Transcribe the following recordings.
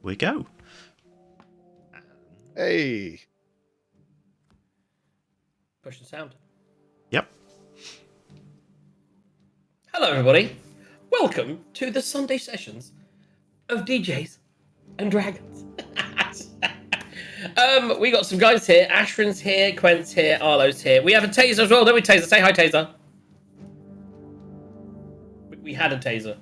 we go. Hey. Push the sound. Yep. Hello, everybody. Welcome to the Sunday sessions of DJs and Dragons. We got some guys here. Ashrin's here, Quent's here, Arlo's here. We have a Taser as well, don't we, Taser? Say hi, Taser. We had a Taser.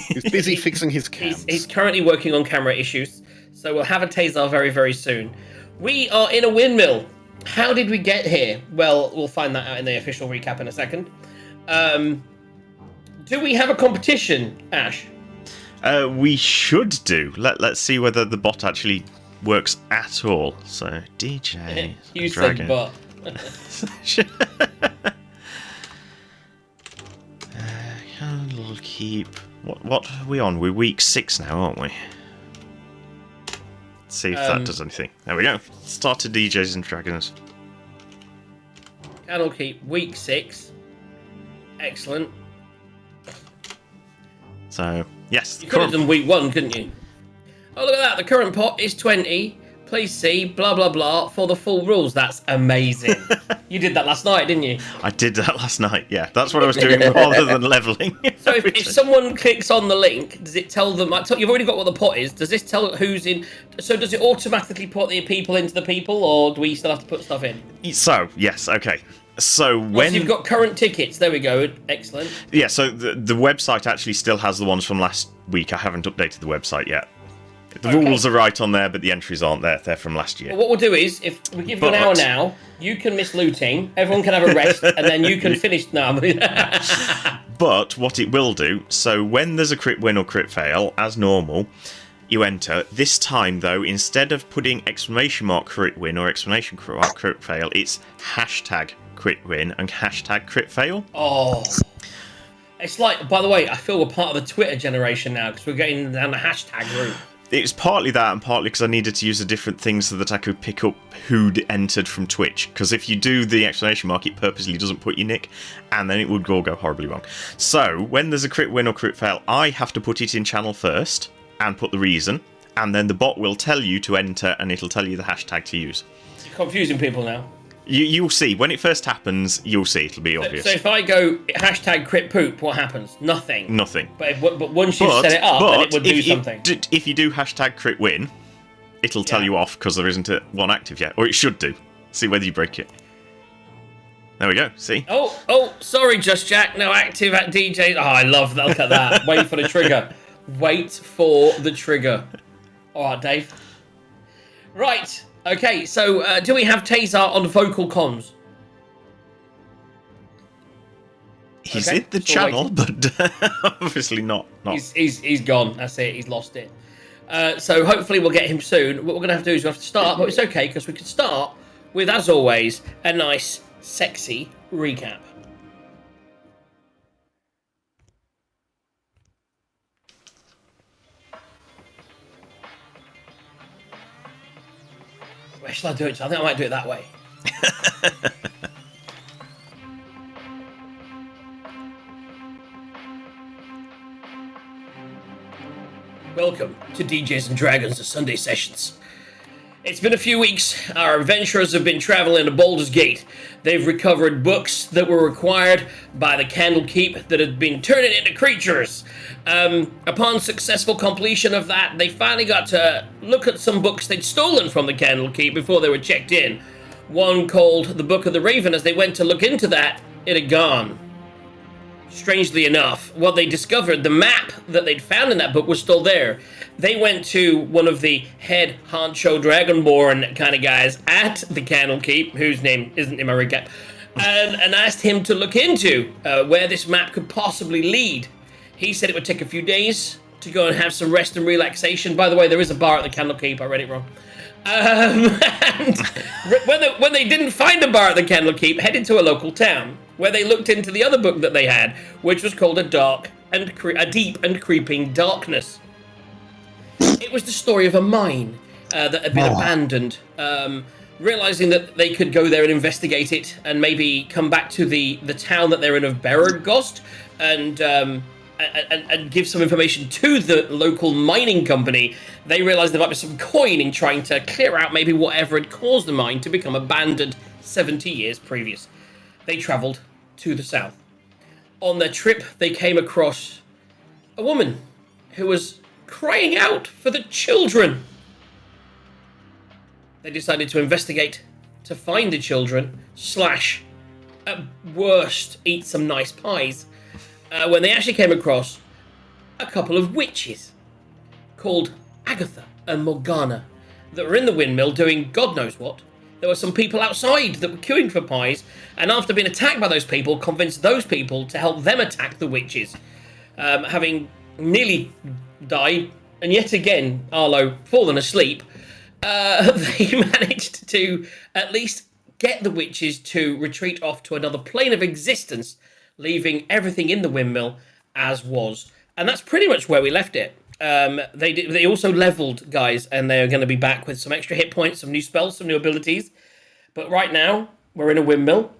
He's busy fixing his cams. He's currently working on camera issues, so we'll have a Taser very, very soon. We are in a windmill. How did we get here? Well, we'll find that out in the official recap in a second. Do we have a competition, Ash? We should do. Let's see whether the bot actually works at all. So, DJ You Dragon. said bot. Candlekeep. What are we on? We're week 6 now, aren't we? Let's see if that does anything. There we go. Started DJs and Dragons. Candlekeep, week 6. Excellent. So, yes. You could have done week 1, couldn't you? Oh, look at that. The current pot is 20. Please see, blah, blah, blah, for the full rules. That's amazing. You did that last night, didn't you? I did that last night, yeah. That's what I was doing rather than levelling. So if someone clicks on the link, does it tell them... You've already got what the pot is. Does this tell who's in... So does it automatically put the people into the people, or do we still have to put stuff in? So, yes, okay. So when... So you've got current tickets. There we go. Excellent. Yeah, so the website actually still has the ones from last week. I haven't updated the website yet. The rules are right on there, but the entries aren't there. They're from last year. Well, what we'll do is, if we give you an hour now, you can miss looting, everyone can have a rest, and then you can finish... No, But what it will do, so when there's a crit win or crit fail, as normal, you enter. This time, though, instead of putting exclamation mark crit win or exclamation mark crit fail, it's hashtag crit win and hashtag crit fail. Oh. It's like, by the way, I feel we're part of the Twitter generation now, because we're getting down the hashtag route. It's partly that and partly because I needed to use a different thing so that I could pick up who'd entered from Twitch. Because if you do the exclamation mark, it purposely doesn't put your nick, and then it would all go horribly wrong. So, when there's a crit win or crit fail, I have to put it in channel first, and put the reason, and then the bot will tell you to enter, and it'll tell you the hashtag to use. You're confusing people now. You'll see. When it first happens, you'll see. It'll be obvious. So if I go hashtag crit poop, what happens? Nothing. Nothing. But once you set it up, then it would do something. If you do hashtag crit win, it'll tell you off because there isn't one active yet. Or it should do. See whether you break it. There we go. See? Oh, sorry, Just Jack. No active at DJ. Oh, I love that. Look at that. Wait for the trigger. Wait for the trigger. All right, Dave. Right. Okay, so do we have Taser on vocal comms? He's in the channel, but obviously not. He's gone. That's it. He's lost it. So hopefully we'll get him soon. What we're going to have to do is we have to start, but it's okay because we can start with, as always, a nice, sexy recap. Where shall I do it? I think I might do it that way. Welcome to DJs and Dragons, the Sunday sessions. It's been a few weeks. Our adventurers have been traveling to Baldur's Gate. They've recovered books that were required by the Candlekeep that had been turning into creatures. Upon successful completion of that, they finally got to look at some books they'd stolen from the Candlekeep before they were checked in. One called The Book of the Raven. As they went to look into that, it had gone. Strangely enough, what they discovered, the map that they'd found in that book was still there. They went to one of the head honcho dragonborn kind of guys at the Candlekeep, whose name isn't in my recap, and asked him to look into where this map could possibly lead. He said it would take a few days to go and have some rest and relaxation. By the way, there is a bar at the Candlekeep. I read it wrong. And when they didn't find a bar at the Candlekeep, headed to a local town where they looked into the other book that they had, which was called A Deep and Creeping Darkness. It was the story of a mine that had been abandoned. Realizing that they could go there and investigate it, and maybe come back to the town that they're in of Berergost, and and give some information to the local mining company, they realised there might be some coin in trying to clear out maybe whatever had caused the mine to become abandoned 70 years previous. They travelled to the south. On their trip, they came across a woman who was crying out for the children. They decided to investigate to find the children, / at worst, eat some nice pies, when they actually came across a couple of witches called Agatha and Morgana that were in the windmill doing God knows what. There were some people outside that were queuing for pies, and after being attacked by those people, convinced those people to help them attack the witches. Having nearly died, and yet again, Arlo fallen asleep, they managed to at least get the witches to retreat off to another plane of existence, leaving everything in the windmill as was. And that's pretty much where we left it. They also leveled, guys, and they are going to be back with some extra hit points, some new spells, some new abilities. But right now, we're in a windmill.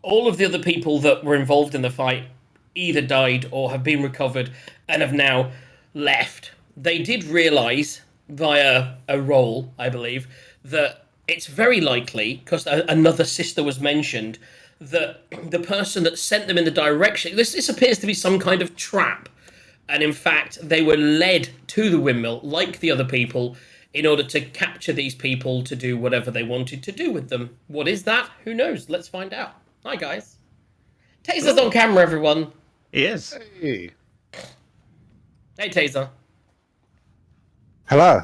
All of the other people that were involved in the fight either died or have been recovered and have now left. They did realise, via a roll, I believe, that it's very likely, because another sister was mentioned, that the person that sent them in the direction... This appears to be some kind of trap. And in fact, they were led to the windmill, like the other people, in order to capture these people to do whatever they wanted to do with them. What is that? Who knows? Let's find out. Hi, guys. Taser's on camera, everyone. He is. Hey. Hey, Taser. Hello.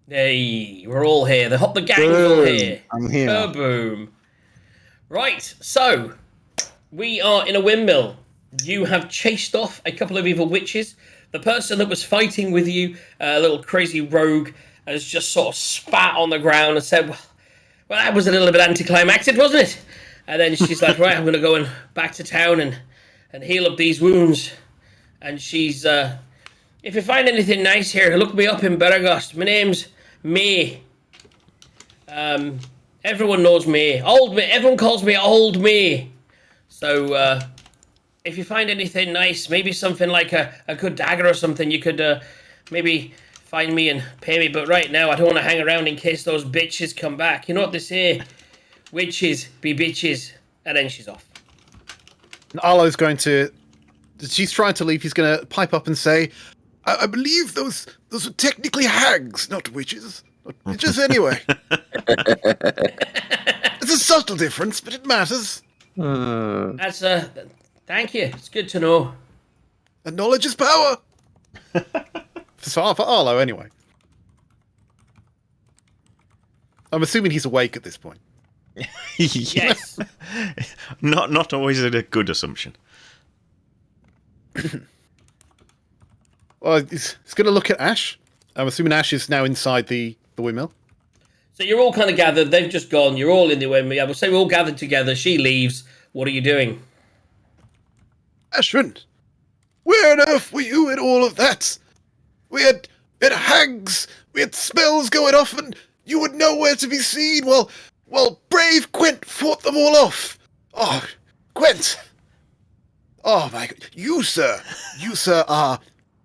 Hey, we're all here. The gang's all here. I'm here. Boom. Right, so we are in a windmill. You have chased off a couple of evil witches. The person that was fighting with you, a little crazy rogue, has just sort of spat on the ground and said, well, that was a little bit anticlimactic, wasn't it? And then she's like, right, I'm going to go back to town and heal up these wounds. And she's, if you find anything nice here, look me up in Baragost. My name's May. Everyone knows May. Old May. Everyone calls me Old May. So, if you find anything nice, maybe something like a good dagger or something, you could maybe find me and pay me. But right now, I don't want to hang around in case those bitches come back. You know what they say? Witches be bitches. And then she's off. And Arlo's going to... She's trying to leave. He's going to pipe up and say, I believe those are technically hags, not witches. Not witches anyway. It's a subtle difference, but it matters. That's thank you. It's good to know. And knowledge is power. for Arlo, anyway. I'm assuming he's awake at this point. Yes. Not always a good assumption. Well, he's going to look at Ash. I'm assuming Ash is now inside the windmill. So you're all kind of gathered. They've just gone. You're all in the windmill. I will say we're all gathered together. She leaves. What are you doing? Ashwin, where on earth were you in all of that? We had hags, we had spells going off, and you were nowhere to be seen. Well, brave Gwent fought them all off. Oh, Gwent. Oh my God, you sir are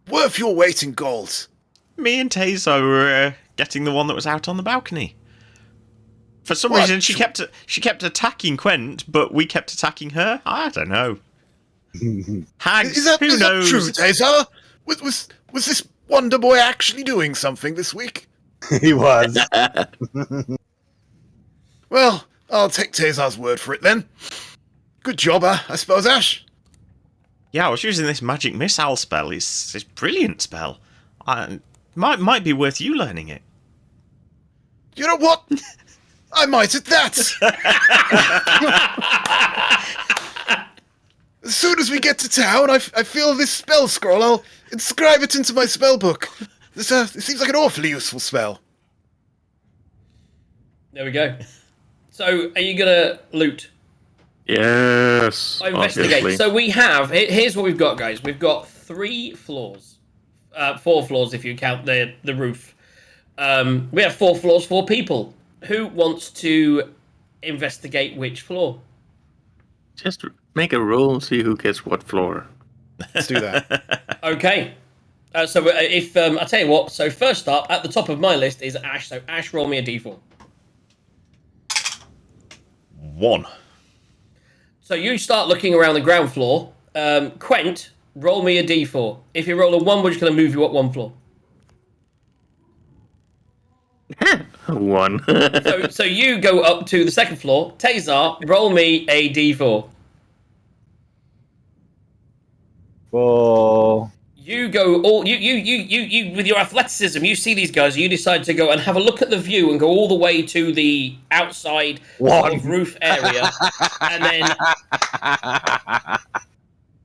worth your weight in gold. Me and Taser were getting the one that was out on the balcony. For some reason, she kept attacking Quent, but we kept attacking her. I don't know. Hags, Is that who knows? true, Taser? Was this Wonder Boy actually doing something this week? He was. Well, I'll take Taser's word for it then. Good job, I suppose, Ash. Yeah, I was using this magic missile spell. It's a brilliant spell. Might be worth you learning it. You know what? I might at that. As soon as we get to town, I feel this spell scroll. I'll inscribe it into my spell book. This it seems like an awfully useful spell. There we go. So, are you gonna loot? Yes. Investigate. Obviously. So we have. Here's what we've got, guys. We've got 3 floors, 4 floors if you count the roof. We have 4 floors, 4 people. Who wants to investigate which floor? Just make a roll, see who gets what floor. Let's do that. Okay. So if I tell you what, so first up at the top of my list is Ash. So Ash, roll me a d4. 1. So you start looking around the ground floor. Quent, roll me a d4. If you roll a 1, we're just going to move you up 1 floor. 1. So you go up to the 2nd floor. Tazar, roll me a d4. 4. You go all you with your athleticism. You see these guys. You decide to go and have a look at the view and go all the way to the outside sort of roof area,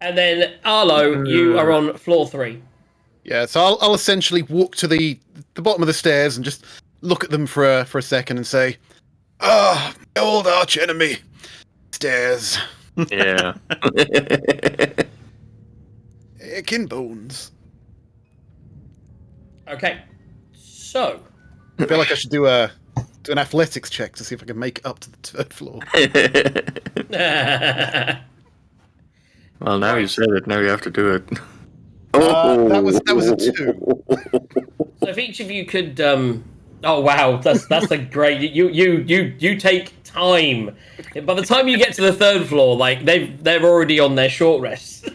and then Arlo, you are on floor 3. Yeah, so I'll essentially walk to the bottom of the stairs and just look at them for a second and say, "Ah, my old arch enemy, stairs, Yeah. aching bones." Okay, so I feel like I should do an athletics check to see if I can make it up to the 3rd floor. Well, now you said it. Now you have to do it. That was a 2. So if each of you could, oh wow, that's a great. You take time. By the time you get to the 3rd floor, like they're already on their short rest.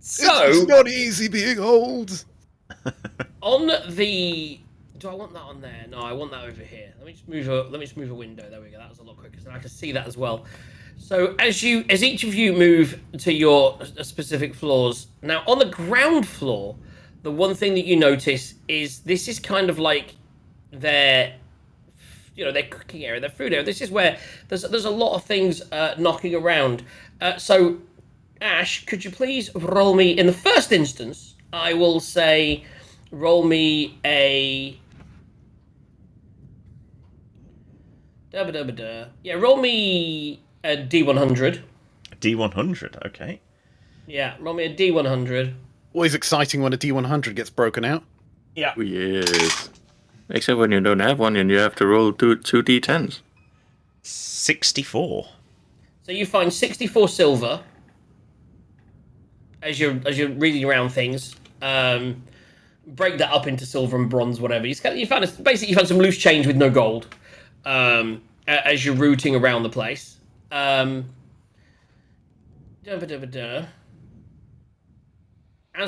So It's not easy being old. on the, do I want that on there? No, I want that over here. Let me just move a window. There we go. That was a lot quicker, so I can see that as well. So as each of you move to your specific floors, now on the ground floor, the one thing that you notice is this is kind of like their cooking area, their food area. This is where there's a lot of things knocking around. So Ash, could you please roll me, in the first instance, I will say, roll me a... Yeah, roll me a D100. A D100, okay. Yeah, roll me a D100. Always exciting when a D100 gets broken out. Yeah. Yes. Except when you don't have one and you have to roll two d10s. 64. So you find 64 silver as you're reading around things. Break that up into silver and bronze, whatever. You found some loose change with no gold. As you're rooting around the place. As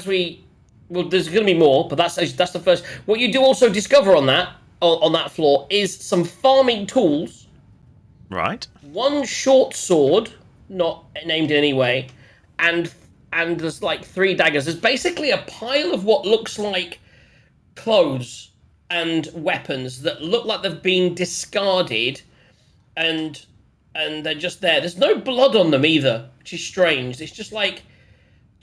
we, well, there's going to be more, but that's the first. What you do also discover on that floor is some farming tools. Right. One short sword, not named in any way, and there's like 3 daggers. There's basically a pile of what looks like clothes and weapons that look like they've been discarded, and they're just there. There's no blood on them either, which is strange. It's just like,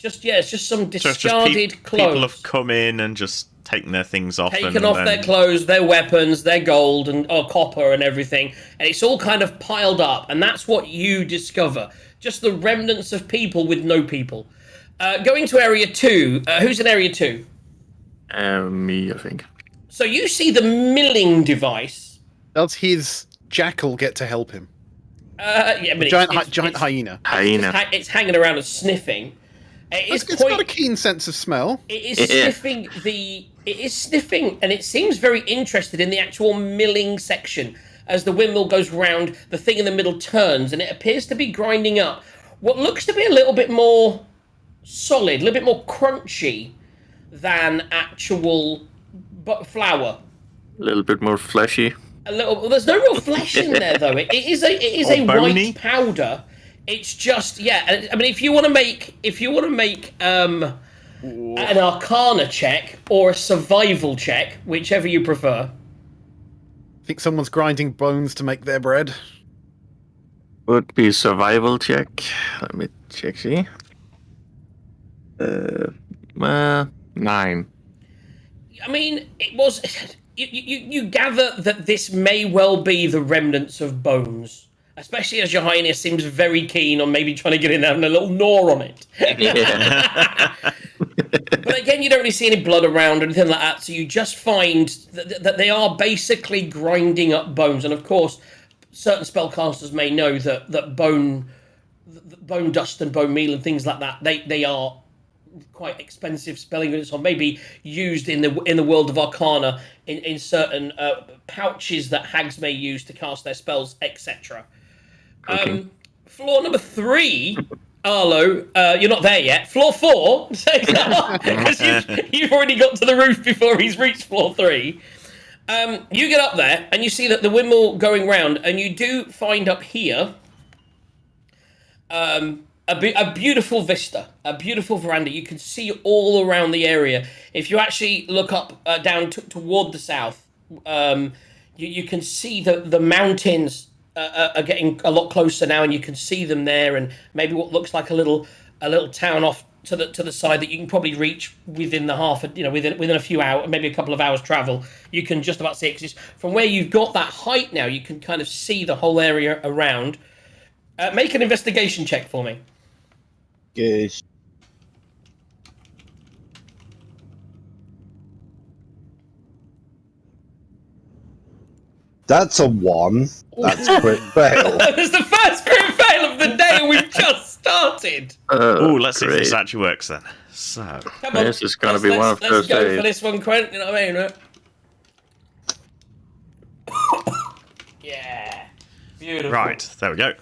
it's just some discarded clothes. People have come in and just taken their things off. Taken off their clothes, their weapons, their gold, and copper and everything. And it's all kind of piled up. And that's what you discover. Just the remnants of people with no people. Going to Area 2. Who's in Area 2? Me, I think. So you see the milling device. Does his jackal get to help him? Yeah, but Giant hyena. It's hanging around and sniffing. It's got a keen sense of smell. It is sniffing It is sniffing, and it seems very interested in the actual milling section. As the windmill goes round, the thing in the middle turns, and it appears to be grinding up what looks to be a little bit more solid, a little bit more crunchy than actual flour. A little bit more fleshy. There's no real flesh in there though. It is a white powder. It's just, yeah. I mean, if you want to make an Arcana check or a survival check, whichever you prefer. Think someone's grinding bones to make their bread. Would be survival check. Let me check. See. 9. I mean, it was. You gather that this may well be the remnants of bones. Especially as your highness seems very keen on maybe trying to get in there and a little gnaw on it. Yeah. But again, you don't really see any blood around or anything like that, so you just find that they are basically grinding up bones. And of course, certain spellcasters may know that bone dust and bone meal and things like that. They are quite expensive spelling units, or maybe used in the world of Arcana in certain pouches that hags may use to cast their spells, etc. Floor number 3, Arlo, you're not there yet. Floor 4, because you've already got to the roof before he's reached floor 3. You get up there and you see that the windmill going round, and you do find up here a beautiful vista, a beautiful veranda. You can see all around the area. If you actually look up down toward the south, you can see the mountains are getting a lot closer now, and you can see them there, and maybe what looks like a little town off to the side that you can probably reach within within a few hours, maybe a couple of hours travel. You can just about see it, because from where you've got that height now, you can kind of see the whole area around. Make an investigation check for me. Yes. That's a 1. That's a crit fail. It's the first crit fail of the day, and we've just started. Let's see if this actually works then. So, come on, this is going to be one of those days. Let's go for this one, Quent. You know what I mean? Yeah. Beautiful. right, there we go.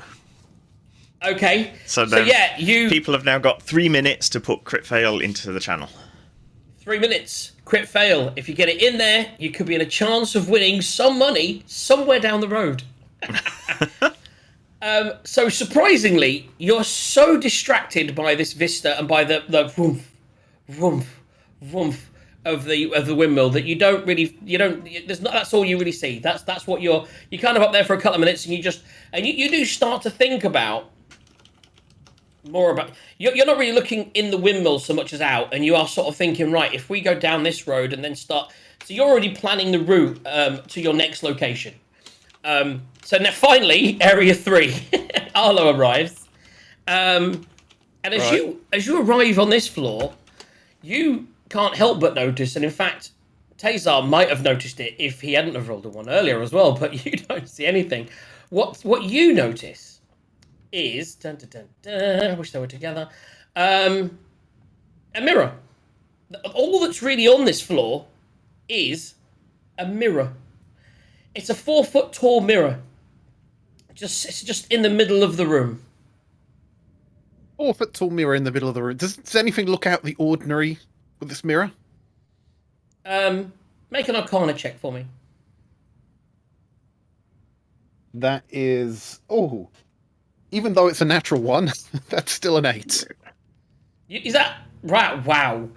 Okay. So people have now got 3 minutes to put crit fail into the channel. 3 minutes. Crit fail. If you get it in there, you could be in a chance of winning some money somewhere down the road. So surprisingly, you're so distracted by this vista and by the vroom, vroom, vroom of the windmill that that's all you really see. That's what you're kind of up there for a couple of minutes, and you do start to think about more about. You're not really looking in the windmill so much as out, and you are sort of thinking, right, if we go down this road and then start. So you're already planning the route to your next location. So now finally, Area 3, Arlo arrives, and as you arrive on this floor, you can't help but notice, and in fact, Tazar might have noticed it if he hadn't have rolled a 1 earlier as well, but you don't see anything. What you notice is, I wish they were together, a mirror. All that's really on this floor is a mirror. It's a 4-foot tall mirror. It's just in the middle of the room. 4-foot tall mirror in the middle of the room. Does anything look out the ordinary with this mirror? Make an Arcana check for me. That is... Oh, even though it's a natural 1, that's still an 8. Is that... Right, wow.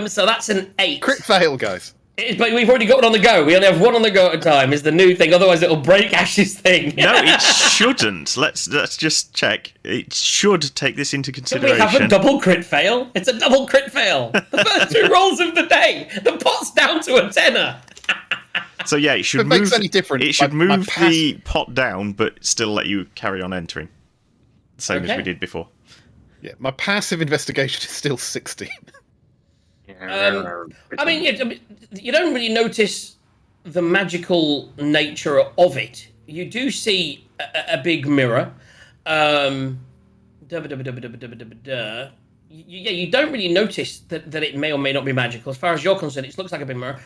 So that's an 8. Crit fail, guys. But we've already got one on the go. We only have one on the go at a time, is the new thing. Otherwise, it'll break Ash's thing. No, it shouldn't. Let's just check. It should take this into consideration. Can we have a double crit fail? It's a double crit fail. The first 2 rolls of the day. The pot's down to a tenner. So yeah, it should if it move. Makes any difference, it should move the pot down, but still let you carry on entering. Same as we did before. Yeah, my passive investigation is still 16. I mean, you don't really notice the magical nature of it. You do see a big mirror. You don't really notice that it may or may not be magical. As far as you're concerned, it looks like a big mirror.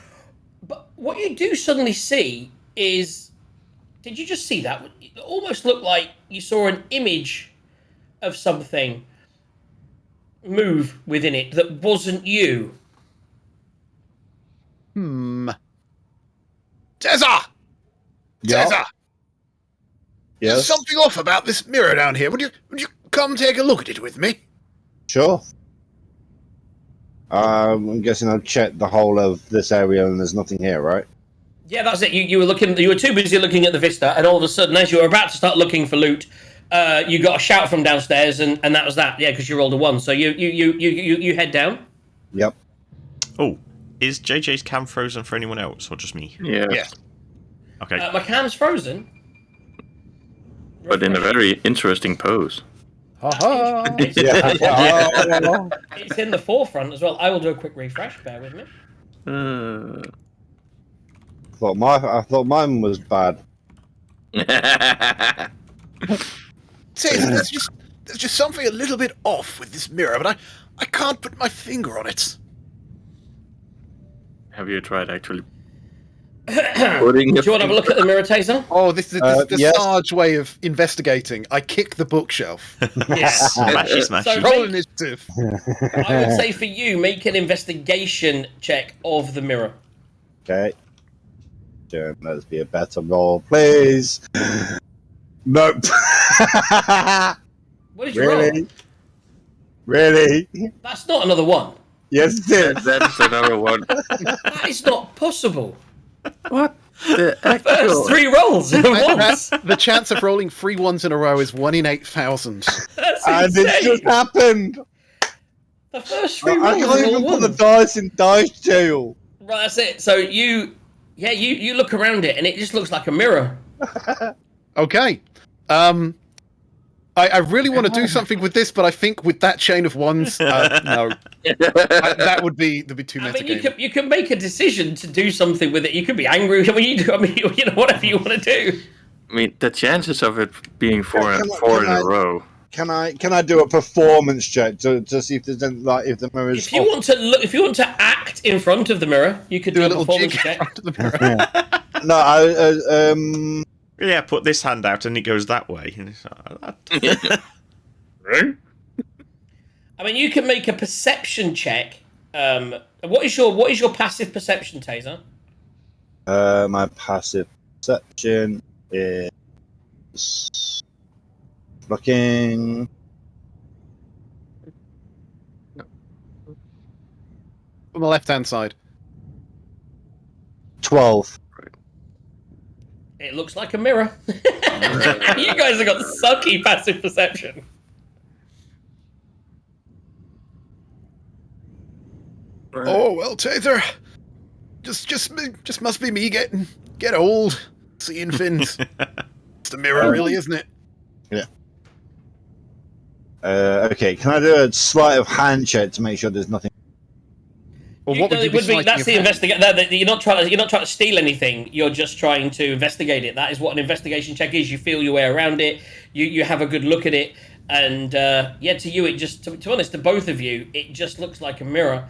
But what you do suddenly see is... Did you just see that? It almost looked like you saw an image of something move within it that wasn't you. Tezza! Yeah. Tezza! Yes. There's something off about this mirror down here. Would you come take a look at it with me? Sure. I'm guessing I've checked the whole of this area and there's nothing here, right? Yeah, that's it. You were too busy looking at the vista, and all of a sudden, as you were about to start looking for loot, you got a shout from downstairs, and that was that. Yeah, because you rolled a 1. So you head down. Yep. Oh, is JJ's cam frozen for anyone else, or just me? Yeah. Okay. My cam's frozen. But in a very interesting pose. It's in the forefront as well. I will do a quick refresh. Bear with me. I thought mine was bad. Tezza, there's just something a little bit off with this mirror, but I can't put my finger on it. Have you tried actually Do putting you want to have a look at the mirror, Taser? Oh, this is the yes. Sarge way of investigating. I kick the bookshelf. Yes. Smashy, smashy. So Roll make- initiative. I would say for you, make an investigation check of the mirror. Okay. Let's be a better roll, please. Nope. What did you roll? Really? Really? That's not another one. Yes, it is. That's another one. That is not possible. What? The First actual... 3 rolls at once. The chance of rolling 3 ones in a row is 1 in 8,000. That's And it just insane. happened. The first 3 I rolls can't are even all put the ones. dice in dice jail. Right, that's it. So you look around it and it just looks like a mirror. Okay. I really want to do something with this, but I think with that chain of ones, no. That would be too I metagame. mean, you can make a decision to do something with it. You could be angry. Whatever you want to do. I mean, the chances of it being four in Can a row. Can I do a performance check to see if there's any, like if the mirror's If you want to act in front of the mirror, you could do do a a little performance jig in check. front of the mirror. No, Yeah, put this hand out and it goes that way. And it's like, Right? I mean, you can make a perception check. What is your passive perception, Taser? my passive perception is looking. On the left-hand side. 12. It looks like a mirror. You guys have got sucky passive perception. Oh well, Taser. Just must be me get old, seeing things. It's the mirror, really, isn't it? Okay, can I do a sleight of hand check to make sure there's nothing? Or what would you be sleighting That's of the hand? investigation. You're not trying to steal anything. You're just trying to investigate it. That is what an investigation check is. You feel your way around it. You have a good look at it, and to you, it just to be honest, to both of you, it just looks like a mirror.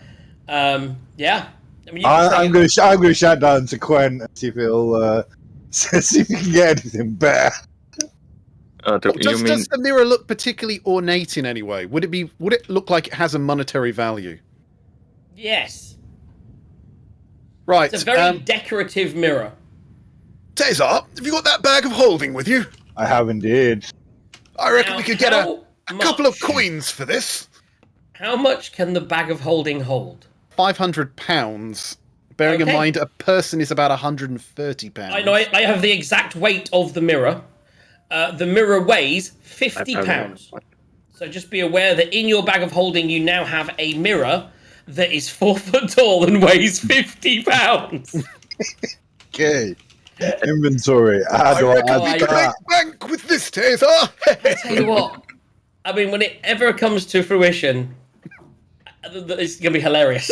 Yeah. I mean, I'm going to shout down to Quen and see if he'll see if he can get anything better. Does the mirror look particularly ornate in any way? Would it look like it has a monetary value? Yes. Right. It's a very decorative mirror. Taser, have you got that bag of holding with you? I have indeed. I reckon Now, we could get a how couple of much- coins for this. How much can the bag of holding hold? £500. Bearing in Okay. mind a person is about £130. I know. I have the exact weight of the mirror. The mirror weighs 50 pounds. So just be aware that in your bag of holding, you now have a mirror that is 4 foot tall and weighs 50 pounds. Okay. Inventory. How I do I reckon we add can that? make bank with this, Taser. Tell you what. I mean, when it ever comes to fruition, it's gonna be hilarious.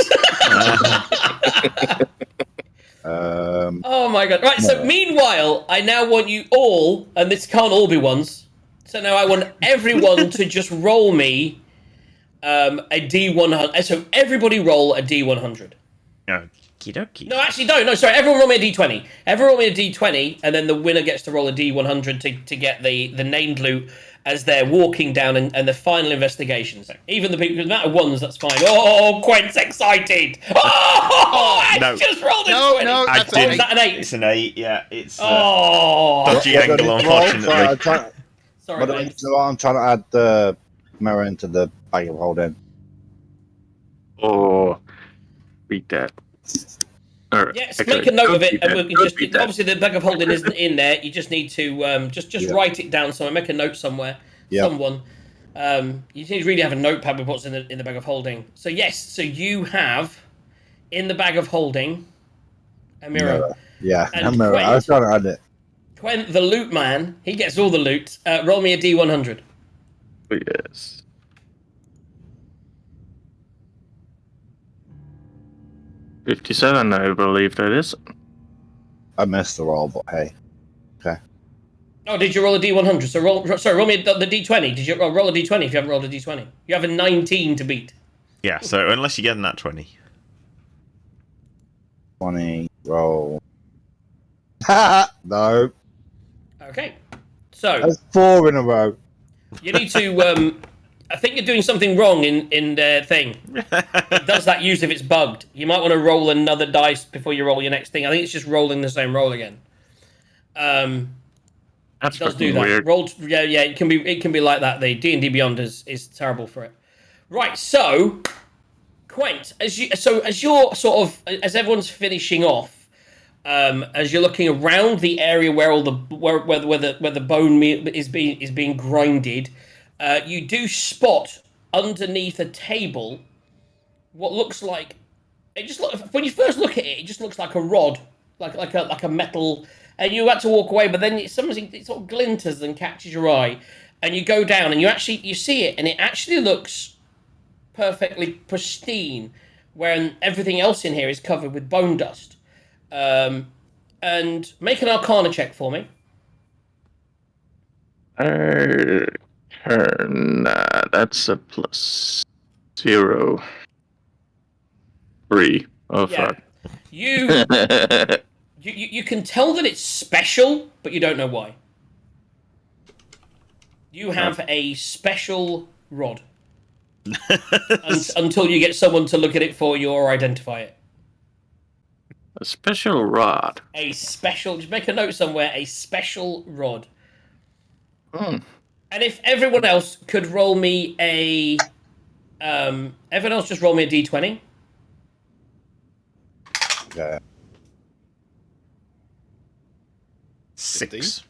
Oh my god! Right. So meanwhile, I now want you all, and this can't all be ones. So now I want everyone to just roll me a D100. So everybody roll a D100. okie dokie. No, actually, no. Sorry, everyone roll me a D20. Everyone roll me a D20, and then the winner gets to roll a D100 to get the named loot as they're walking down and the final investigations. Even the people, no matter ones, that's fine. Oh, Quent's excited. Oh, I No. just rolled a No, 20. no, I that's Oh, an is that an 8? It's an 8, yeah. It's Oh, dodgy What do I angle, need to roll? unfortunately. sorry, But mate. I'm trying to add the mirror into the bag of holding. Oh, beat that. Or, Yes, actually, make a note could of it, beat and that, we can could just. beat that. Obviously, the bag of holding isn't in there. You just need to just Yeah. write it down somewhere. Make a note somewhere. Yeah. Someone. You need to really have a notepad with what's in the bag of holding. So yes, so you have in the bag of holding a mirror. Yeah, And a mirror. I was trying to add it. Quent, the loot man, he gets all the loot. Roll me a D100. Yes. $57, I believe that is. I missed the roll, but hey. Okay. Oh, did you roll a D100? So roll me the D20. Did you roll a D20 if you haven't rolled a D20? You have a 19 to beat. Yeah, so unless you get an nat 20. 20 roll. No. Okay. So That's 4 in a row. you need to. I think you're doing something wrong in the thing. It does that usually if it's bugged. You might want to roll another dice before you roll your next thing. I think it's just rolling the same roll again. That's It does do fucking that. weird. Roll, yeah. It can be like that. The D&D Beyond is terrible for it. Right. So, Quent, as you're sort of as everyone's finishing off, as you're looking around the area where all the where the bone meal is being grinded, you do spot underneath a table what looks like when you first look at it, it just looks like a rod, like a metal. And you had to walk away, but then it sort of glinters and catches your eye, and you go down and you see it, and it actually looks perfectly pristine, when everything else in here is covered with bone dust. And make an Arcana check for me. That's a +0. 3. Oh, Yeah. fuck. You can tell that it's special, but you don't know why. You have a special rod. Until you get someone to look at it for you or identify it. A special rod. Just make a note somewhere, a special rod. Hmm. And if everyone else could roll me everyone else just roll me a D20. Yeah. 6.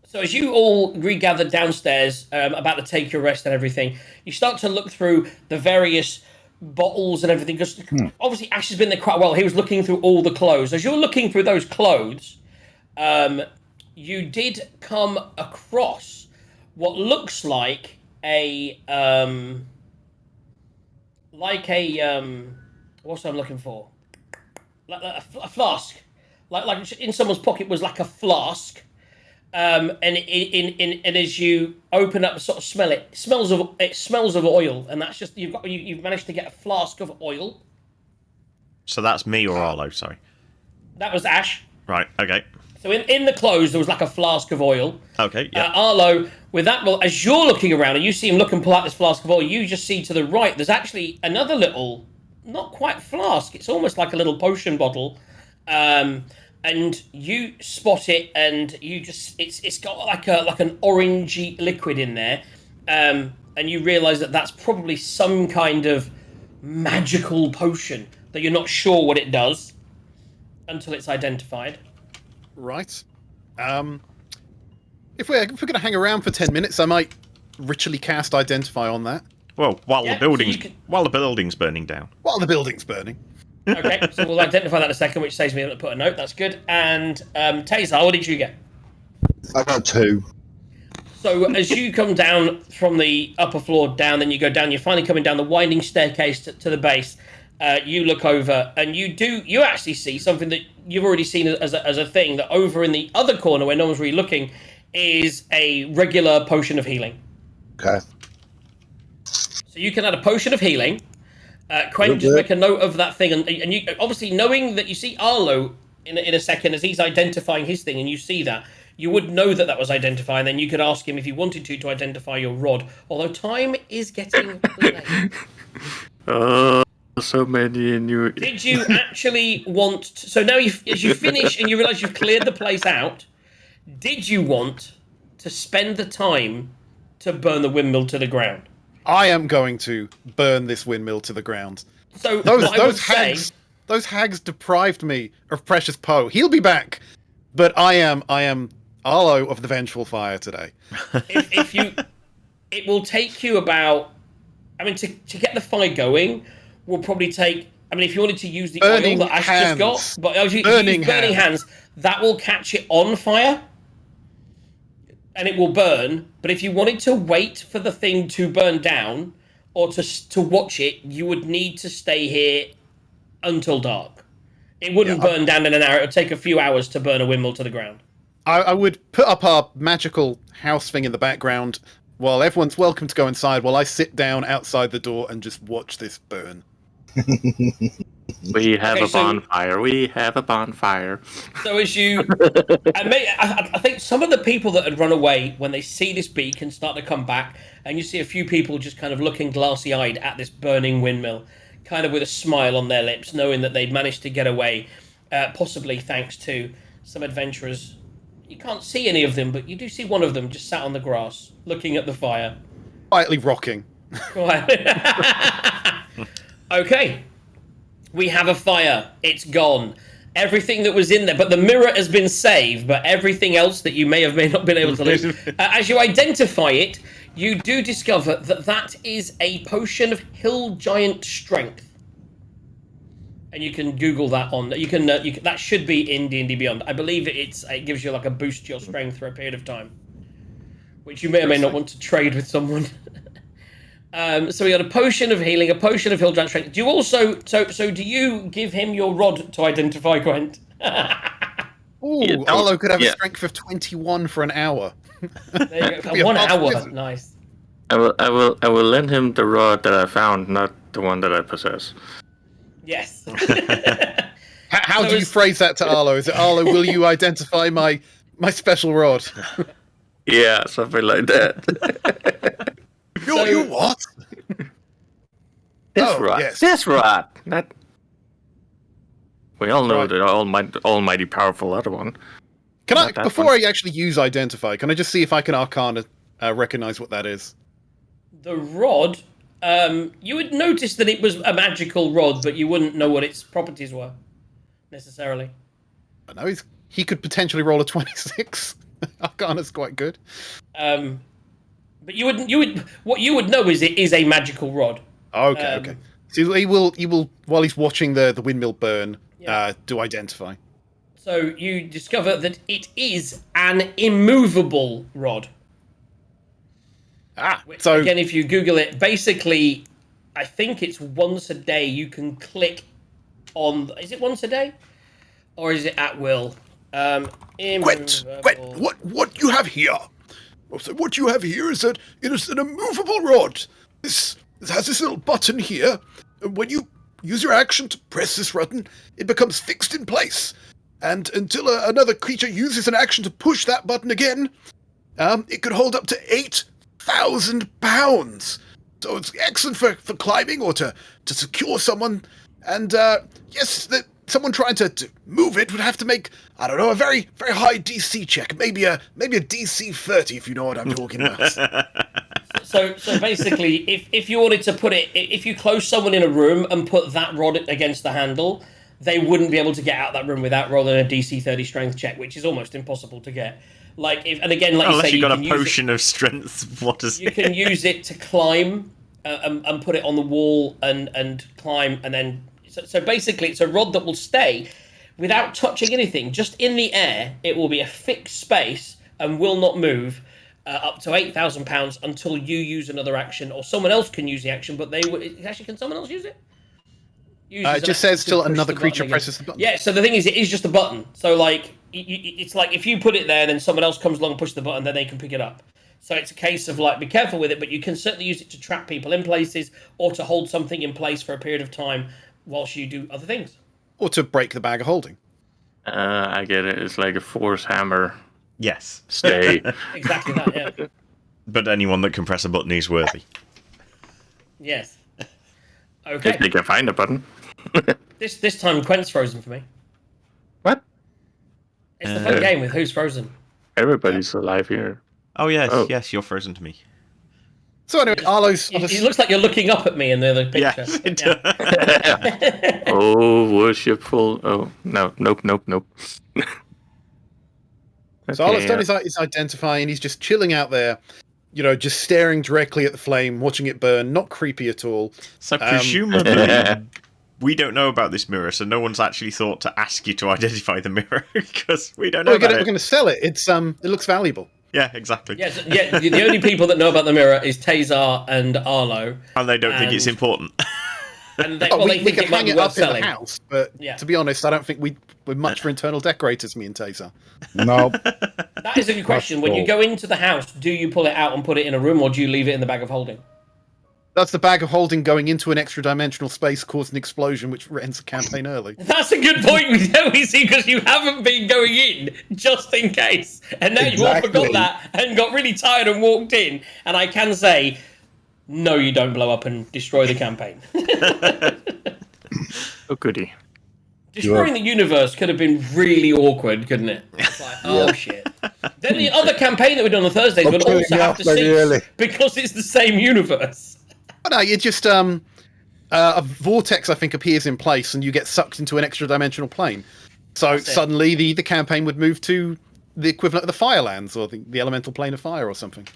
So as you all regather downstairs, about to take your rest and everything, you start to look through the various bottles and everything, because obviously Ash has been there quite a while. He was looking through all the clothes. As you're looking through those clothes, you did come across what looks like a what's I'm looking for? Like a flask. Like in someone's pocket was like a flask. And as you open up, sort of smell it, it smells of oil, and that's just you've managed to get a flask of oil. So that's me or Arlo, sorry. That was Ash. Right, okay. So in the clothes there was like a flask of oil. Okay, yeah. Arlo, with that, well, as you're looking around and you see him look and pull out this flask of oil, you just see to the right there's actually another little, not quite flask. It's almost like a little potion bottle. And you spot it, and you it's got like an orangey liquid in there, and you realise that that's probably some kind of magical potion that you're not sure what it does until it's identified. Right. If we're going to hang around for 10 minutes, I might ritually cast Identify on that Well, while Yeah, the building's so you can- while the building's burning down. while the building's burning. Okay, so we'll identify that in a second, which saves me to put a note. That's good. And Taser, what did you get? I got 2. So as you come down from the upper floor down, then you go down, you're finally coming down the winding staircase to the base. You look over, and you actually see something that you've already seen as a thing, that over in the other corner where no one's really looking is a regular potion of healing. Okay. So you can add a potion of healing. Quentin, just make a note of that thing, and you obviously, knowing that you see Arlo in a second as he's identifying his thing, and you see that, you would know that was identifying. Then you could ask him if you wanted to identify your rod. Although time is getting late. So many in you. Did you actually want? So now, as you finish and you realise you've cleared the place out, did you want to spend the time to burn the windmill to the ground? I am going to burn this windmill to the ground. So those Those hags deprived me of precious Poe. He'll be back, but I am Arlo of the Vengeful Fire today. It will take you about. I mean, to get the fire going, will probably take. I mean, if you wanted to use the oil that Ash just got, but if you use burning hands, that will catch it on fire, and it will burn. But if you wanted to wait for the thing to burn down, or to watch it, you would need to stay here until dark. It wouldn't burn down in an hour. It would take a few hours to burn a windmill to the ground. I would put up our magical house thing in the background while everyone's welcome to go inside, while I sit down outside the door and just watch this burn. We have Okay, a so- bonfire. We have a bonfire. So as you, I think some of the people that had run away when they see this beacon start to come back, and you see a few people just kind of looking glassy-eyed at this burning windmill, kind of with a smile on their lips, knowing that they'd managed to get away, possibly thanks to some adventurers. You can't see any of them, but you do see one of them just sat on the grass, looking at the fire. Quietly rocking. Okay. We have a fire. It's gone. Everything that was in there, but the mirror has been saved, but everything else that you may not been able to lose. As you identify it, you do discover that that is a potion of hill giant strength. And you can Google that on. You can that should be in D&D Beyond. I believe it gives you like a boost to your strength for a period of time, which you may or may not want to trade with someone. So we got a potion of healing, a potion of hill giant strength. Do you also so do you give him your rod to identify Gwent? Ooh, Yeah, Arlo could have yeah. a strength of 21 for an hour. There you go. Be a 1 buff hour. wizard. Nice. I will lend him the rod that I found, not the one that I possess. Yes. How So do you it's- phrase that to Arlo? Is it, Arlo, will you identify my special rod? Yeah, something like that. You what? This Oh, rod. yes. This rod. Not. We all know Right. the almighty powerful other one. Can I, Not that before one. I actually use identify, can I just see if I can Arcana recognize what that is? The rod, you would notice that it was a magical rod, but you wouldn't know what its properties were, necessarily. I know he could potentially roll a 26. Arcana's quite good. But what you would know is it is a magical rod. Okay, Um, okay. So he will while he's watching the windmill burn, Yeah. do identify. So you discover that it is an immovable rod. Which, So again, if you Google it, basically, I think it's once a day you can click on. Is it once a day, or is it at will? Gwent, Immovable. what you have here? So what you have here is that it is an immovable rod. This has this little button here. And when you use your action to press this button, it becomes fixed in place. And until another creature uses an action to push that button again, it could hold up to 8,000 pounds. So it's excellent for climbing or to secure someone. And yes, someone trying to move it would have to make, I don't know, a very, very high DC check. Maybe a DC 30, if you know what I'm talking about. So basically, if you wanted to put it, if you close someone in a room and put that rod against the handle, they wouldn't be able to get out that room without rolling a DC 30 strength check, which is almost impossible to get. Like, and again, like Unless you say, you got can a use it- potion of strength. What is you it? can use it to climb and put it on the wall and climb, and then so basically it's a rod that will stay without touching anything, just in the air. It will be a fixed space and will not move up to 8,000 pounds until you use another action, or someone else can use the action. But they would actually, can someone else use it? It just says till another creature presses the button. Yeah, so the thing is, it is just a button. So, like, it's like if you put it there, then someone else comes along and pushes the button, then they can pick it up. So it's a case of, like, be careful with it, but you can certainly use it to trap people in places or to hold something in place for a period of time whilst you do other things. Or to break the bag of holding. I get it. It's like a force hammer. Yes. Stay. Exactly that, yeah. But anyone that can press a button is worthy. Yes. If Okay. they can find a button. This time, Quent's frozen for me. What? It's the fun game with who's frozen. Everybody's alive here. Oh yes, Oh. yes, you're frozen to me. So anyway, Arlo's... It looks like you're looking up at me in the other picture. Yes, it Yeah. does. Oh, worshipful. Oh, no. Nope. So Arlo's done Okay, his identifying, he's just chilling out there, you know, just staring directly at the flame, watching it burn, not creepy at all. So presumably, we don't know about this mirror, so no one's actually thought to ask you to identify the mirror because we don't know We're about going it. to sell it. It looks valuable. Yeah, exactly. Yes, yeah, the only people that know about the mirror is Tazar and Arlo. And they don't think it's And- important. And they, Oh, well, we they think can it might hang be it worth up in selling. the house, but Yeah. to be honest, I don't think we're much for internal decorators, me and Taser. No. That is a good question. When you go into the house, do you pull it out and put it in a room, or do you leave it in the bag of holding? That's the bag of holding going into an extra dimensional space, causing an explosion, which ends the campaign early. That's a good point, we see, because you haven't been going in just in case. And now you all Exactly. forgot that and got really tired and walked in. And I can say, no, you don't blow up and destroy the campaign. Oh, goody. Destroying the universe could have been really awkward, couldn't it? It's like, oh shit. Then the other campaign that we did on Thursdays would killing also me have off to very cease early. because it's the same universe. Oh, no, you just a vortex, I think, appears in place, and you get sucked into an extra dimensional plane. So That's it. suddenly the campaign would move to the equivalent of the Firelands, or the elemental plane of fire, or something.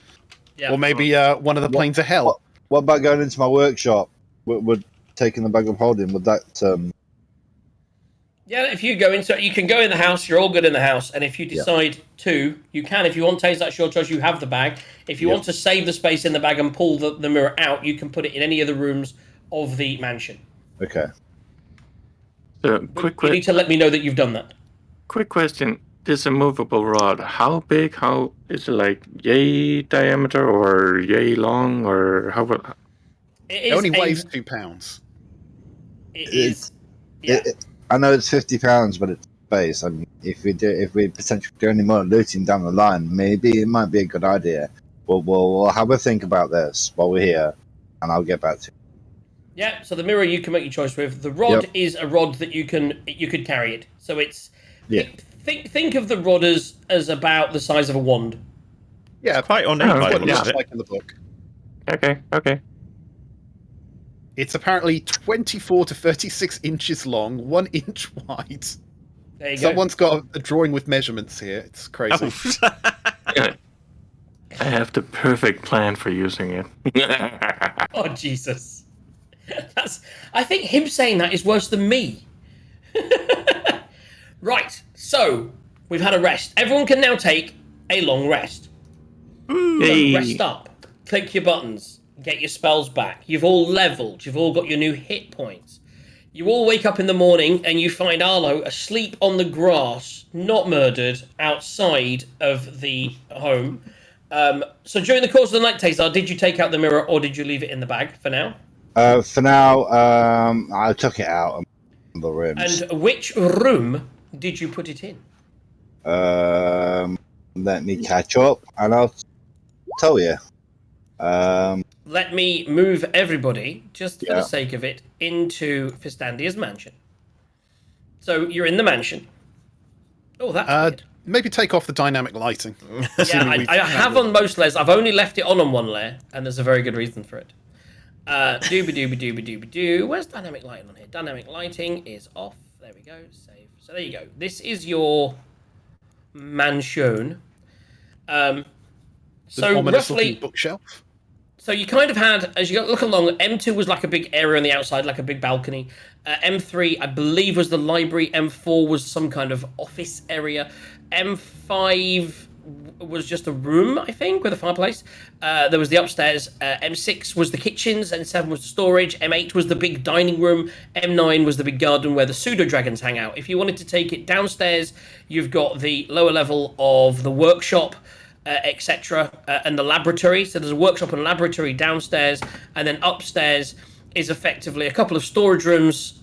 Yeah. Or maybe one of the planes of hell. What about going into my workshop? Would taking the bag of holding, would that... Yeah, if you go into it, you can go in the house, you're all good in the house, and if you decide to, you can. If you want to taste, that's your choice, you have the bag. If you want to save the space in the bag and pull the mirror out, you can put it in any of the rooms of the mansion. Okay. So, You need to let me know that you've done that. quick question. This immovable rod, how big? How is it, like yay diameter or yay long, or how? It It only weighs 2 pounds. It is. Yeah. I know it's £50, but it's space. I mean, if we potentially do any more looting down the line, maybe it might be a good idea. We'll have a think about this while we're here, and I'll get back to you. Yeah, so the mirror you can make your choice with. The rod is a rod that you could carry it. So it's think of the rod as about the size of a wand. Yeah, Quite ornate by the what it looks looks of it. like in the book. Okay. It's apparently 24 to 36 inches long, 1 inch wide. There you go. Someone's got a drawing with measurements here. It's crazy. Oh. I have the perfect plan for using it. Oh Jesus. I think him saying that is worse than me. Right, so we've had a rest. Everyone can now take a long rest. So rest up, click your buttons, get your spells back. You've all leveled, you've all got your new hit points. You all wake up in the morning and you find Arlo asleep on the grass, not murdered, outside of the home. So during the course of the night, Tazar, did you take out the mirror or did you leave it in the bag for now? For now, I took it out of the rooms. And which room did you put it in? Let me catch up, and I'll tell you. Let me move everybody, just for the sake of it, into Fistandia's mansion. So you're in the mansion. Oh, that's weird. Maybe take off the dynamic lighting. Yeah, I have on most layers. I've only left it on one layer, and there's a very good reason for it. Dooby-dooby-dooby-dooby-doo. Where's dynamic lighting on here? Dynamic lighting is off. There we go. Save. So there you go. This is your mansion. So roughly bookshelf. So you kind of had, as you look along, M2 was like a big area on the outside, like a big balcony. M3, I believe, was the library. M4 was some kind of office area. M5 was just a room, I think, with a fireplace. There was the upstairs. M6 was the kitchens. M7 was the storage. M8 was the big dining room. M9 was the big garden where the pseudo-dragons hang out. If you wanted to take it downstairs, you've got the lower level of the workshop, etc., and the laboratory. So there's a workshop and laboratory downstairs, and then upstairs is effectively a couple of storage rooms.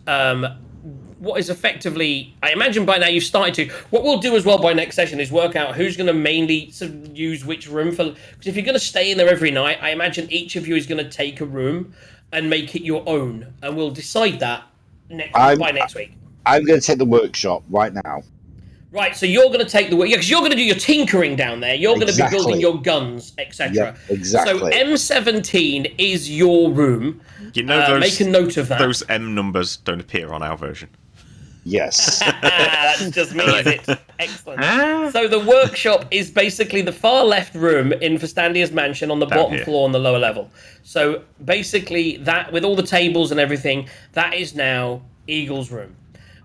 What is effectively, I imagine by now you've started to. What we'll do as well by next session is work out who's going to mainly use which room for. Because if you're going to stay in there every night, I imagine each of you is going to take a room and make it your own, and we'll decide that by next week. I'm going to take the workshop right now. Right, so you're going to take the work, because you're going to do your tinkering down there. You're going to be building your guns, etc. Yeah, exactly. So M17 is your room. You know, make a note of that. Those M numbers don't appear on our version. Yes. That just means it. Excellent. So the workshop is basically the far left room in Fistandia's mansion on the bottom floor on the lower level. So basically that, with all the tables and everything, that is now Eagle's room.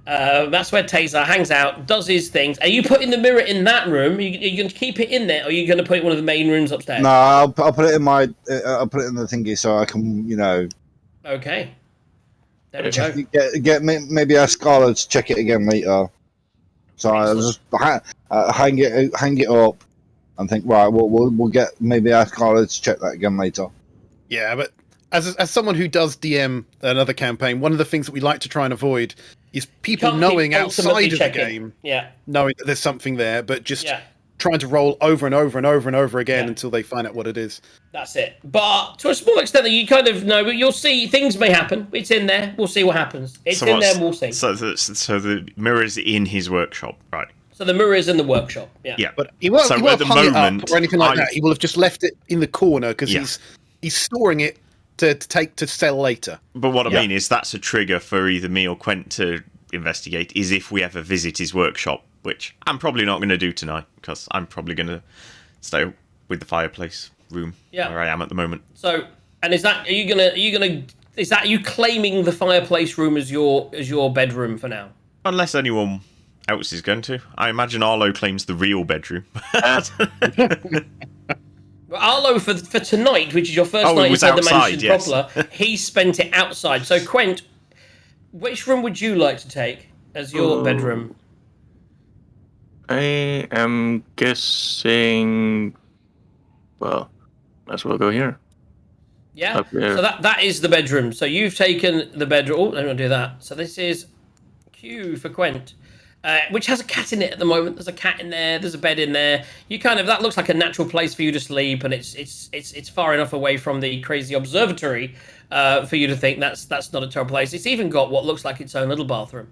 That's where Taser hangs out, does his things. Are you putting the mirror in that room? Are you going to keep it in there, or are you going to put it in one of the main rooms upstairs? No, I'll put it in my. I'll put it in the thingy so I can, Okay. There we go. Maybe ask Carla to check it again later. So I'll just hang it up and think, right, we'll get maybe ask Carla to check that again later. Yeah, but as someone who does DM another campaign, one of the things that we like to try and avoid is people knowing outside of the game, knowing that there's something there, but just trying to roll over and over and over and over again until they find out what it is. That's it. But to a small extent, that you kind of know, but you'll see things may happen. It's in there. We'll see what happens. It's in there. And we'll see. So the mirror's in his workshop, right? So the mirror is in the workshop. Yeah. But he won't hung it up or anything like that. He will have just left it in the corner because he's storing it to sell later. But what I mean is that's a trigger for either me or Quent to investigate. Is if we ever visit his workshop, which I'm probably not going to do tonight because I'm probably going to stay with the fireplace room where I am at the moment. So, and is that are you claiming the fireplace room as your bedroom for now? Unless anyone else is going to. I imagine Arlo claims the real bedroom. Well, Arlo for tonight, which is your first night inside the mansion proper, he spent it outside. So Quent, which room would you like to take as your bedroom? I am guessing. Well, might as well go here. Yeah. So that is the bedroom. So you've taken the bedroom. Oh, let me do that. So this is Q for Quent, which has a cat in it at the moment. There's a cat in there. There's a bed in there. That looks like a natural place for you to sleep, and it's far enough away from the crazy observatory for you to think that's not a terrible place. It's even got what looks like its own little bathroom.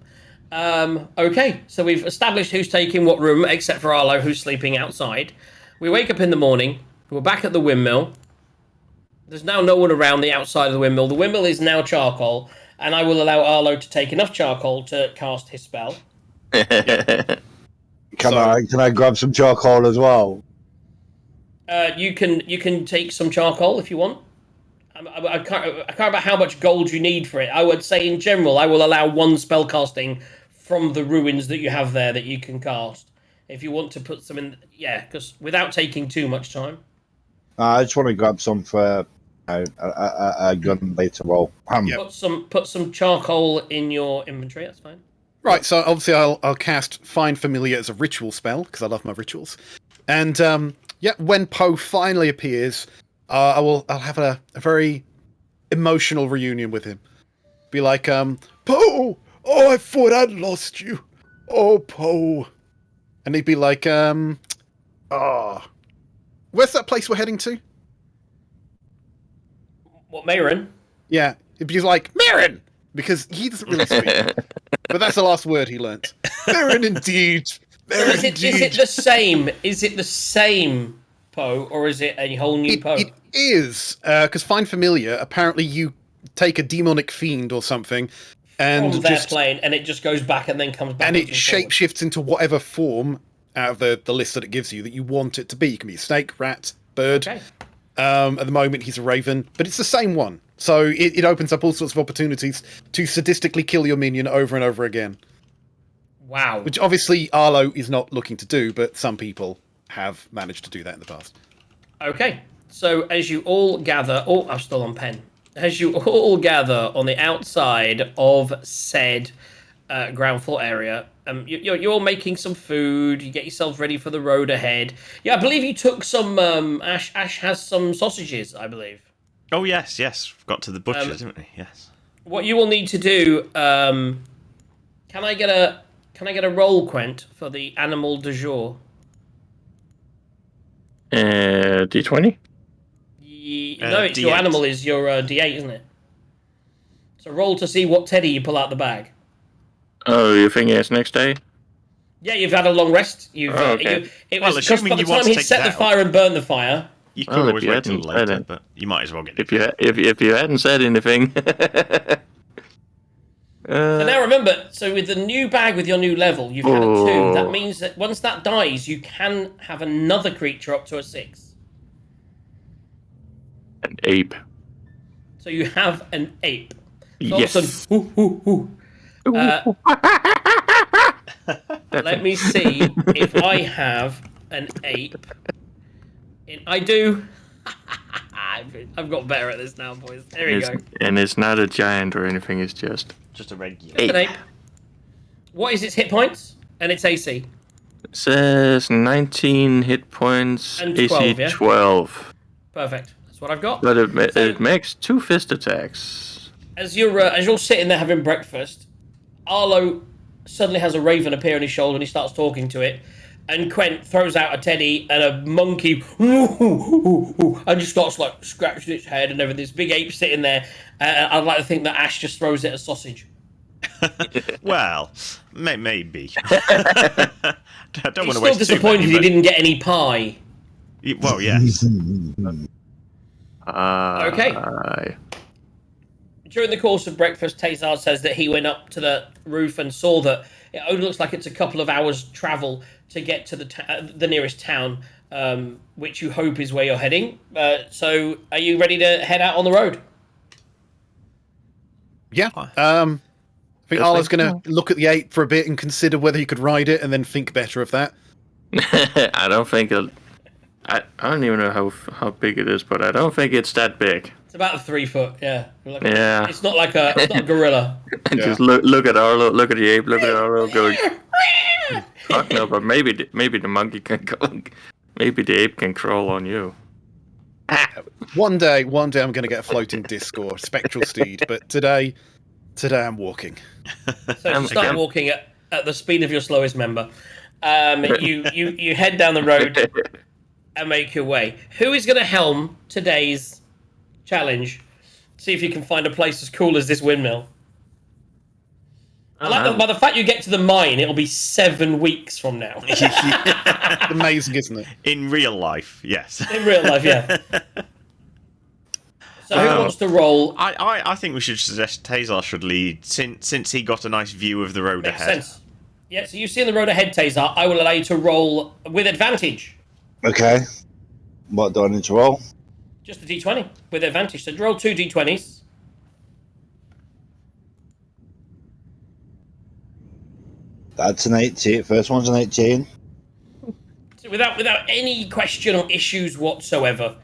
Okay, so we've established who's taking what room, except for Arlo, who's sleeping outside. We wake up in the morning. We're back at the windmill. There's now no one around the outside of the windmill. The windmill is now charcoal, and I will allow Arlo to take enough charcoal to cast his spell. Can I grab some charcoal as well? You can take some charcoal if you want. I can't remember how much gold you need for it. I would say in general, I will allow one spell casting from the ruins that you have there that you can cast. If you want to put some in, because without taking too much time. I just want to grab some for a gun later. Well, put some charcoal in your inventory. That's fine. Right. So obviously, I'll cast Find Familiar as a ritual spell because I love my rituals. And when Poe finally appears, I'll have a very emotional reunion with him. Be like, Poe! Oh, I thought I'd lost you. Oh, Poe. And he'd be like, where's that place we're heading to? What, Mayron? Yeah. He'd be like, Mayron! Because he doesn't really speak. But that's the last word he learnt. Mayron indeed. Is it the same? Is it the same Poe, or is it a whole new Poe? It is, because Find Familiar, apparently you take a demonic fiend or something, and from their plane, and it just goes back and then comes back. And it shapeshifts into whatever form out of the list that it gives you that you want it to be. It can be a snake, rat, bird. Okay. At the moment, he's a raven, but it's the same one. So it opens up all sorts of opportunities to sadistically kill your minion over and over again. Wow. Which obviously Arlo is not looking to do, but some people have managed to do that in the past. Okay. So as you all gather... Oh, I'm still on pen. As you all gather on the outside of said ground floor area, you're all making some food. You get yourselves ready for the road ahead. Yeah, I believe you took some... Ash has some sausages, I believe. Oh, yes. Got to the butcher, didn't we? Yes. What you will need to do... Can I get a roll, Quent, for the animal du jour? D20? No, it's D8. Your animal is your D8, isn't it? So roll to see what teddy you pull out the bag. Oh, you think it's next day? Yeah, you've had a long rest. Okay. It was because by the time he set the fire and burned the fire... You could always wait till later, but you might as well get it. If you hadn't said anything... So now remember, with the new bag with your new level, you've had a 2. That means that once that dies, you can have another creature up to a 6. An ape. So you have an ape. So yes. Let me see if I have an ape. I do. I've got better at this now, boys. There we go. And it's not a giant or anything. It's just Just a regular. Just an ape. What is its hit points and its AC? It says 19 hit points, And AC 12, yeah? 12. Perfect. That's what I've got. But it makes 2 fist attacks. As you're sitting there having breakfast, Arlo suddenly has a raven appear on his shoulder and he starts talking to it. And Quent throws out a teddy and a monkey and just starts like scratching its head and everything. This big ape sitting there. I'd like to think that Ash just throws it a sausage. Well, maybe. I don't want He's to waste still disappointed too he many, didn't get any pie. Well, yes. Okay. During the course of breakfast, Tazar says that he went up to the roof and saw that it only looks like it's a couple of hours' travel to get to the nearest town, which you hope is where you're heading. So, are you ready to head out on the road? Yeah. I think Arlo's going to look at the ape for a bit and consider whether he could ride it, and then think better of that. I don't think I don't even know how big it is, but I don't think it's that big. It's about 3 foot. Yeah. Yeah. It's not like a gorilla. Just look at Arlo, look at the ape, look at Arlo, going. Fuck no, but maybe the monkey can go. Maybe the ape can crawl on you. One day I'm going to get a floating disc or spectral steed, but today I'm walking. So you start walking at the speed of your slowest member. You head down the road and make your way. Who is going to helm today's challenge? See if you can find a place as cool as this windmill. I like that by the fact you get to the mine, it'll be 7 weeks from now. Amazing, isn't it? In real life, yes. In real life, yeah. So who wants to roll? I think we should suggest Tazar should lead, since he got a nice view of the road Makes ahead. sense. Yeah, so you see in the road ahead, Tazar. I will allow you to roll with advantage. Okay. What do I need to roll? Just a d20 with advantage. So roll 2 d20s. That's an 18. First one's an 18. So without any question or issues whatsoever,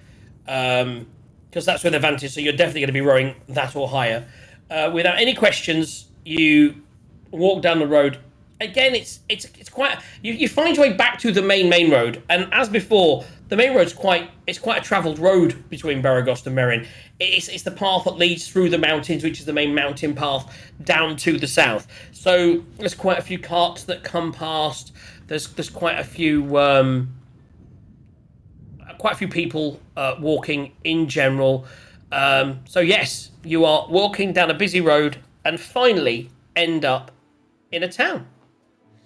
because that's with advantage, so you're definitely going to be rowing that or higher. Without any questions, you walk down the road. Again, it's quite. You find your way back to the main road, and as before, the main road's quite a travelled road between Baragost and Merin. It's the path that leads through the mountains, which is the main mountain path down to the south. So there's quite a few carts that come past. There's quite a few people walking in general. So yes, you are walking down a busy road and finally end up in a town.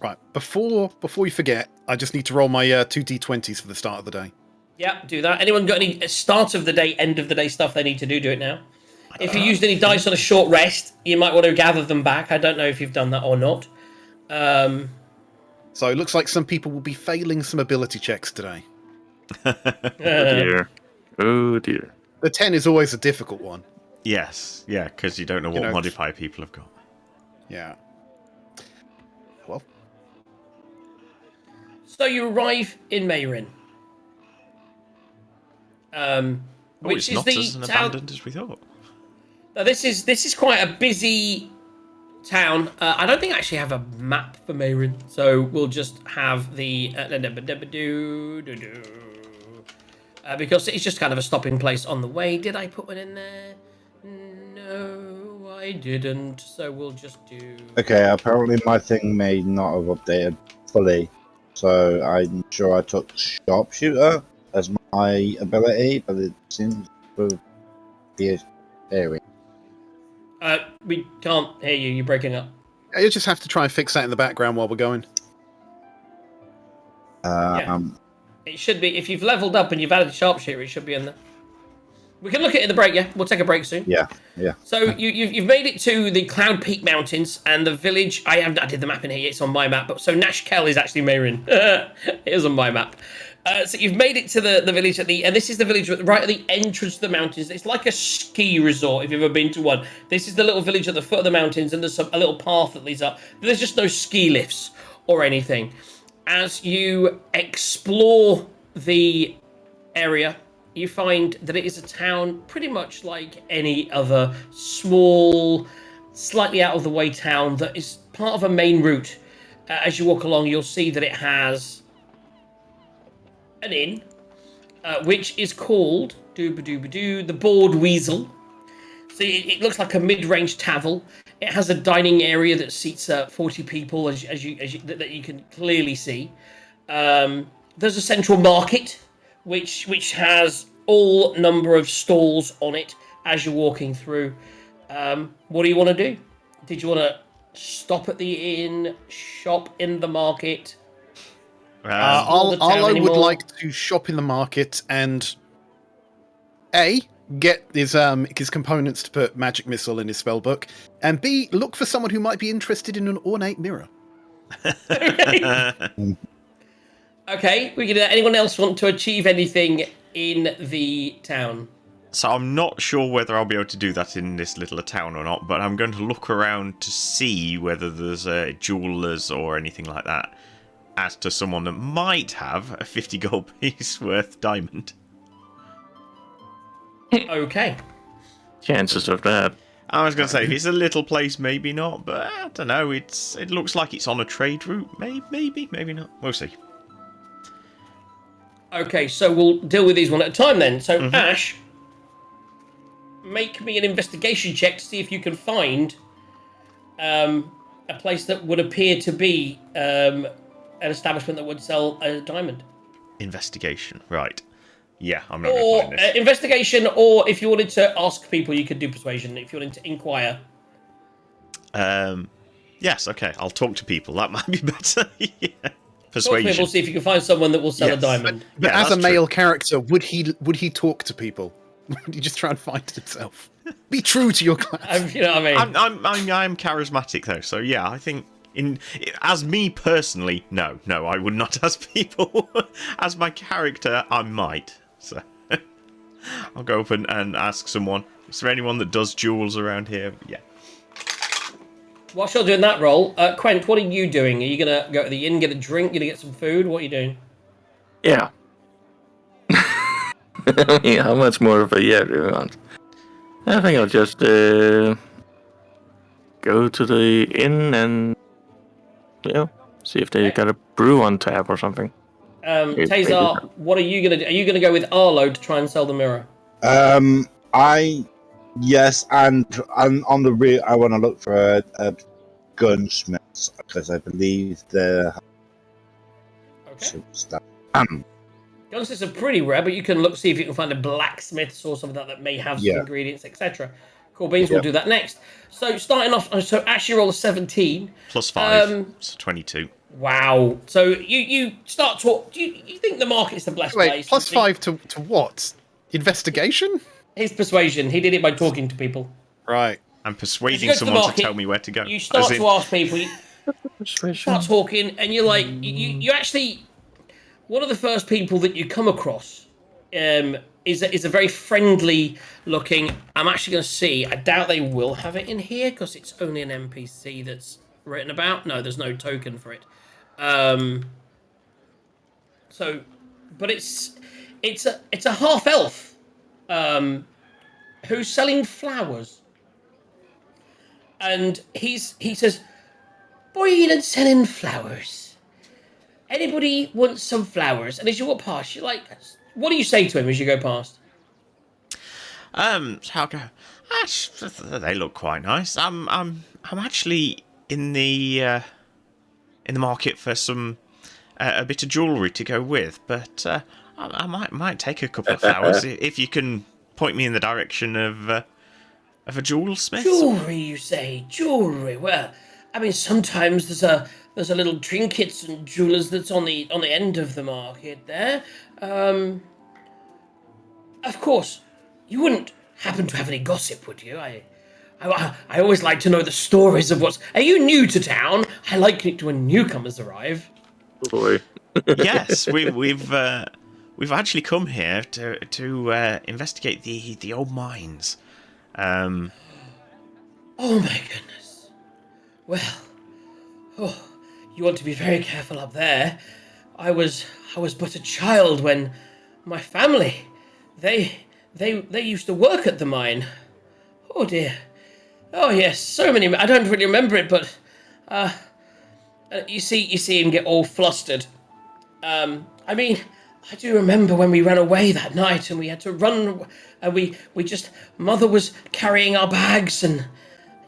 Right, before you forget, I just need to roll my 2 d20s for the start of the day. Yeah, do that. Anyone got any start of the day, end of the day stuff they need to do it now. If you used any dice on a short rest, you might want to gather them back. I don't know if you've done that or not. So it looks like some people will be failing some ability checks today. Oh dear. Oh dear. The 10 is always a difficult one. Yes, yeah, because you don't know what modifier people have got. Yeah. Well. So you arrive in Mayrin. Which it's is not the as town. abandoned as we thought. Now, this is quite a busy town. I don't think I actually have a map for Mayrin, so we'll just have the because it's just kind of a stopping place on the way. Did I put one in there? No, I didn't. So we'll just do. Okay, apparently my thing may not have updated fully, so I'm sure I took Sharpshooter as my ability, but it seems to be area. We can't hear you. You're breaking up. You just have to try and fix that in the background while we're going. It should be, if you've leveled up and you've added sharpshooter, it should be in there. We can look at it in the break, yeah? We'll take a break soon. Yeah. So you've made it to the Cloud Peak Mountains and the village. I did the map in here, it's on my map. But so Nash Kell is actually Mayrin. It is on my map. So you've made it to the village and this is the village right at the entrance to the mountains. It's like a ski resort if you've ever been to one. This is the little village at the foot of the mountains, and there's a little path that leads up. But there's just no ski lifts or anything. As you explore the area, you find that it is a town pretty much like any other small, slightly out of the way town that is part of a main route. As you walk along, you'll see that it has an inn, which is called the Board Weasel. So it looks like a mid-range tavern. It has a dining area that seats 40 people, as you can clearly see. There's a central market, which has all number of stalls on it as you're walking through. What do you want to do? Did you want to stop at the inn, shop in the market? I would like to shop in the market and get his components to put magic missile in his spellbook, and B, look for someone who might be interested in an ornate mirror. Okay, we can. Anyone else want to achieve anything in the town? So I'm not sure whether I'll be able to do that in this little town or not, but I'm going to look around to see whether there's jewelers or anything like that, as to someone that might have a 50 gold piece worth diamond. Okay. Chances of that. I was going to say, if it's a little place, maybe not, but I don't know. It looks like it's on a trade route. Maybe not. We'll see. Okay, so we'll deal with these one at a time then. So, Ash, make me an investigation check to see if you can find a place that would appear to be an establishment that would sell a diamond. Investigation, right. Yeah, I'm not going to find this. Investigation, or if you wanted to ask people, you could do persuasion, if you wanted to inquire. Yes, okay, I'll talk to people. That might be better. Yeah. Talk to people, see if you can find someone that will sell a diamond. But Yeah, as a that's male character, would he talk to people? Would he just try and find himself? Be true to your class. You know what I mean? I'm charismatic though, so yeah, I think as me personally, no, I would not ask people. As my character, I might. So I'll go up and ask someone. Is there anyone that does jewels around here? Yeah. Whilst you're doing that role, Quent, what are you doing? Are you gonna go to the inn, get a drink, gonna get some food? What are you doing? Yeah. I mean, how much more of a yeah do you want? I think I'll just go to the inn and see if they got a brew on tap or something. Tazar, what are you gonna do? Are you gonna go with Arlo to try and sell the mirror? Yes, and on the route, I want to look for a gunsmith because I believe the Okay. stuff. Gunsmiths are pretty rare, but you can see if you can find a blacksmith or something that may have some ingredients, etc. Cool beans, we'll do that next. So starting off, so actually roll a 17. Plus 5, so 22. Wow. So you start to... You think the market's the best Wait, place? plus 5 to what? Investigation? His persuasion. He did it by talking to people. Right. I'm persuading You go to the someone to market, tell me where to go. You start to ask people. You Persuasion. start talking, and you're like... You actually... One of the first people that you come across is a very friendly looking... I'm actually going to see. I doubt they will have it in here because it's only an NPC that's written about. No, there's no token for it. But it's a half elf who's selling flowers, and he says, "Buying and selling flowers. Anybody wants some flowers?" And as you walk past, you're like, "What do you say to him as you go past?" How go? They look quite nice. I'm actually in the market for some a bit of jewellery to go with, but I might take a couple of flowers if you can point me in the direction of a jewel smith. Jewellery, you say? Jewellery? Well, I mean, sometimes there's a little trinkets and jewellers that's on the end of the market there. Of course, you wouldn't happen to have any gossip, would you? I always like to know the stories of what's... Are you new to town? I like it when newcomers arrive. Boy. Yes, we've actually come here to investigate the old mines. Oh my goodness. Well, you want to be very careful up there. I was but a child when my family they used to work at the mine. Oh dear. Oh yes, so many. I don't really remember it, but you see him get all flustered. I mean, I do remember when we ran away that night and we had to run, and we just Mother was carrying our bags, and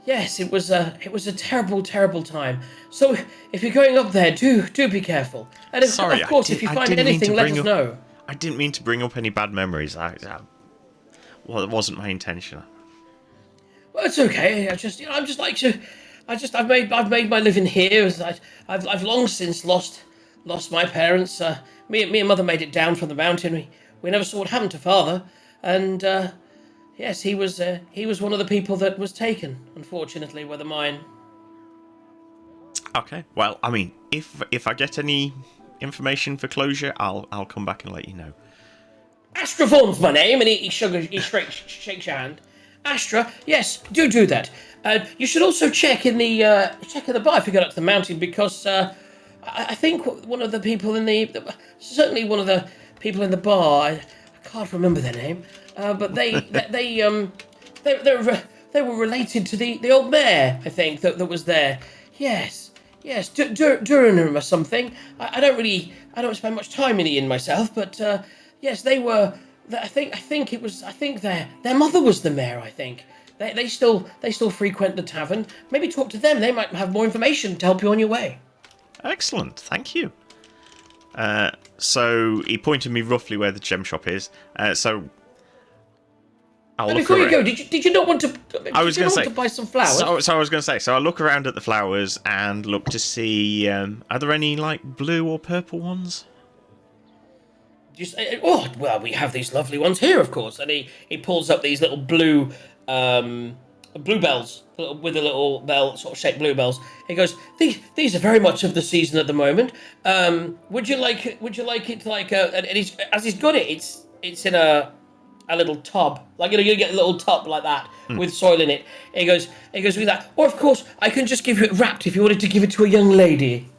yes, it was a terrible, terrible time. So if you're going up there, do be careful. And of course, if you find anything, let us know. I didn't mean to bring up any bad memories. Well, it wasn't my intention. Well, it's okay. I've made my living here. I've long since lost my parents. Me and Mother made it down from the mountain. We never saw what happened to Father, and yes, he was one of the people that was taken, unfortunately, by the mine. Okay. Well, I mean, if I get any information for closure, I'll come back and let you know. Astravorm's my name, and he shakes your hand. Astra, yes, do that. You should also check in the bar if you go up to the mountain, because I think one of the people in certainly one of the people in the bar, I can't remember their name, but they were related to the old mayor, I think, that was there. Yes, Durinham or something. I don't spend much time in the inn myself, but yes, they were. I think their mother was the mayor. I think they still frequent the tavern. Maybe talk to them. They might have more information to help you on your way. Excellent, thank you. So he pointed me roughly where the gem shop is. So I'll look before around. you go, did you not want to? I was going to say to buy some flowers. So I was going to say. So I'll look around at the flowers and look to see. Are there any like blue or purple ones? Oh, well, we have these lovely ones here, of course. And he pulls up these little blue bluebells with the little bell sort of shaped bluebells. He goes, these are very much of the season at the moment. Would you like it like and as he's got it, it's in a little tub, like you get a little tub like that with soil in it. He goes with that. Or of course, I can just give you it wrapped if you wanted to give it to a young lady.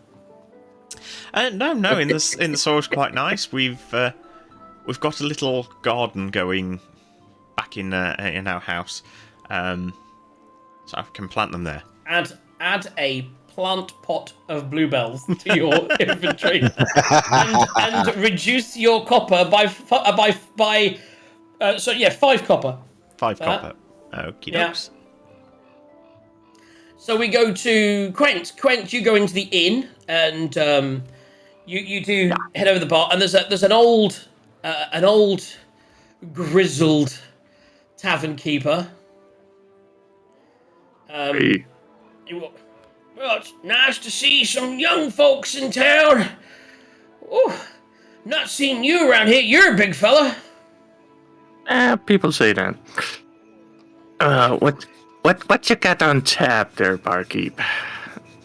No. In the soil's quite nice. We've got a little garden going back in our house, so I can plant them there. Add a plant pot of bluebells to your inventory, and reduce your copper by 5 copper. 5 copper. Okie dokes. So we go to Quent. Quent, you go into the inn, and you do head over the bar, and there's an old grizzled tavern keeper. Hey. Well, it's nice to see some young folks in town. Oh, not seen you around here. You're a big fella. People say that. What you got on tap there, barkeep?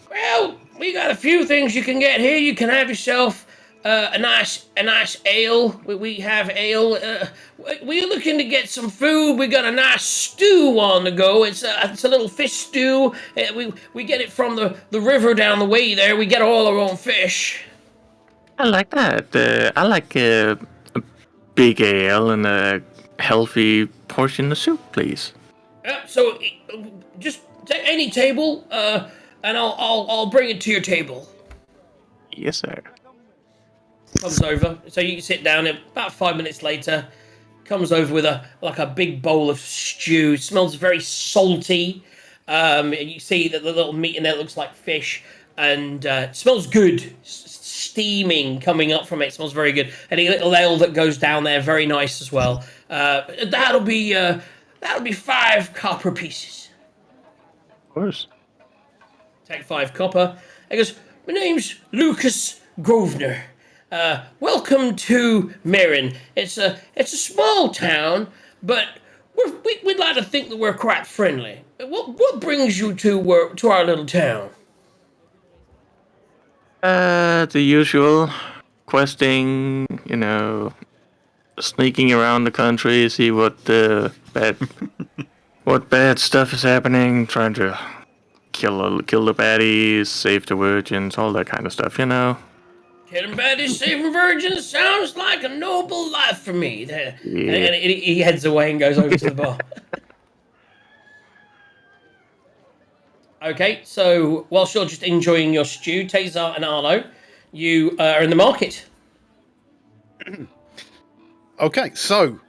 Well, we got a few things you can get here. You can have yourself a nice ale. We have ale. We're looking to get some food. We got a nice stew on the go. It's a little fish stew. We get it from the river down the way there. We get all our own fish. I like that. I like a big ale and a healthy portion of soup, please. So just take any table, and I'll bring it to your table. Yes, sir. Comes over, so you can sit down. And about 5 minutes later, comes over with a big bowl of stew. It smells very salty. You see that the little meat in there looks like fish, and it smells good. Steaming coming up from it. It smells very good. And a little ale that goes down there, very nice as well. That'll be 5 copper pieces. Of course. Take 5 copper. He goes, my name's Lucas Grosvenor. Welcome to Merrin. It's a small town, but we'd like to think that we're quite friendly. What brings you to our little town? The usual questing, sneaking around the country, see what what bad stuff is happening, trying to kill the baddies, save the virgins, all that kind of stuff, Killing baddies, saving virgins sounds like a noble life for me. There. Yeah. And he heads away and goes over to the bar. Okay, so whilst you're just enjoying your stew, Tazar and Arlo, you are in the market. Okay, so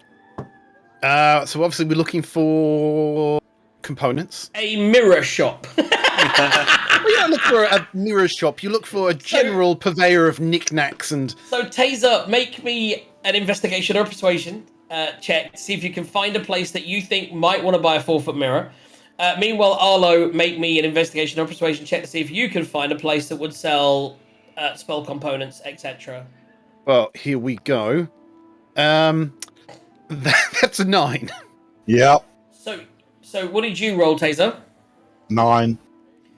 obviously we're looking for components. A mirror shop. Well, you don't look for a mirror shop. You look for a general purveyor of knickknacks and. So Taser, make me an investigation or persuasion check to see if you can find a place that you think might want to buy a 4-foot mirror. Meanwhile, Arlo, make me an investigation or persuasion check to see if you can find a place that would sell spell components, etc. Well, here we go. That's a 9. Yep. So what did you roll, Taser? 9.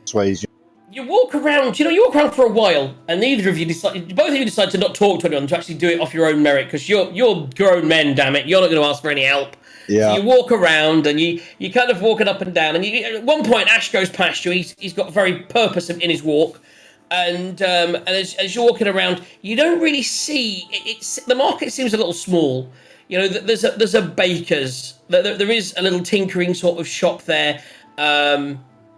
Sways you. You walk around, you walk around for a while, and both of you decide to not talk to anyone, to actually do it off your own merit, because you're grown men, damn it. You're not going to ask for any help. Yeah. So you walk around, and you kind of walking up and down, and at one point Ash goes past you. He's got very purpose in his walk, and as you're walking around, you don't really see the market seems a little small. There's a baker's. There is a little tinkering sort of shop there.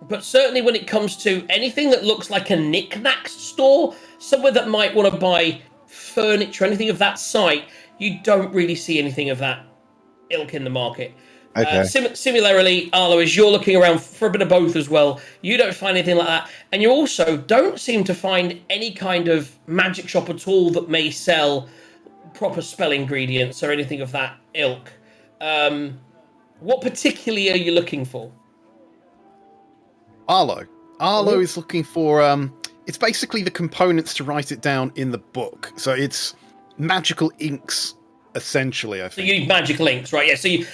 But certainly when it comes to anything that looks like a knick-knack store, somewhere that might want to buy furniture, anything of that site, you don't really see anything of that ilk in the market. Okay. Similarly, Arlo, as you're looking around for a bit of both as well, you don't find anything like that. And you also don't seem to find any kind of magic shop at all that may sell proper spell ingredients or anything of that ilk. What particularly are you looking for? Arlo is looking for it's basically the components to write it down in the book. So it's magical inks, essentially, I think. So you need magical inks, right? Yeah. So you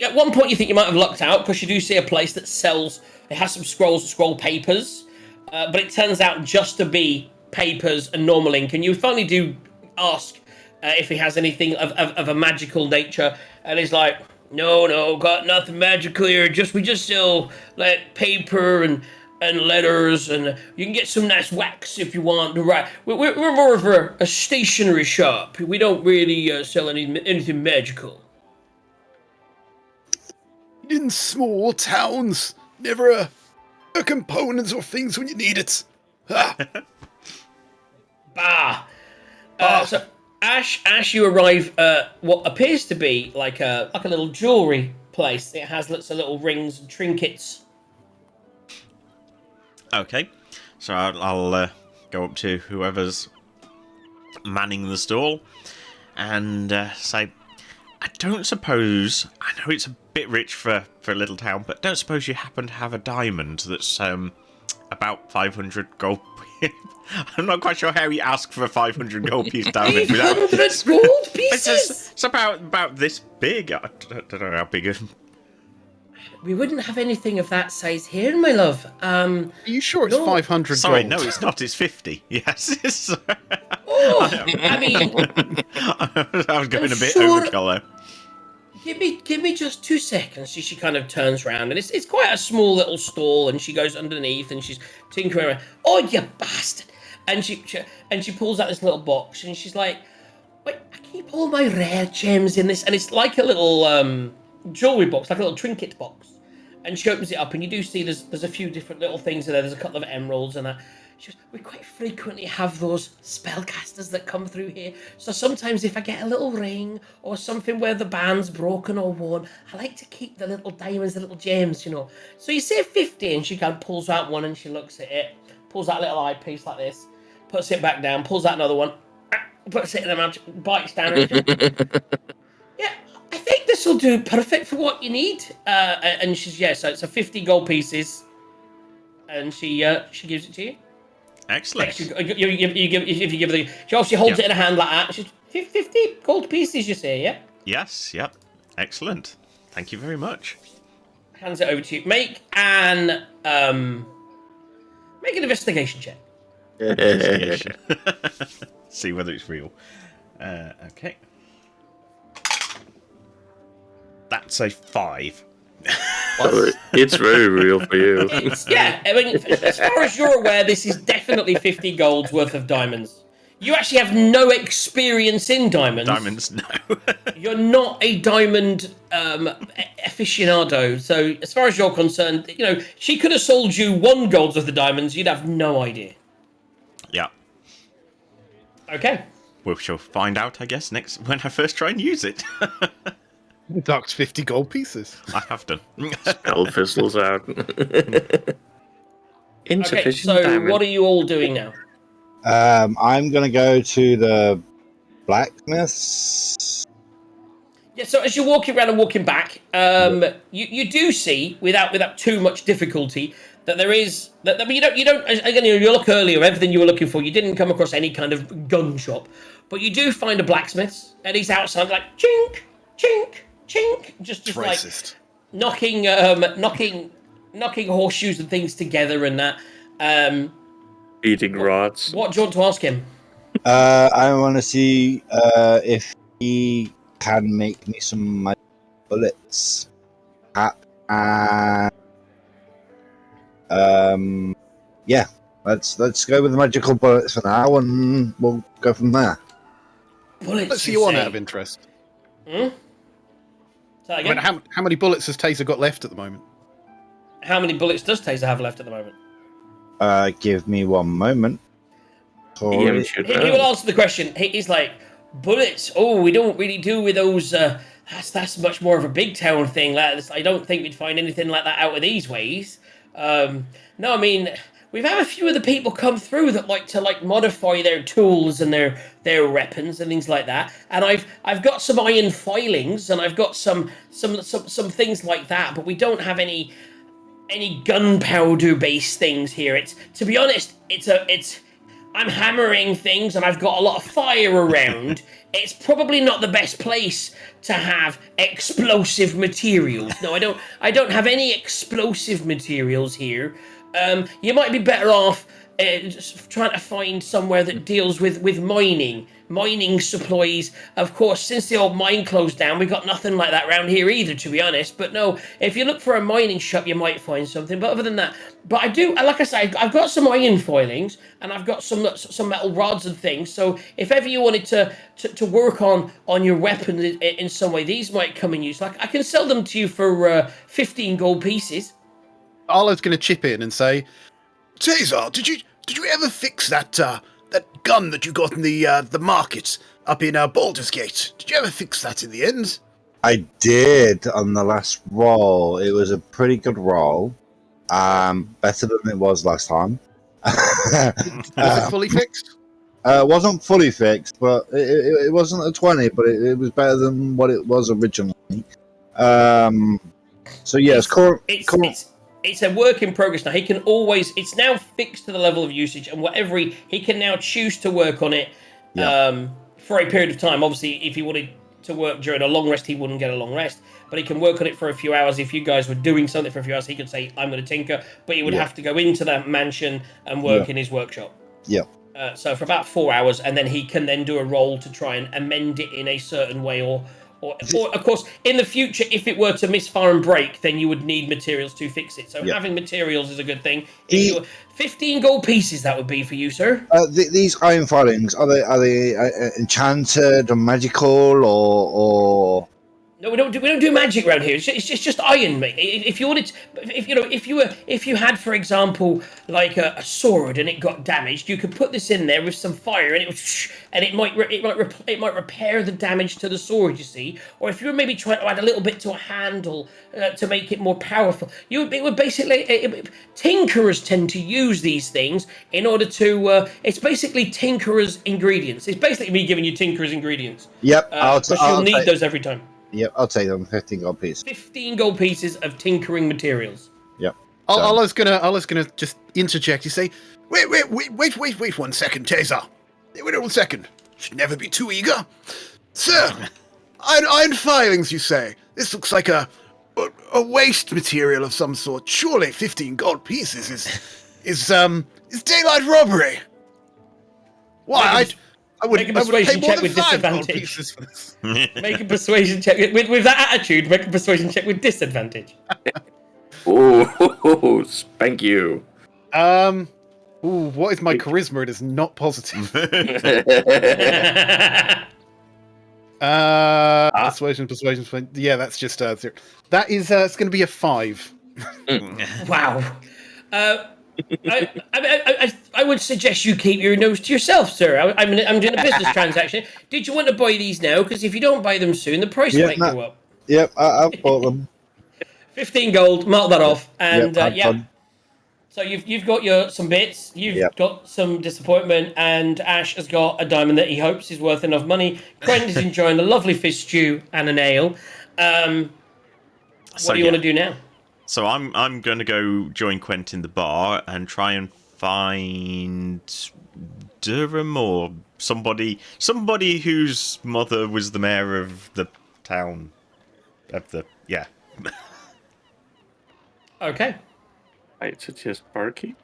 at one point you think you might have lucked out because you do see a place that sells. It has some scroll papers, but it turns out just to be papers and normal ink. And you finally do ask if he has anything of a magical nature, and he's like, No, got nothing magical here. We just sell like paper and letters, and you can get some nice wax if you want to write. We're more of a stationery shop. We don't really sell anything magical. In small towns, never a components or things when you need it. Ha. Bah. So Ash, you arrive at what appears to be like a little jewelry place. It has lots of little rings and trinkets. Okay, so I'll go up to whoever's manning the stall and say, I don't suppose, I know it's a bit rich for a little town, but don't suppose you happen to have a diamond that's about 500 gold. I'm not quite sure how you ask for a 500 gold piece diamond without 500 gold pieces? It's about this big. I don't know how big. We wouldn't have anything of that size here, my love. Are you sure it's 500 Sorry, gold? no, it's not. It's 50. Yes. Oh, I mean, I was going a bit overkill there. give me just 2 seconds. She kind of turns around, and it's quite a small little stall, and she goes underneath, and she's tinkering around. Oh, you bastard! And she pulls out this little box, and she's like, "Wait, I keep all my rare gems in this," and it's like a little jewelry box, like a little trinket box. And she opens it up, and you do see there's a few different little things in there. There's a couple of emeralds and that. She goes, we quite frequently have those spellcasters that come through here. So sometimes if I get a little ring or something where the band's broken or worn, I like to keep the little diamonds, the little gems, So you say 50, and she kind of pulls out one, and she looks at it, pulls out a little eyepiece like this, puts it back down, pulls out another one, puts it in her mouth, bites down, and yeah, I think this will do perfect for what you need. And she's, so it's a 50 gold pieces, and she gives it to you. Excellent. She obviously holds it in her hand like that. She's 50 gold pieces, you say, yeah? Yes, yep. Excellent. Thank you very much. Hands it over to you. Make an investigation check. Investigation. See whether it's real. Okay. That's a 5. It's very real for you. I mean, as far as you're aware, this is definitely 50 gold's worth of diamonds. You actually have no experience in diamonds. Diamonds, no. You're not a diamond aficionado. So as far as you're concerned, she could have sold you 1 gold worth of diamonds. You'd have no idea. Yeah. Okay. We shall find out, I guess, next when I first try and use it. Ducked 50 gold pieces. I have done. Spell pistols out. Insufficient Okay, so diamond. what are you all doing now? I'm gonna go to the blacksmiths. Yeah, so as you're walking around and walking back, you do see, without too much difficulty, that there is that. I mean, you don't. Again, you look earlier, everything you were looking for, you didn't come across any kind of gun shop, but you do find a blacksmith's, and he's outside like chink, chink, chink, just like knocking horseshoes and things together and that. Beating rods. What do you want to ask him? I want to see if he can make me some magic bullets. Yeah, let's go with the magical bullets for now, and we'll go from there. Bullets. Let's see you on out of interest. Hmm? Say that I again? mean, how many bullets has Taser got left at the moment? How many bullets does Taser have left at the moment? Give me one moment. Ian should He know. will answer the question. He's like, bullets. Oh, we don't really do with those. That's much more of a big town thing. I don't think we'd find anything like that out of these ways. No, I mean, we've had a few of the people come through that like to modify their tools and their weapons and things like that. And I've got some iron filings and I've got some things like that, but we don't have any gunpowder based things here. It's, to be honest, I'm hammering things and I've got a lot of fire around. It's probably not the best place to have explosive materials. No, I don't have any explosive materials here. You might be better off just trying to find somewhere that deals with mining supplies. Of course, since the old mine closed down, we got nothing like that around here either, to be honest. But no, if you look for a mining shop, you might find something. But other than that, but I do, like I say, I've got some iron filings and I've got some metal rods and things. So if ever you wanted to work on your weapons in some way, these might come in use. Like I can sell them to you for 15 gold pieces. Arlo's going to chip in and say, Taser, did you ever fix that gun that you got in the market up in Baldur's Gate? Did you ever fix that in the end? I did on the last roll. It was a pretty good roll. Better than it was last time. Was it fully fixed? It wasn't fully fixed, but it wasn't a 20, but it was better than what it was originally. So yes, It's a work in progress now. He can always, it's now fixed to the level of usage, and whatever he can now choose to work on it for a period of time. Obviously, if he wanted to work during a long rest, he wouldn't get a long rest, but he can work on it for a few hours. If you guys were doing something for a few hours, he could say, I'm going to tinker, but he would have to go into that mansion and work in his workshop. Yeah. So for about 4 hours, and then he can then do a roll to try and amend it in a certain way, or of course, in the future, if it were to misfire and break, then you would need materials to fix it. So having materials is a good thing. 15 gold pieces, that would be for you, sir. These iron filings, are they enchanted or magical or? No, we don't do magic around here. It's just iron, mate. If you wanted, if you had, for example, like a sword and it got damaged, you could put this in there with some fire, and it might repair the damage to the sword. You see, or if you were maybe trying to add a little bit to a handle to make it more powerful, it would basically tinkerers tend to use these things in order to. It's basically tinkerers' ingredients. It's basically me giving you tinkerers' ingredients. Yep, but you'll need those every time. Yep, I'll take them. 15 gold pieces. 15 gold pieces of tinkering materials. Yep. Arlo's gonna just interject. You say, wait 1 second, Taser. Wait 1 second. Should never be too eager, sir. Iron filings, you say? This looks like a waste material of some sort. Surely 15 gold pieces is daylight robbery. Why? I would pay more than 5 gold pieces for this. Make a persuasion check. With that attitude, make a persuasion check with disadvantage. Oh, spank you. Ooh, what is my charisma? It is not positive. Persuasion. Yeah, that's just 0. That is, it's going to be a 5. Wow. I would suggest you keep your nose to yourself, sir. I'm doing a business transaction. Did you want to buy these now? Because if you don't buy them soon, the price might go up. Yep, I've bought them. 15 gold, mark that off. And had fun. So you've got some bits, you've got some disappointment, and Ash has got a diamond that he hopes is worth enough money. Quentin is enjoying a lovely fish stew and an ale. What do you want to do now? So I'm going to go join Quentin in the bar and try and find Durham or somebody whose mother was the mayor of the town. Okay. I'd suggest barkeep.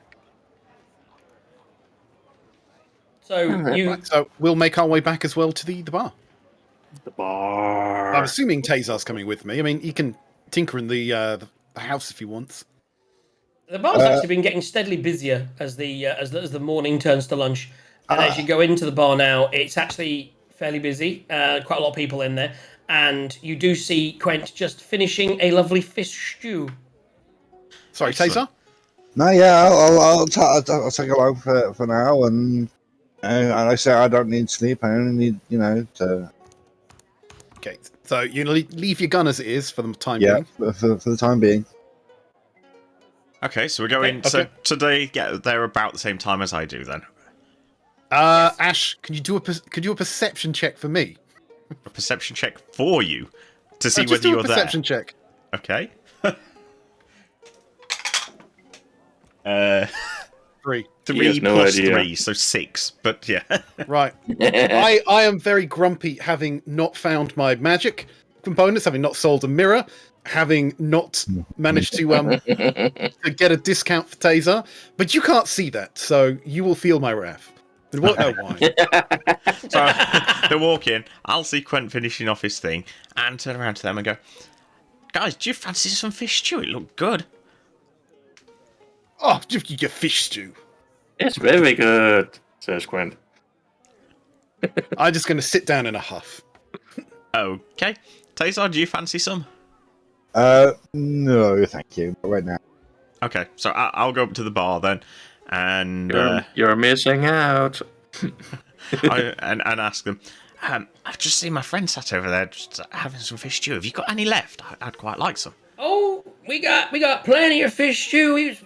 So So we'll make our way back as well to the bar. The bar. I'm assuming Tazar's coming with me. I mean, he can tinker in the house if he wants. The bar's actually been getting steadily busier as the morning turns to lunch. And as you go into the bar now, it's actually fairly busy. Quite a lot of people in there. And you do see Quent just finishing a lovely fish stew. Sorry, Excellent. Tazar? No, yeah, I'll take a look for now, and I say I don't need sleep. I only need, to. Okay, so you leave your gun as it is for the time Yeah, being. for the time being. Okay, so we're going. Okay. So today, they're about the same time as I do. Then Ash, could you do a perception check for me? a perception check for you to see Just whether do you're a perception check. there. Okay. 3. 3 no plus idea. 3, so 6. But yeah. Right. I am very grumpy having not found my magic components, having not sold a mirror, having not managed to get a discount for Taser. But you can't see that, so you will feel my wrath. And won't know why. So they walk in. I'll see Quent finishing off his thing, and turn around to them and go, "Guys, do you fancy some fish stew? It looked good." Oh, you get fish stew. It's very good, says Quent. I'm just going to sit down in a huff. Okay, Taser, do you fancy some? No, thank you. Not right now. Okay, so I'll go up to the bar then, and You're missing out. and ask them. I've just seen my friend sat over there just having some fish stew. Have you got any left? I'd quite like some. Oh, we got plenty of fish stew. We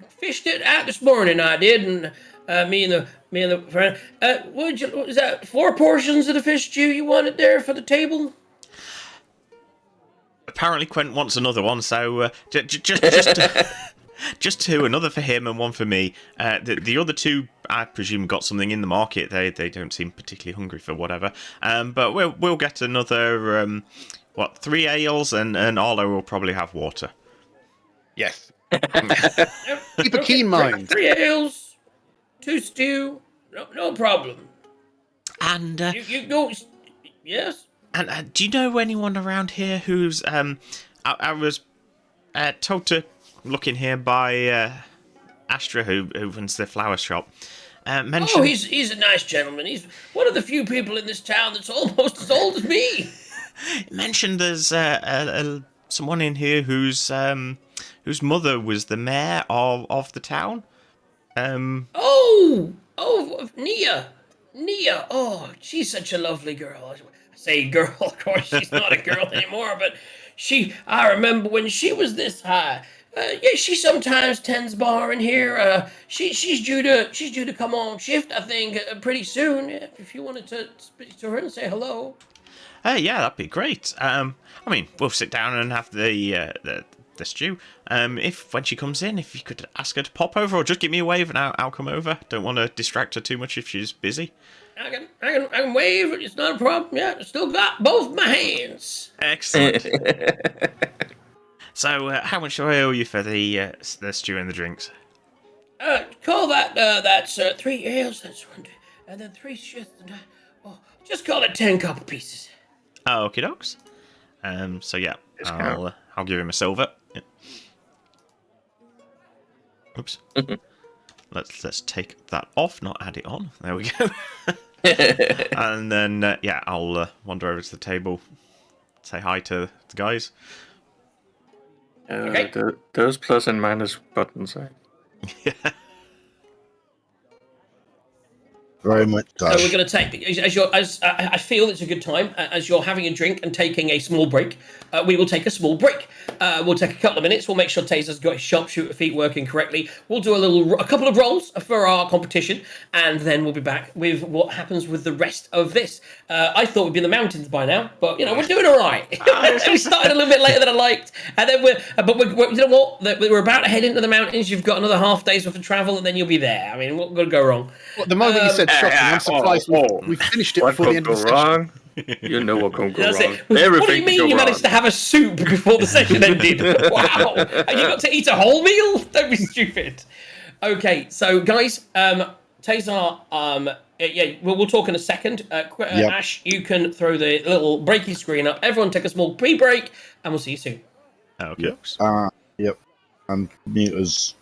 fished it out this morning. I did, and me and the friend. Was that 4 portions of the fish stew you wanted there for the table? Apparently, Quent wants another one, so just 2, another for him and one for me. The other 2, I presume, got something in the market. They don't seem particularly hungry for whatever. But we'll get another 3 ales, and Arlo will probably have water. Yes. Keep a keen mind. 3 ales, 2 stew, no problem. And You go. Yes. and do you know anyone around here who's I was told to look in here by Astra, who runs the flower shop. Mentioned... Oh, he's a nice gentleman. He's one of the few people in this town that's almost as old as me. Mentioned there's someone in here whose mother was the mayor of the town. Oh, Nia. Oh, she's such a lovely girl. I say girl, of course she's not a girl anymore, but I remember when she was this high. Yeah, she sometimes tends bar in here. She's due to come on shift, I think, pretty soon. If you wanted to speak to her and say hello. Yeah, that'd be great. I mean, we'll sit down and have the stew. When she comes in, if you could ask her to pop over or just give me a wave and I'll come over. Don't want to distract her too much if she's busy. I can wave. It's not a problem. Yeah, I still got both my hands. Excellent. So, how much do I owe you for the stew and the drinks? Call that's 3 ales, that's 1, and then 3 shifts. Just call it 10 copper pieces. Okie dokes. So yeah, I'll give him a silver. Yeah. Oops. let's take that off, not add it on. There we go. And then I'll wander over to the table, say hi to the guys. Okay. Those plus and minus buttons. Yeah. Very much so. So we're going to take, as I feel it's a good time, as you're having a drink and taking a small break, we will take a small break. We'll take a couple of minutes. We'll make sure Taser's got his sharpshooter feet working correctly. We'll do a couple of rolls for our competition, and then we'll be back with what happens with the rest of this. I thought we'd be in the mountains by now, but we're doing all right. We started a little bit later than I liked, and then we're you know what? We're about to head into the mountains. You've got another half day's worth of travel, and then you'll be there. I mean, what could go wrong? Well, the moment you said shocking, I'm surprised we finished it What before the could end of go the session. wrong? You know what can go That's wrong. it. What do you Everything mean can you go managed to wrong. have a soup before the session ended? Wow. And you got to eat a whole meal? Don't be stupid. Okay, so guys, Taser, we'll talk in a second. Ash, you can throw the little breaky screen up. Everyone take a small pre-break, and we'll see you soon. Okay. Yep. And muters.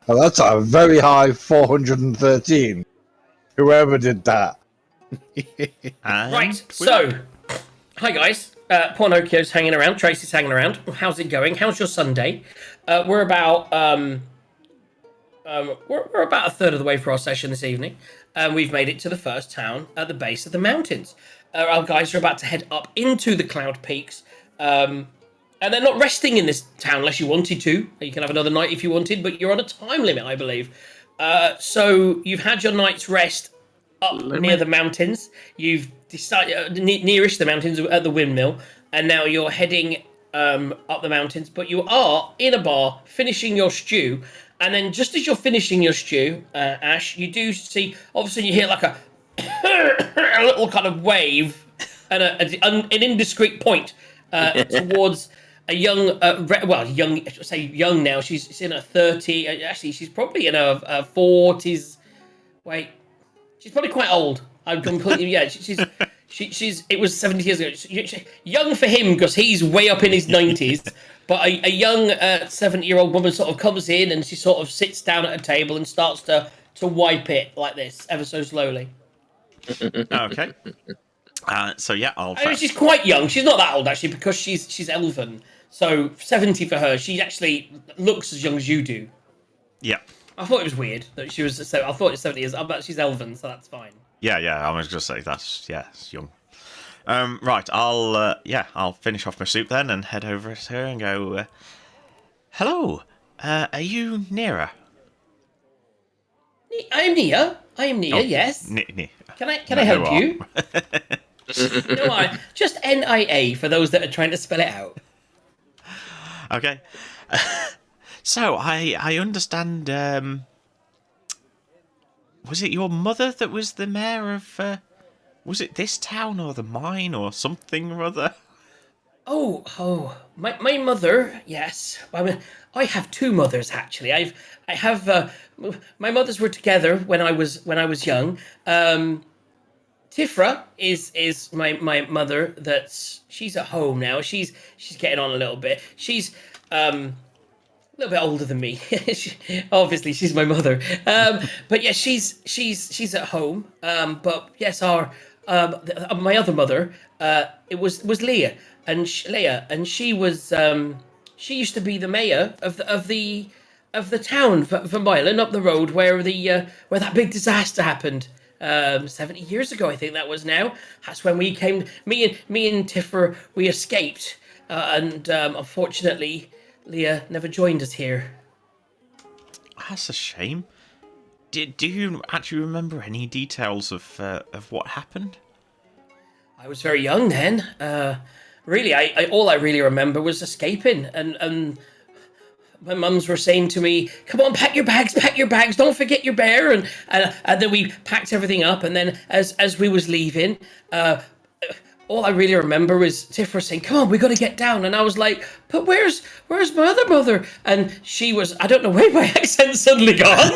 Well, that's a very high 413. Whoever did that. And Right, with so, hi guys. Pornocchio's hanging around, Tracy's hanging around. How's it going? How's your Sunday? We're about we're about a third of the way through our session this evening, and we've made it to the first town at the base of the mountains. Our guys are about to head up into the cloud peaks, and they're not resting in this town unless you wanted to. You can have another night if you wanted, but you're on a time limit, I believe. So you've had your night's rest up near the mountains. You've decided nearest the mountains at the windmill, and now you're heading up the mountains. But you are in a bar finishing your stew, and then just as you're finishing your stew, Ash, you do see all of a sudden you hear like a a little kind of wave and an indiscreet point towards a young, young. I should say young now. She's in her 30. Actually, she's probably in her 40s. Wait. She's probably quite old. I'm completely she's. It was 70 years ago. Young for him because he's way up in his 90s. But a young 70-year-old woman sort of comes in and she sort of sits down at a table and starts to wipe it like this, ever so slowly. Okay. So yeah, I mean, she's quite young. She's not that old actually because she's elven. So 70 for her. She actually looks as young as you do. Yeah. I thought it was weird that she was. So I thought it's 70 years. But she's elven, so that's fine. Yeah. I was just say it's young. Right. I'll finish off my soup then and head over to her and go. Hello. Are you Nira? I'm Nia. Yes. Can I help you? No, just NIA for those that are trying to spell it out. Okay. So I understand. Was it your mother that was the mayor of? Was it this town or the mine or something or other? My mother. Yes, I have two mothers actually. I have my mothers were together when I was young. Tifra is my mother. She's at home now. She's getting on a little bit. She's a little bit older than me. Obviously, she's my mother. But yeah, she's at home. But yes, my other mother, it was Leah, and she was she used to be the mayor of the town for Milan up the road where that big disaster happened. 70 years ago, I think that was now. That's when we came. Me and Tiffer, we escaped, and unfortunately, Leah never joined us here. That's a shame. Do you actually remember any details of what happened? I was very young then. Really, all I really remember was escaping, and my mums were saying to me, "Come on, pack your bags, don't forget your bear." And then we packed everything up, and then as we was leaving, all I really remember was Tifra saying, "Come on, we got to get down." And I was like, "But where's my other mother?" And she was, I don't know where my accent's suddenly gone.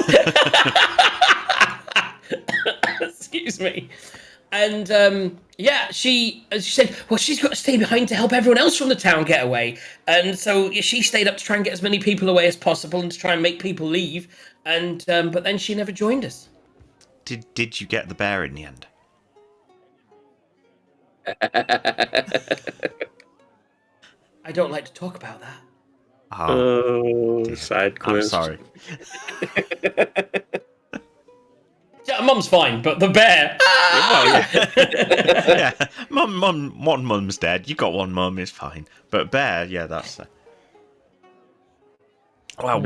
Excuse me. And she said, well, she's got to stay behind to help everyone else from the town get away. And so she stayed up to try and get as many people away as possible and to try and make people leave. And but then she never joined us. Did you get the bear in the end? I don't like to talk about that. Oh, side quest. I'm sorry. Yeah, Mum's fine, but the bear. Well, yeah. Yeah. One mum's dead. You got one mum, it's fine. But bear, yeah, that's. Well,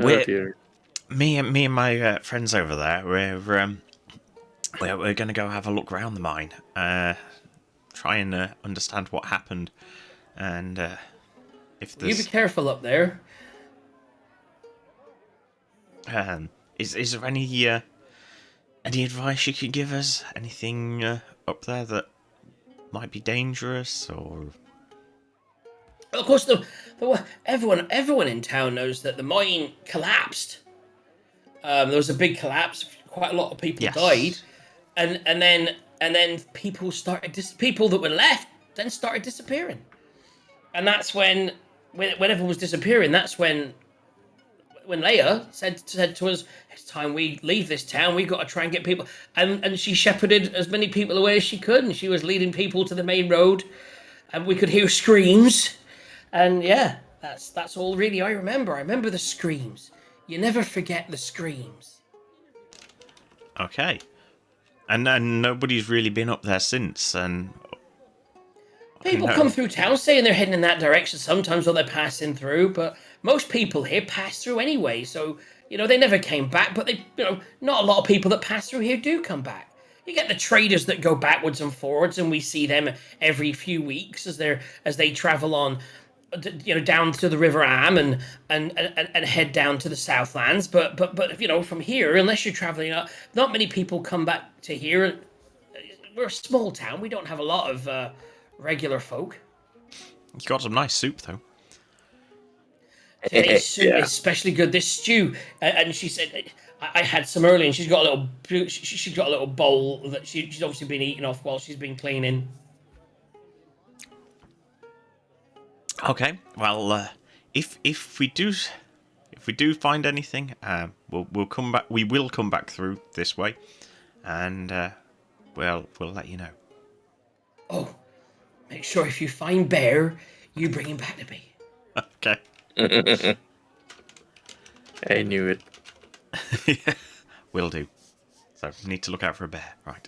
me and my friends over there, we're going to go have a look around the mine, try and understand what happened, and if there's. You be careful up there. Is there any advice you could give us? Anything up there that might be dangerous, or? Well, of course, everyone in town knows that the mine collapsed. There was a big collapse. Quite a lot of people died, and then people that were left then started disappearing. And that's when everyone was disappearing. That's when when Leia said to us, "It's time we leave this town. We've got to try and get people," and she shepherded as many people away as she could, and she was leading people to the main road, and we could hear screams, and yeah, that's all really I remember. I remember the screams. You never forget the screams. Okay. And then nobody's really been up there since, and... People come through town saying they're heading in that direction sometimes while they're passing through, but most people here pass through anyway, so, they never came back, but not a lot of people that pass through here do come back. You get the traders that go backwards and forwards, and we see them every few weeks as they travel on, down to the River Am and head down to the Southlands. But from here, unless you're traveling up, not many people come back to here. We're a small town. We don't have a lot of regular folk. You got some nice soup, though. Today's soup is especially good. This stew, and she said, I had some earlier, and she's got a little bowl that she's obviously been eating off while she's been cleaning. Okay, well, if we do find anything, we'll come back. We will come back through this way, and we'll let you know. Oh, make sure if you find Bear, you bring him back to me. Okay. I knew it. Yeah, will do. So need to look out for a bear, right?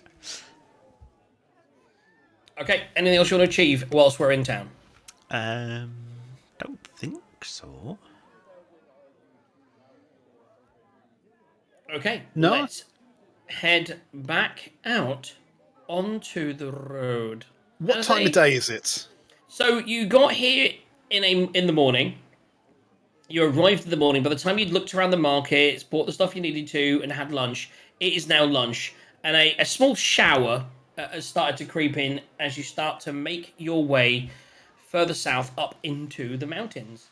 Okay. Anything else you want to achieve whilst we're in town? Don't think so. Okay. No? Let's head back out onto the road. What time of day is it? So you got here in the morning. You arrived in the morning. By the time you'd looked around the markets, bought the stuff you needed to, and had lunch, it is now lunch. And a small shower has started to creep in as you start to make your way further south up into the mountains.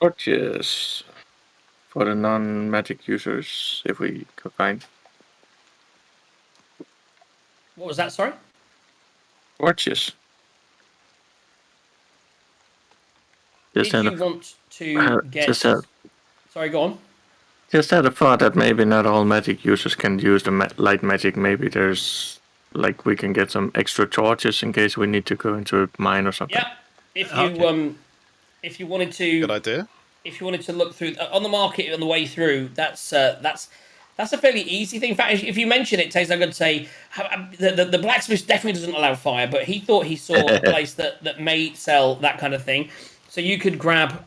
Torches for the non-magic users, if we could find. What was that, sorry? Torches. Did you want to get... Sorry, go on. Just had a thought that maybe not all magic users can use the light magic. Maybe there's, we can get some extra torches in case we need to go into a mine or something. Yeah, if you wanted to... Good idea. If you wanted to look through... On the market on the way through, that's a fairly easy thing. In fact, if you mention it, Taze, I'm going to say the blacksmith definitely doesn't allow fire, but he thought he saw a place that may sell that kind of thing. So you could grab.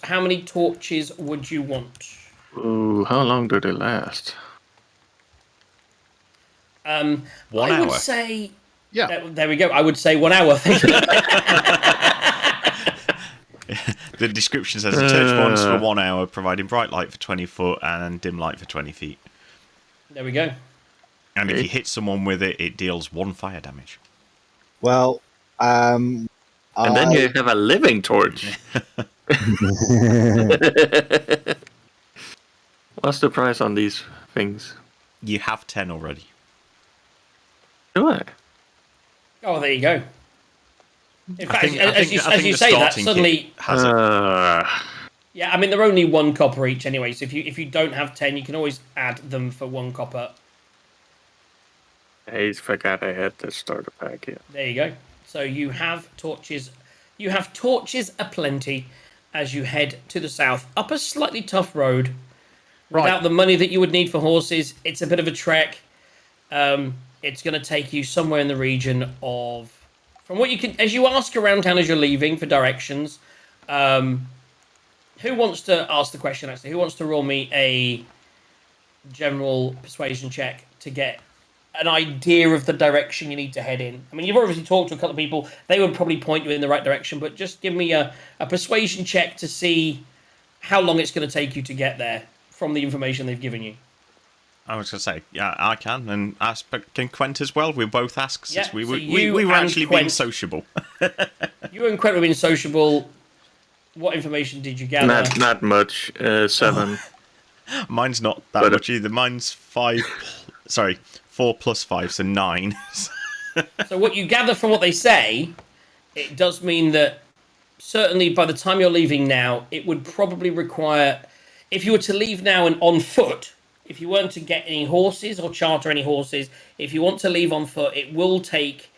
How many torches would you want? Ooh, how long do they last? 1 hour. I would say. Yeah. There we go. I would say 1 hour. Thank you. The description says the torch bonds for 1 hour, providing bright light for 20 foot and dim light for 20 feet. There we go. And if you hit someone with it, it deals 1 fire damage. Well, and then you have a living torch. What's the price on these things? You have 10 already. Do I? Oh, there you go. In fact, I think as you the say that, starting suddenly... kit has it. Yeah, I mean, they're only 1 copper each anyway, so if you don't have 10, you can always add them for 1 copper. I forgot I had the starter pack here. There you go. So you have torches. You have torches aplenty as you head to the south, up a slightly tough road. Right. Without the money that you would need for horses, it's a bit of a trek. It's going to take you somewhere in the region of... From what you can... As you ask around town as you're leaving for directions, who wants to ask the question, actually? Who wants to roll me a general persuasion check to get an idea of the direction you need to head in? I mean, you've obviously talked to a couple of people. They would probably point you in the right direction, but just give me a persuasion check to see how long it's going to take you to get there from the information they've given you. I was going to say, yeah, I can, and can Quent as well. We both ask since Yeah, we so were you actually and being Quent- sociable. You and Quent have been sociable. What information did you gather? Not much. 7. Mine's not that much either. Mine's 4 plus 5, so 9. So what you gather from what they say, it does mean that certainly by the time you're leaving now, it would probably require, if you were to leave now and on foot, if you weren't to get any horses or charter any horses, if you want to leave on foot, it will take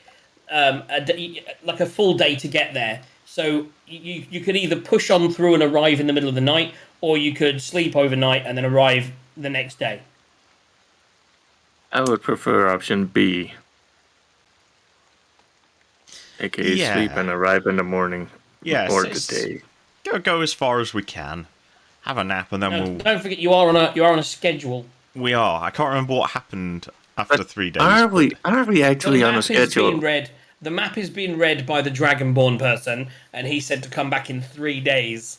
like a full day to get there. So you could either push on through and arrive in the middle of the night, or you could sleep overnight and then arrive the next day. I would prefer option B. AKA sleep and arrive in the morning or the day. Go as far as we can. Have a nap and then we'll... Don't forget you are on a schedule. We are. I can't remember what happened after 3 days. Are we actually on a schedule? The map is being read by the Dragonborn person, and he said to come back in 3 days.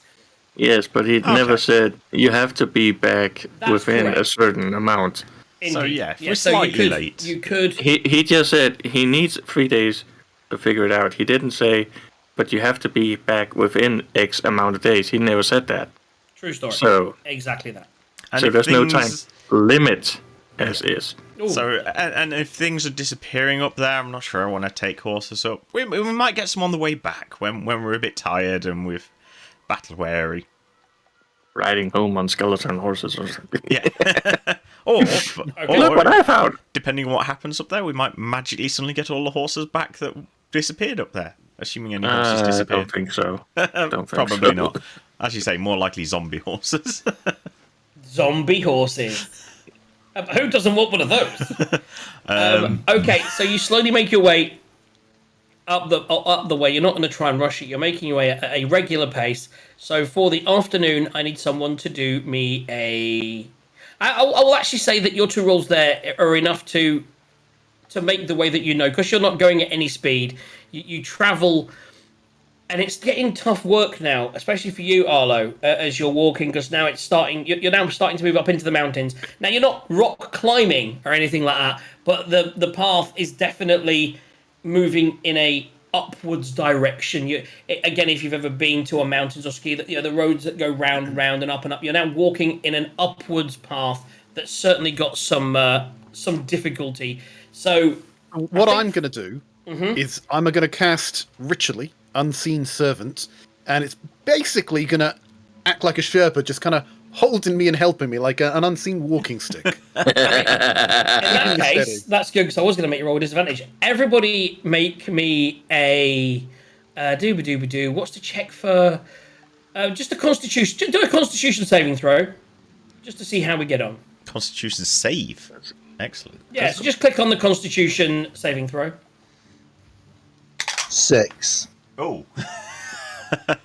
Yes, but he never said you have to be back within correct. a certain amount. Indeed. So yeah, we're slightly late. You could. He just said he needs 3 days to figure it out. He didn't say, but you have to be back within X amount of days. He never said that. True story. So exactly that. So there's no time limit as is. Ooh. So and if things are disappearing up there, I'm not sure I want to take horses up. We might get some on the way back when we're a bit tired and we've battle weary. Riding home on skeleton horses or something. Yeah. or Look what I found. Depending on what happens up there, we might magically suddenly get all the horses back that disappeared up there. Assuming any horses I disappeared. don't think so. Probably not. As you say, more likely zombie horses. Zombie horses. Who doesn't want one of those? Okay, so you slowly make your way up the way. You're not going to try and rush it. You're making your way at a regular pace. So for the afternoon, I need someone to do me a... I will actually say that your 2 rolls there are enough to make the way that you know, because you're not going at any speed. You travel... And it's getting tough work now, especially for you, Arlo, as you're walking, because now it's starting. You're now starting to move up into the mountains. Now you're not rock climbing or anything like that, but the path is definitely moving in a upwards direction. Again, if you've ever been to a mountains or ski, the roads that go round and round and up and up. You're now walking in an upwards path that's certainly got some difficulty. So what I'm going to do is I'm going to cast Ritually Unseen Servant, and it's basically going to act like a Sherpa, just kind of holding me and helping me like an unseen walking stick. In that case, that's good, because I was going to make you roll a disadvantage. Everybody make me a dooba-dooba-doo. What's the check for? Just a Constitution. Just do a Constitution saving throw, just to see how we get on. Constitution save. Excellent. Yeah, so just click on the Constitution saving throw. 6. Oh.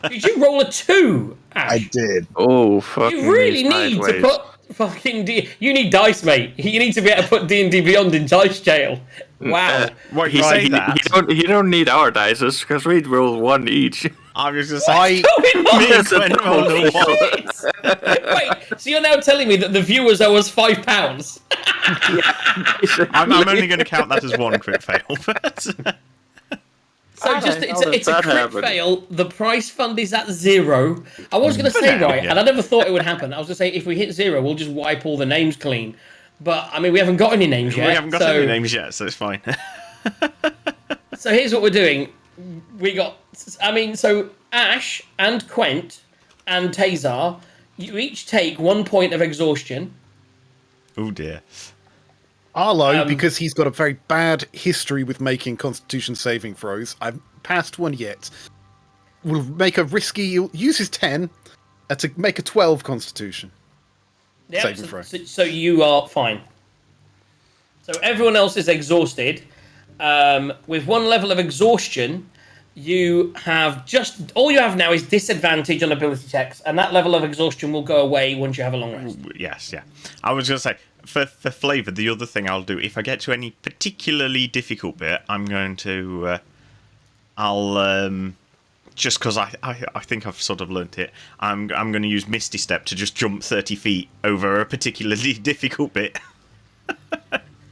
Did you roll a 2, Ash? I did. Oh, fuck. You really need to put fucking you need dice, mate. You need to be able to put D&D Beyond in dice jail. Wow. What you say that? You don't need our dice, because we roll 1 each. I was just saying. Wait, so you're now telling me that the viewers owe us £5? I'm only going to count that as 1 crit fail. But... So it's a crit fail. The price fund is at 0. I was going to say, and I never thought it would happen. I was going to say, if we hit 0, we'll just wipe all the names clean. But, I mean, we haven't got any names yet. We haven't got any names yet, so it's fine. So here's what we're doing. So Ash and Quent and Tazar, you each take 1 point of exhaustion. Oh, dear. Arlo, because he's got a very bad history with making Constitution saving throws, I've passed one yet, will make a risky... He'll use his 10 to make a 12 Constitution saving throw. So you are fine. So everyone else is exhausted. With 1 level of exhaustion, you have all you have now is disadvantage on ability checks, and that level of exhaustion will go away once you have a long rest. Yes, yeah. I was going to say... For flavour, the other thing I'll do, if I get to any particularly difficult bit, I'm going to... just because I think I've sort of learnt it, I'm going to use Misty Step to just jump 30 feet over a particularly difficult bit.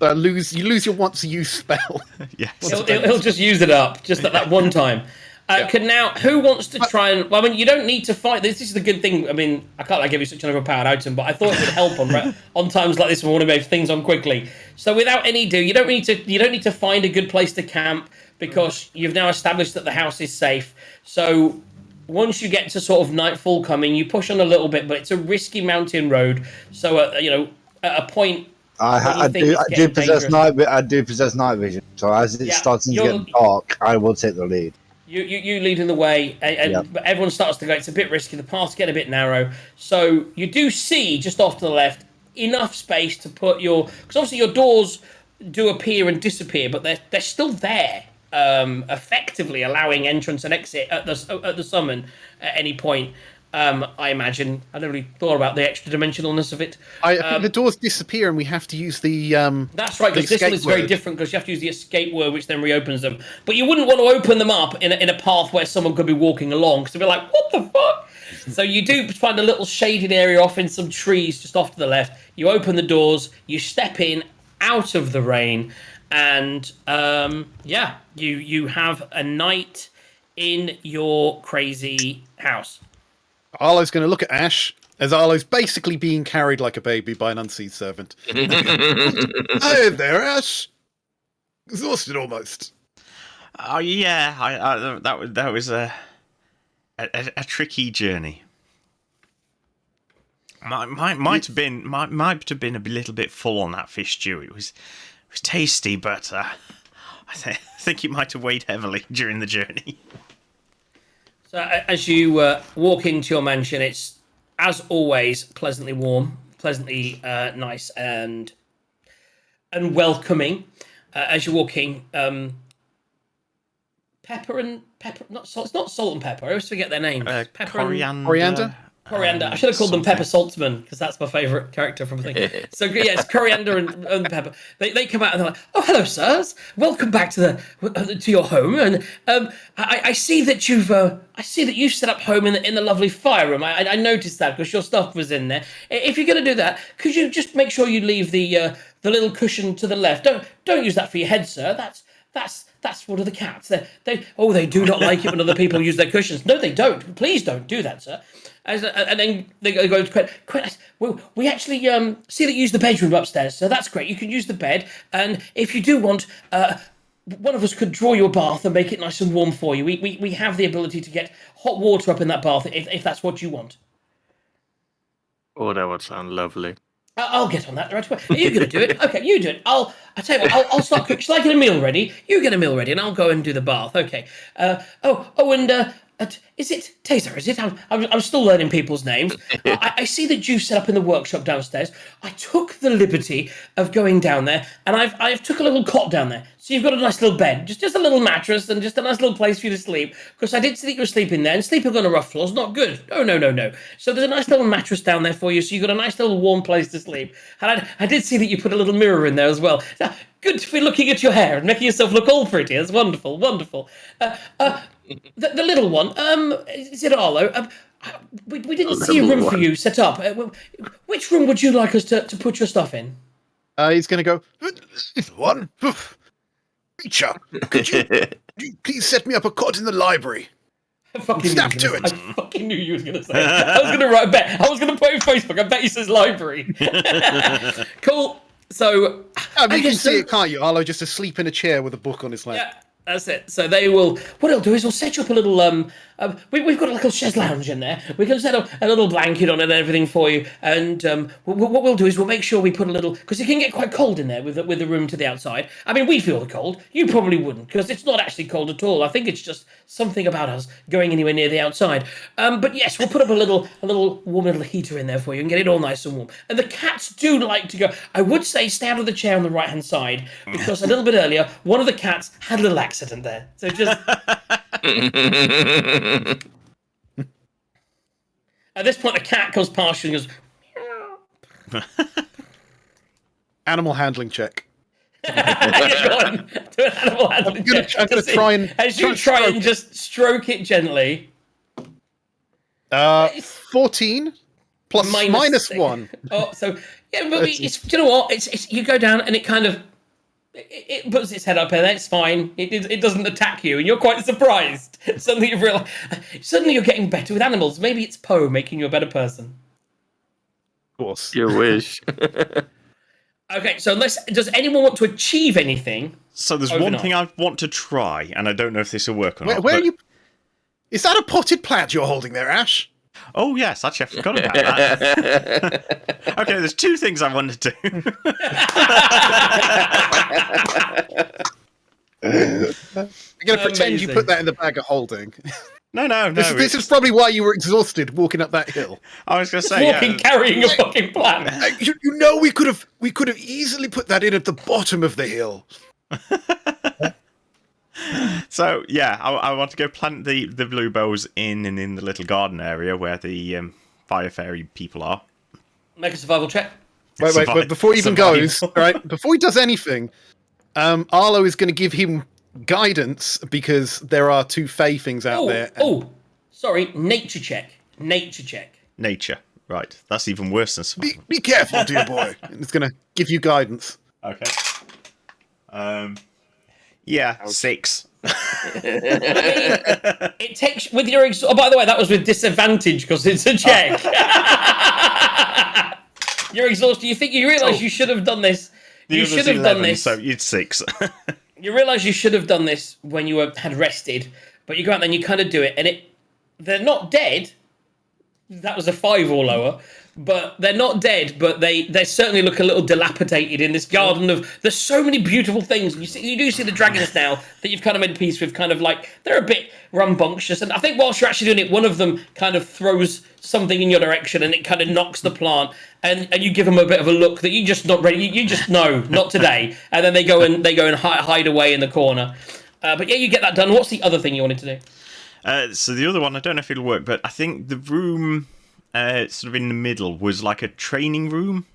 You lose your once-a-use spell. Yes. He'll just use it up, just at that one time. Who wants to try and... Well, I mean, you don't need to fight. This is the good thing. I mean, I can't give you such an overpowered item, but I thought it would help on times like this when we want to move things on quickly. So without any ado, you don't need to find a good place to camp, because you've now established that the house is safe. So once you get to sort of nightfall coming, you push on a little bit, but it's a risky mountain road. So, at a point, I do possess night vision. So as it's starting to get dark, I will take the lead. You leading the way, but everyone starts to go. It's a bit risky. The paths get a bit narrow, so you do see just off to the left enough space to put because obviously your doors do appear and disappear, but they're still there, effectively allowing entrance and exit at the summon at any point. I imagine. I never really thought about the extra dimensionalness of it. I think the doors disappear and we have to use the. That's right, because this one is very different because you have to use the escape word, which then reopens them. But you wouldn't want to open them up in a path where someone could be walking along, because they'd be like, "What the fuck?" So you do find a little shaded area off in some trees just off to the left. You open the doors, you step in out of the rain, and you have a night in your crazy house. Arlo's going to look at Ash as Arlo's basically being carried like a baby by an unseen servant. Hi there, Ash. Exhausted almost. Oh yeah, that was a tricky journey. Might have been a little bit full on that fish stew. It was tasty, but I think it might have weighed heavily during the journey. So as you walk into your mansion, it's, as always, pleasantly warm, pleasantly nice and welcoming. As you're walking, pepper, not salt. It's not salt and pepper. I always forget their names. Pepper Coriander. Coriander. I should have called them Pepper Saltzman, because that's my favourite character from the thing. So yeah, it's Coriander and Pepper. They come out and they're like, "Oh, hello, sirs. Welcome back to your home. And I see that you've set up home in the lovely fire room. I noticed that because your stuff was in there. If you're going to do that, could you just make sure you leave the little cushion to the left? Don't use that for your head, sir. That's one of the cats. They do not like it when other people use their cushions. No, they don't. Please don't do that, sir." And then they go to quite. Well, we actually see that you use the bedroom upstairs, so that's great. You can use the bed, and if you do want, one of us could draw you a bath and make it nice and warm for you. We have the ability to get hot water up in that bath if that's what you want. Oh, that would sound lovely. I'll get on that right away. Are you going to do it? Okay, you do it. I tell you what. I'll start cooking. Shall I get a meal ready? You get a meal ready, and I'll go and do the bath. Okay. Is it Taser? Is it? I'm still learning people's names. I see that you set up in the workshop downstairs. I took the liberty of going down there, and I've took a little cot down there. So you've got a nice little bed, just a little mattress, and just a nice little place for you to sleep. Because I did see that you were sleeping there, and sleeping on a rough floor is not good. No. So there's a nice little mattress down there for you, so you've got a nice little warm place to sleep. And I did see that you put a little mirror in there as well. Good for looking at your hair and making yourself look all pretty. That's wonderful. The little one, is it Arlo? We didn't see a room for you set up. Which room would you like us to put your stuff in? He's going to go, one. Creature, could you please set me up a cot in the library? Snap to it. I fucking knew you was going to say it. I was going to write a bet. I was going to put it on Facebook. I bet he says library. Cool. So... you can see it, can't you? Arlo just asleep in a chair with a book on his lap. Yeah. That's it. So they will. What they'll do is we'll set you up a little. We've got a little chaise lounge in there. We can set up a little blanket on it and everything for you. And what we'll do is we'll make sure we put a little, because it can get quite cold in there with the room to the outside. I mean, we feel the cold. You probably wouldn't, because it's not actually cold at all. I think it's just something about us going anywhere near the outside. But yes, we'll put up a little warm little heater in there for you and get it all nice and warm. And the cats do like to go. I would say stay out of the chair on the right hand side, because a little bit earlier one of the cats had a little accident there. So just. At this point, the cat comes past you and goes. Animal handling check. Go on, do an animal handling check. I'm going to try and... As you try and just stroke it gently. 14 plus minus 1. Oh, so yeah, but it's, do you know what? It's you go down and it kind of it puts its head up and it's fine. It doesn't attack you, and you're quite surprised. Suddenly you've realised. Suddenly you're getting better with animals. Maybe it's Poe making you a better person. Of course. You wish. Okay, so does anyone want to achieve anything? So there's overnight? one thing I want to try, and I don't know if this will work or not. Where are you? Is that a potted plant you're holding there, Ash? Oh, yes, actually, I forgot about that. Okay, there's two things I wanted to do. I'm going to pretend you Amazing. put that in the bag of holding. No. This is probably why you were exhausted walking up that hill. I was going to say, Walking, yeah. carrying a fucking plant. You know we could have easily put that in at the bottom of the hill. So, yeah, I want to go plant the bluebells in the little garden area where the fire fairy people are. Make a survival check. Wait, but before he even goes, right? Before he does anything, Arlo is going to give him guidance because there are two Fey things out there. Sorry, nature check. Nature. Right, that's even worse than survival. Be careful, dear boy. And it's going to give you guidance. Okay. Yeah, 6. It takes with your. Oh, by the way, that was with disadvantage because it's a check. You're exhausted. You realise you should have done this. You should have 11, done this. So it's 6. You realise you should have done this when you had rested, but you go out there and you kind of do it, and they're not dead. That was a 5 or lower, but they're not dead. But they certainly look a little dilapidated in this garden of. There's so many beautiful things. You do see the dragons now that you've kind of made peace with. Kind of like they're a bit rambunctious, and I think whilst you're actually doing it, one of them kind of throws something in your direction, and it kind of knocks the plant, and you give them a bit of a look that you just not ready. You just know not today, and then they go and hide away in the corner. But yeah, you get that done. What's the other thing you wanted to do? So the other one, I don't know if it'll work, but I think the room sort of in the middle was like a training room.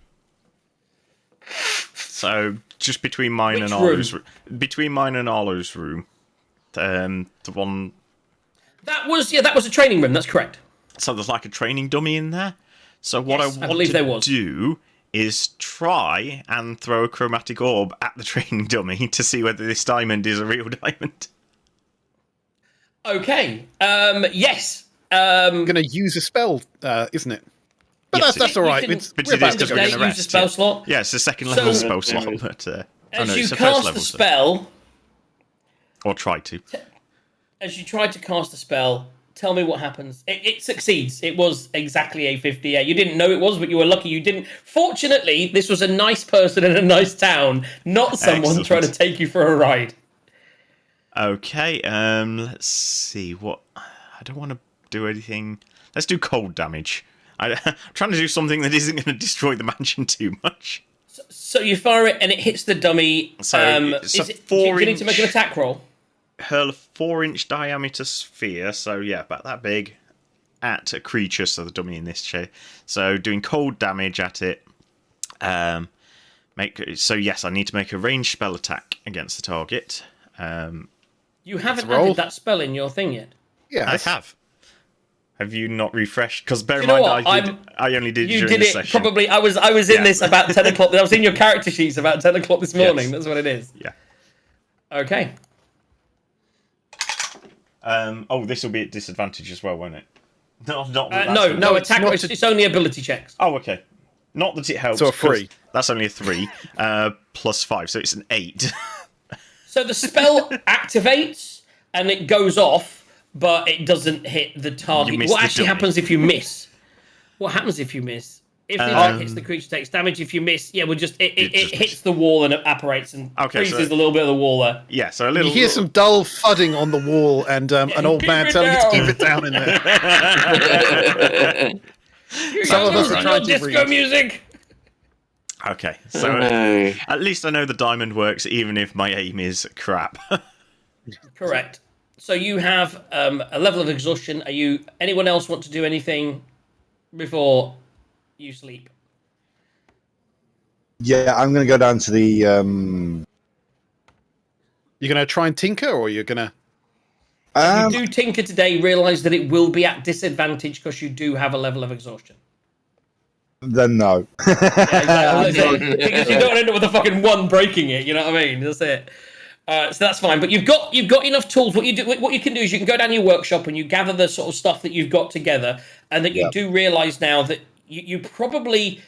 So just between mine and Arlo's room, the one. That was a training room. That's correct. So there's like a training dummy in there. So what Yes, I I want believe there to was. do is try and throw a chromatic orb at the training dummy to see whether this diamond is a real diamond. Okay. Yes. I'm going to use a spell, isn't it? But Yes, that's all right. You can- But We're it is about because to we're go. going to use rest. a spell slot. Yeah, it's the second level So- spell slot. But, As no, you it's the first cast level, the so- spell, Or try to. as you tried to cast the spell, tell me what happens. It succeeds. It was exactly a 50. Yeah, you didn't know it was, but you were lucky you didn't. Fortunately, this was a nice person in a nice town, not someone Excellent. trying to take you for a ride. Okay, let's see. What? I don't want to do anything. Let's do cold damage. I'm trying to do something that isn't going to destroy the mansion too much. So you fire it and it hits the dummy. So it's a do you need to make an 4-inch attack roll? Hurl a 4-inch diameter sphere, so yeah, about that big, at a creature, so the dummy in this case. So doing cold damage at it. So yes, I need to make a ranged spell attack against the target. You haven't roll. added that spell in your thing yet. Yeah, I have. Have you not refreshed? Because bear in You know mind, what? I only did You during did the it session. probably. I was in Yeah. this about 10 o'clock. I was in your character sheets about 10 o'clock this morning. Yes. That's what it is. Yeah. Okay. This will be at disadvantage as well, won't it? No, not that No, that's no gonna- attack. not It's only ability checks. Oh, okay. Not that it helps. So a 'cause 3. That's only a 3. Plus 5, so it's an 8. So the spell activates and it goes off, but it doesn't hit the target. miss What the actually dummy. happens if you miss? What happens if you miss? If the attack hits the creature, takes damage. If you miss, yeah, it just hits the wall and it apparates and Okay, so- freezes a little bit of the wall there. Yeah, so a little. You hear some dull thudding on the wall and an old keep man it telling you to down. keep it down in there. Some of us are trying to disco read. music. Okay, so at least I know the diamond works, even if my aim is crap. Correct. So you have a level of exhaustion. Anyone else want to do anything before you sleep? Yeah, I'm going to go down to the. You're going to try and tinker, or you're going to... You do tinker today, realise that it will be at disadvantage because you do have a level of exhaustion. Then no. Yeah, exactly. Because you don't end up with a fucking 1 breaking it, you know what I mean? That's it. So that's fine, but you've got enough tools. What you can do is you can go down your workshop and you gather the sort of stuff that you've got together, and that you do realise now that you probably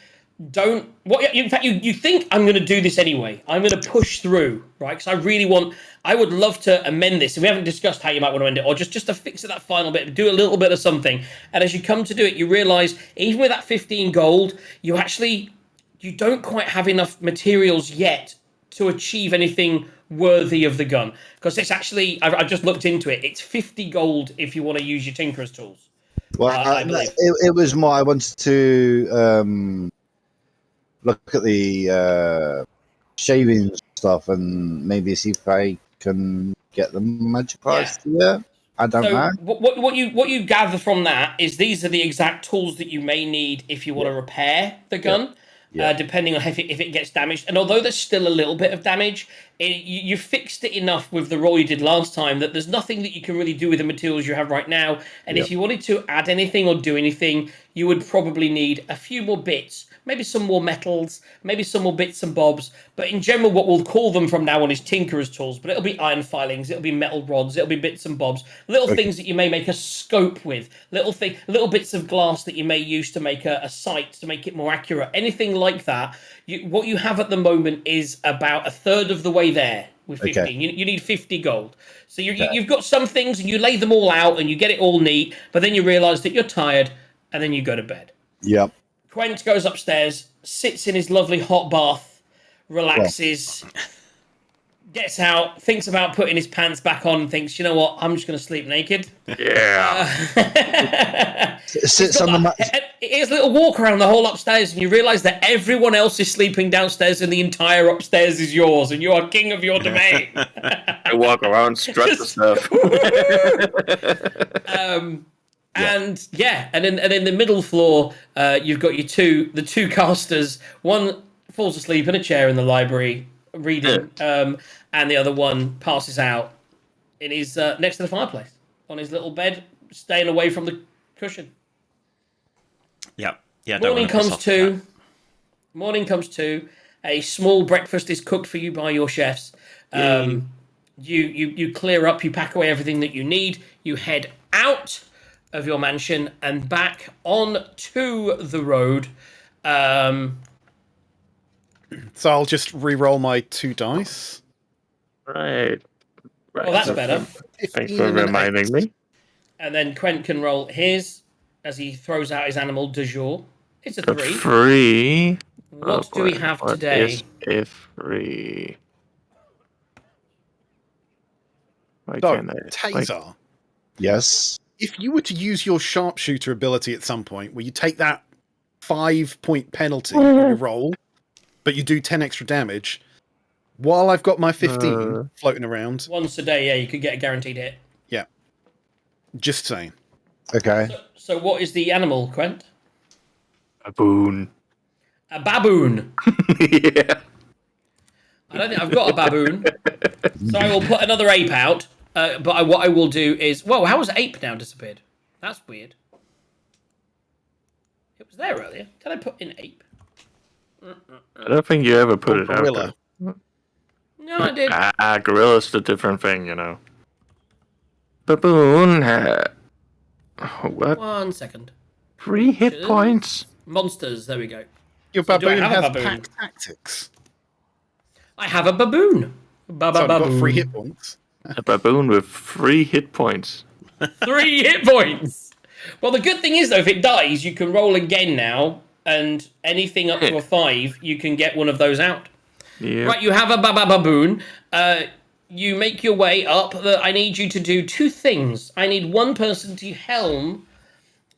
don't. What? In fact, you think I'm going to do this anyway. I'm going to push through, right? Because I really want. I would love to amend this, and we haven't discussed how you might want to end it, or just to fix it that final bit, do a little bit of something. And as you come to do it, you realise even with that 15 gold, you don't quite have enough materials yet to achieve anything worthy of the gun. Because it's actually, I've just looked into it. It's 50 gold if you want to use your Tinkerer's tools. Well, I believe. it was more. I wanted to look at the shaving stuff and maybe see if I can get the magic prize here. I don't know. What you gather from that is these are the exact tools that you may need if you want to repair the gun. Depending on if it gets damaged. And although there's still a little bit of damage, you fixed it enough with the roll you did last time that there's nothing that you can really do with the materials you have right now. And if you wanted to add anything or do anything, you would probably need a few more bits. Maybe some more metals, maybe some more bits and bobs. But in general, what we'll call them from now on is Tinkerer's tools. But it'll be iron filings, it'll be metal rods, it'll be bits and bobs. Little things that you may make a scope with. Little bits of glass that you may use to make a sight, to make it more accurate. Anything like that. What you have at the moment is about a third of the way there with 15. Okay. You need 50 gold. So you've got some things and you lay them all out and you get it all neat. But then you realise that you're tired and then you go to bed. Yep. Quent goes upstairs, sits in his lovely hot bath, relaxes, gets out, thinks about putting his pants back on, and thinks, you know what, I'm just going to sleep naked. Yeah. Sits on the mat. Here's a little walk around the whole upstairs, and you realise that everyone else is sleeping downstairs, and the entire upstairs is yours, and you are king of your domain. I walk around, strut the stuff. And in the middle floor, you've got the two casters. One falls asleep in a chair in the library reading, and the other one passes out in his next to the fireplace on his little bed, staying away from the cushion. Yeah. Morning comes to. A small breakfast is cooked for you by your chefs. You clear up. You pack away everything that you need. You head out of your mansion and back on to the road. So I'll just re-roll my 2 dice. Right. Well, that's better. Thanks for reminding me. And then Quent can roll his as he throws out his animal du jour. It's a 3. 3. What do we have today? A 3. Taser. Yes. If you were to use your sharpshooter ability at some point, where you take that 5-point penalty on your roll, but you do 10 extra damage, while I've got my 15 floating around. Once a day, you could get a guaranteed hit. Yeah. Just saying. Okay. So what is the animal, Quent? Baboon. A baboon. Yeah. I don't think I've got a baboon. So I will put another ape out. But what I will do is... Whoa, how has ape now disappeared? That's weird. It was there earlier. Did I put in ape? I don't think you ever put it gorilla. out there. No, I did. Gorilla's a different thing, Baboon. What? 1 second. 3 hit points? Monsters, there we go. Your So do I baboon have a has baboon? pack tactics. I have a baboon. So I've got 3 hit points. A baboon with 3 hit points. 3 hit points! Well, the good thing is, though, if it dies, you can roll again now, and anything up to a 5, you can get one of those out. Yeah. Right, you have a baboon. You make your way up. I need you to do 2 things. I need one person to helm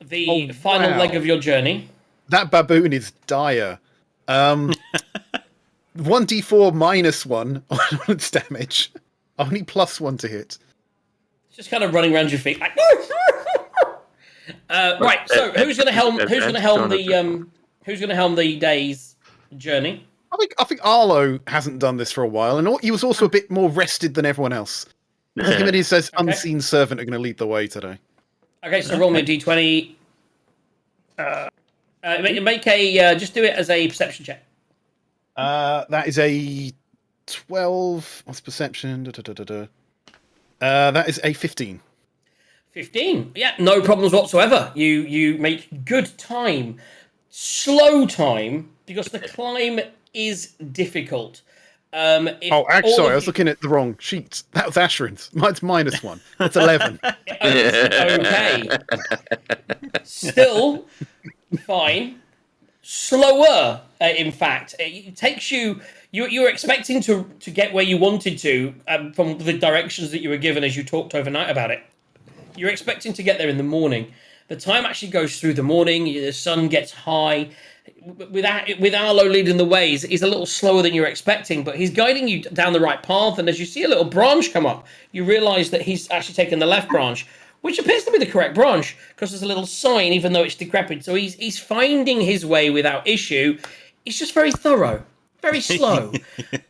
the final leg of your journey. That baboon is dire. 1d4 minus 1 on its damage. Only +1 to hit. It's just kind of running around your feet. Like, right. So who's going to helm? Who's going to helm the? Who's going to helm the day's journey? I think Arlo hasn't done this for a while, and he was also a bit more rested than everyone else. Him and his unseen servant are going to lead the way today. Okay, so roll me a d20. Make a just do it as a perception check. That is a 12. What's perception? That is a 15. 15. Yeah, no problems whatsoever. You make good time. slow time because the climb is difficult. Sorry, I was looking at the wrong sheet. That was Ashrin's. Mine's -1. It's 11. Okay. Still fine. Slower, in fact. It takes you. You were expecting to get where you wanted to from the directions that you were given as you talked overnight about it. You're expecting to get there in the morning. The time actually goes through the morning. The sun gets high. With Arlo leading the way, he's a little slower than you're expecting, but he's guiding you down the right path. And as you see a little branch come up, you realise that he's actually taken the left branch, which appears to be the correct branch because there's a little sign, even though it's decrepit. So he's finding his way without issue. He's just very thorough, very slow.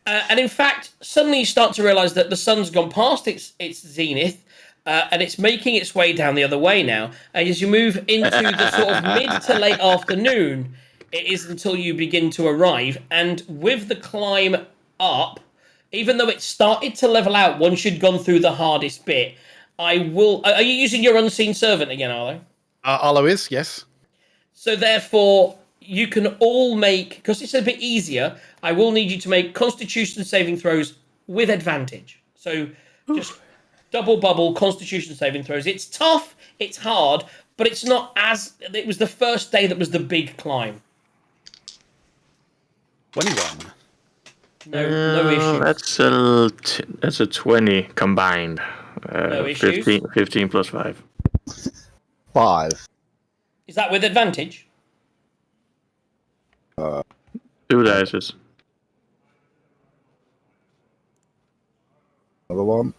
And in fact, suddenly you start to realise that the sun's gone past its zenith. And it's making its way down the other way now. And as you move into the sort of mid to late afternoon, it is until you begin to arrive. And with the climb up, even though it started to level out once you'd gone through the hardest bit, Are you using your unseen servant again, Arlo? Arlo is, yes. So therefore, you can all make, because it's a bit easier, I will need you to make Constitution saving throws with advantage. So just double bubble Constitution saving throws. It's tough, it's hard, but it's not as... It was the first day that was the big climb. 21. No issues. That's a 20 combined. No issues. 15 plus 5. 5. Is that with advantage? 2 dices. Another one.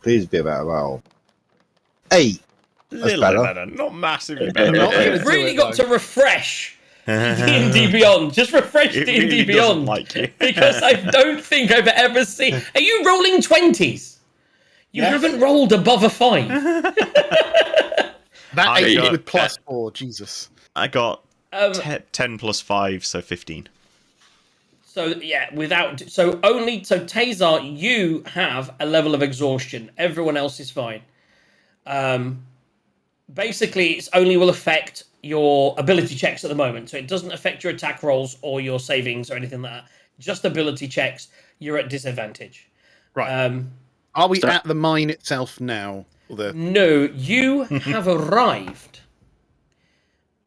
Please be a better roll. 8. Little better. Not massively better. You've really got to refresh D&D Beyond. Just refresh D&D really Beyond. like you. Because I don't think I've ever seen... Are you rolling 20s? You haven't rolled above a 5. That 8 got- with +4, Jesus. I got 10 plus 5, so 15. So, yeah, So, Tazar, you have a level of exhaustion. Everyone else is fine. Basically, it only will affect your ability checks at the moment. So it doesn't affect your attack rolls or your savings or anything like that. Just ability checks. You're at disadvantage. Right. Are we at the mine itself now? No, you have arrived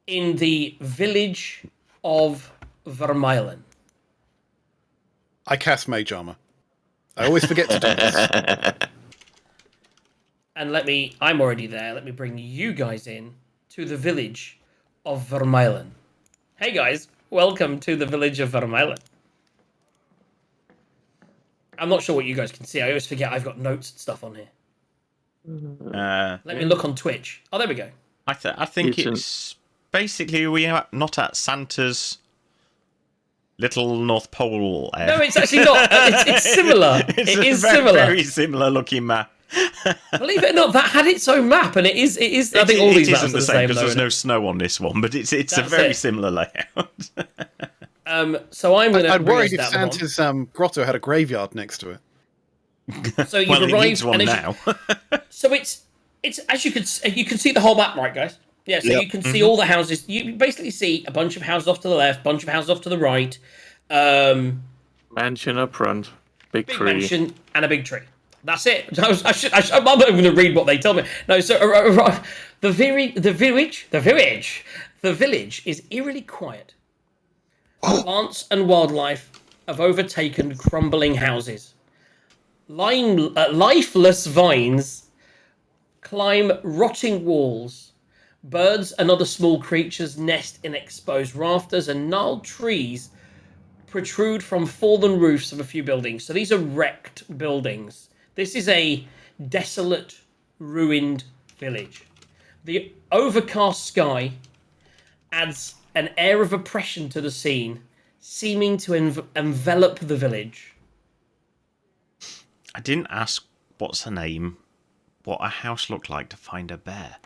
in the village of Vermeilen. I cast Mage Armor. I always forget to do this. And I'm already there. Let me bring you guys in to the village of Vermeilen. Hey guys, welcome to the village of Vermeilen. I'm not sure what you guys can see. I always forget I've got notes and stuff on here. Let me look on Twitch. Oh, there we go. I think it's basically we are not at Santa's little North Pole area. No, it's actually not. It's similar. It's similar. Very similar looking map. Believe it or not, that had its own map, and it is. I think all these maps are the same because there's no snow on this one, but it's a very similar layout. So I'm going to. I'd worried if Santa's grotto had a graveyard next to it. So you've Well, it arrived, needs one and now. So it's as you can see the whole map, right, guys? Yeah. So you can see all the houses. You basically see a bunch of houses off to the left, bunch of houses off to the right. Mansion up front, big tree, mansion, and a big tree. That's it. I'm not even going to read what they tell me. No. So the village is eerily quiet. Plants and wildlife have overtaken crumbling houses. Lifeless vines climb rotting walls. Birds and other small creatures nest in exposed rafters, and gnarled trees protrude from fallen roofs of a few buildings. So these are wrecked buildings. This is a desolate, ruined village. The overcast sky adds an air of oppression to the scene, seeming to envelop the village. I didn't ask what's her name, what a house looked like to find a bear.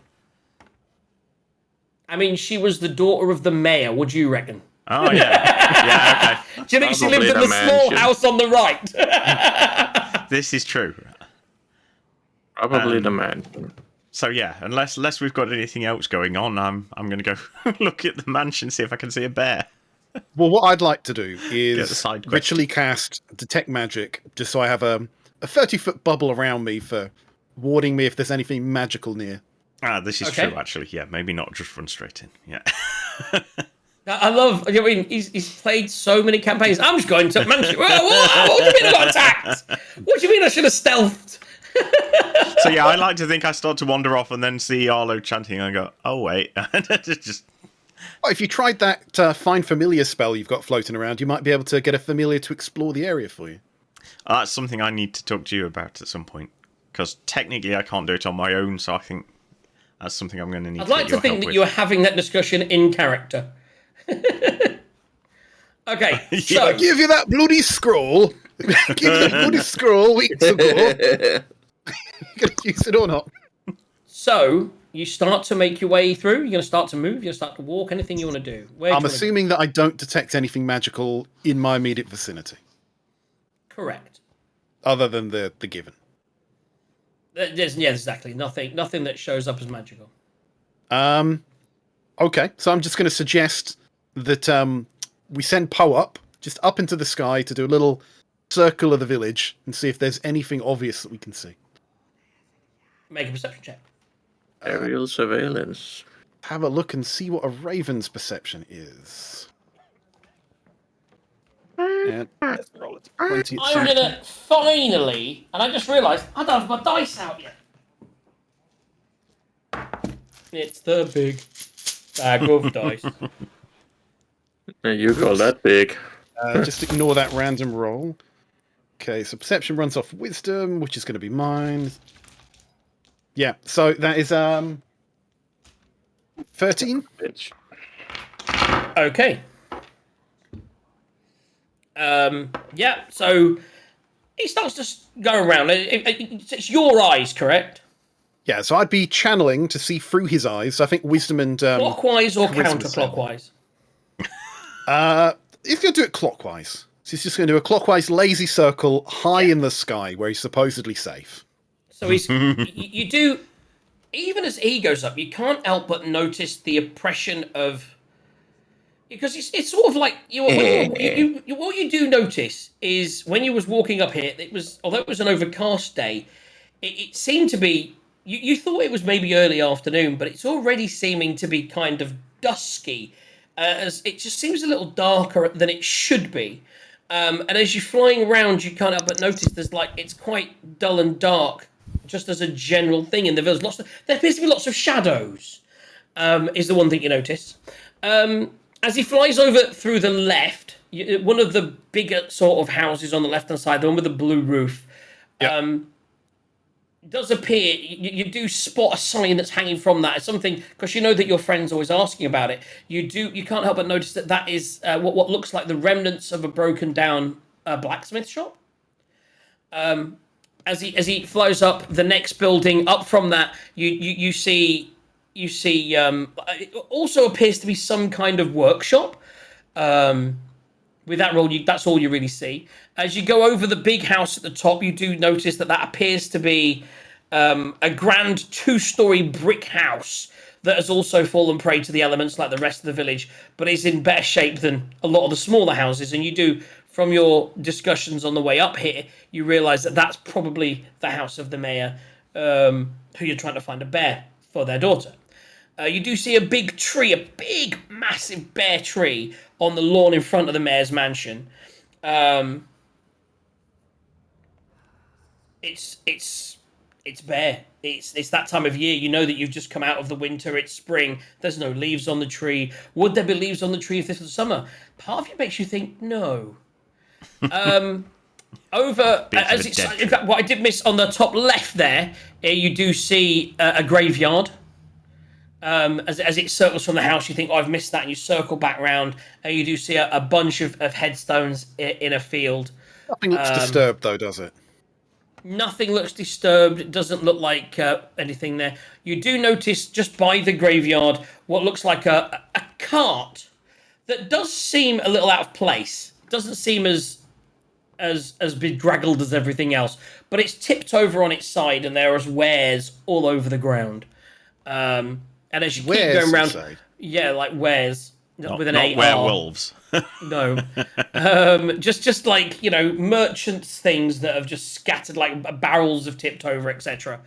I mean, she was the daughter of the mayor. What do you reckon? Oh, yeah. Okay. Do you think she Probably lived in the the small mansion. house on the right? This is true. probably the man. So yeah, unless we've got anything else going on, I'm going to go look at the mansion, see if I can see a bear. Well, what I'd like to do Get the is side quest. ritually cast Detect Magic, just so I have a 30-foot bubble around me for warding me if there's anything magical near. This is Okay. true, actually. Yeah, maybe not just run straight in. Yeah. I love. I mean, he's played so many campaigns. I'm just going to mansion. What do you mean I got attacked? What do you mean I should have stealthed? So yeah, I like to think I start to wander off and then see Arlo chanting and go, oh wait. Just Oh, if you tried that Find Familiar spell you've got floating around, you might be able to get a familiar to explore the area for you. that's something I need to talk to you about at some point. Because technically I can't do it on my own, so I think that's something I'm going to need I'd to like get to your think help that with. you're having that discussion in character. Okay, so Yeah. I give you that bloody scroll. Give you that bloody scroll weeks ago. You gonna use it or not? So you start to make your way through. You're going to start to move. You're going to start to walk. Anything you want to do. Where do I'm you wanna assuming that I don't detect anything magical in my immediate vicinity, go? Correct. other than the given. Yeah, exactly. Nothing that shows up as magical. Okay, so I'm just going to suggest that we send Poe up, just up into the sky, to do a little circle of the village and see if there's anything obvious that we can see. Make a perception check. Aerial surveillance. Have a look and see what a raven's perception is. And let's roll it. 20 I'm gonna finally, and I just realised I don't have my dice out yet. It's the big bag of dice. You call that big. Just ignore that random roll. Okay, so perception runs off wisdom, which is going to be mine. Yeah, so that is 13. Bitch. Okay. Yeah. So he starts to go around. It's your eyes, correct? Yeah, so I'd be channeling to see through his eyes. So I think wisdom and Clockwise or charisma counterclockwise? he's going to do it clockwise. So he's just going to do a clockwise lazy circle high in the sky where he's supposedly safe. So he's you do, even as he goes up, you can't help but notice the oppression of, because it's sort of like what you do notice is when you was walking up here, it was, although it was an overcast day, it seemed to be, you thought it was maybe early afternoon, but it's already seeming to be kind of dusky, as it just seems a little darker than it should be. And as you're flying around, you can't help but notice there's like, it's quite dull and dark, just as a general thing in the village. There appears to be lots of shadows, is the one thing you notice. As he flies over through the left, one of the bigger sort of houses on the left-hand side, the one with the blue roof, does appear, you do spot a sign that's hanging from that. It's something, because you know that your friend's always asking about it. You can't help but notice that is what looks like the remnants of a broken down blacksmith shop. As he flies up the next building, up from that, you see it also appears to be some kind of workshop. With that roll, that's all you really see. As you go over the big house at the top, you do notice that appears to be a grand 2-story brick house that has also fallen prey to the elements like the rest of the village, but is in better shape than a lot of the smaller houses. And you do, from your discussions on the way up here, you realise that that's probably the house of the mayor, who you're trying to find a bear for their daughter. You do see a big tree, a big, massive bare tree on the lawn in front of the mayor's mansion. It's bare. It's that time of year. You know that you've just come out of the winter. It's spring. There's no leaves on the tree. Would there be leaves on the tree if this was summer? Part of you makes you think no. Over as it's, in fact, what I did miss on the top left there, you do see a graveyard. As it circles from the house, you think, oh, I've missed that, and you circle back round, and you do see a bunch of headstones in a field. Nothing looks disturbed, though, does it? Nothing looks disturbed. It doesn't look like anything there. You do notice, just by the graveyard, what looks like a cart that does seem a little out of place. It doesn't seem as as bedraggled as everything else, but it's tipped over on its side, and there is wares all over the ground. And as you keep Wares, going you around, say? yeah, like wares with an not AR. werewolves. No, just like merchants' things that have just scattered, like barrels have tipped over, etc.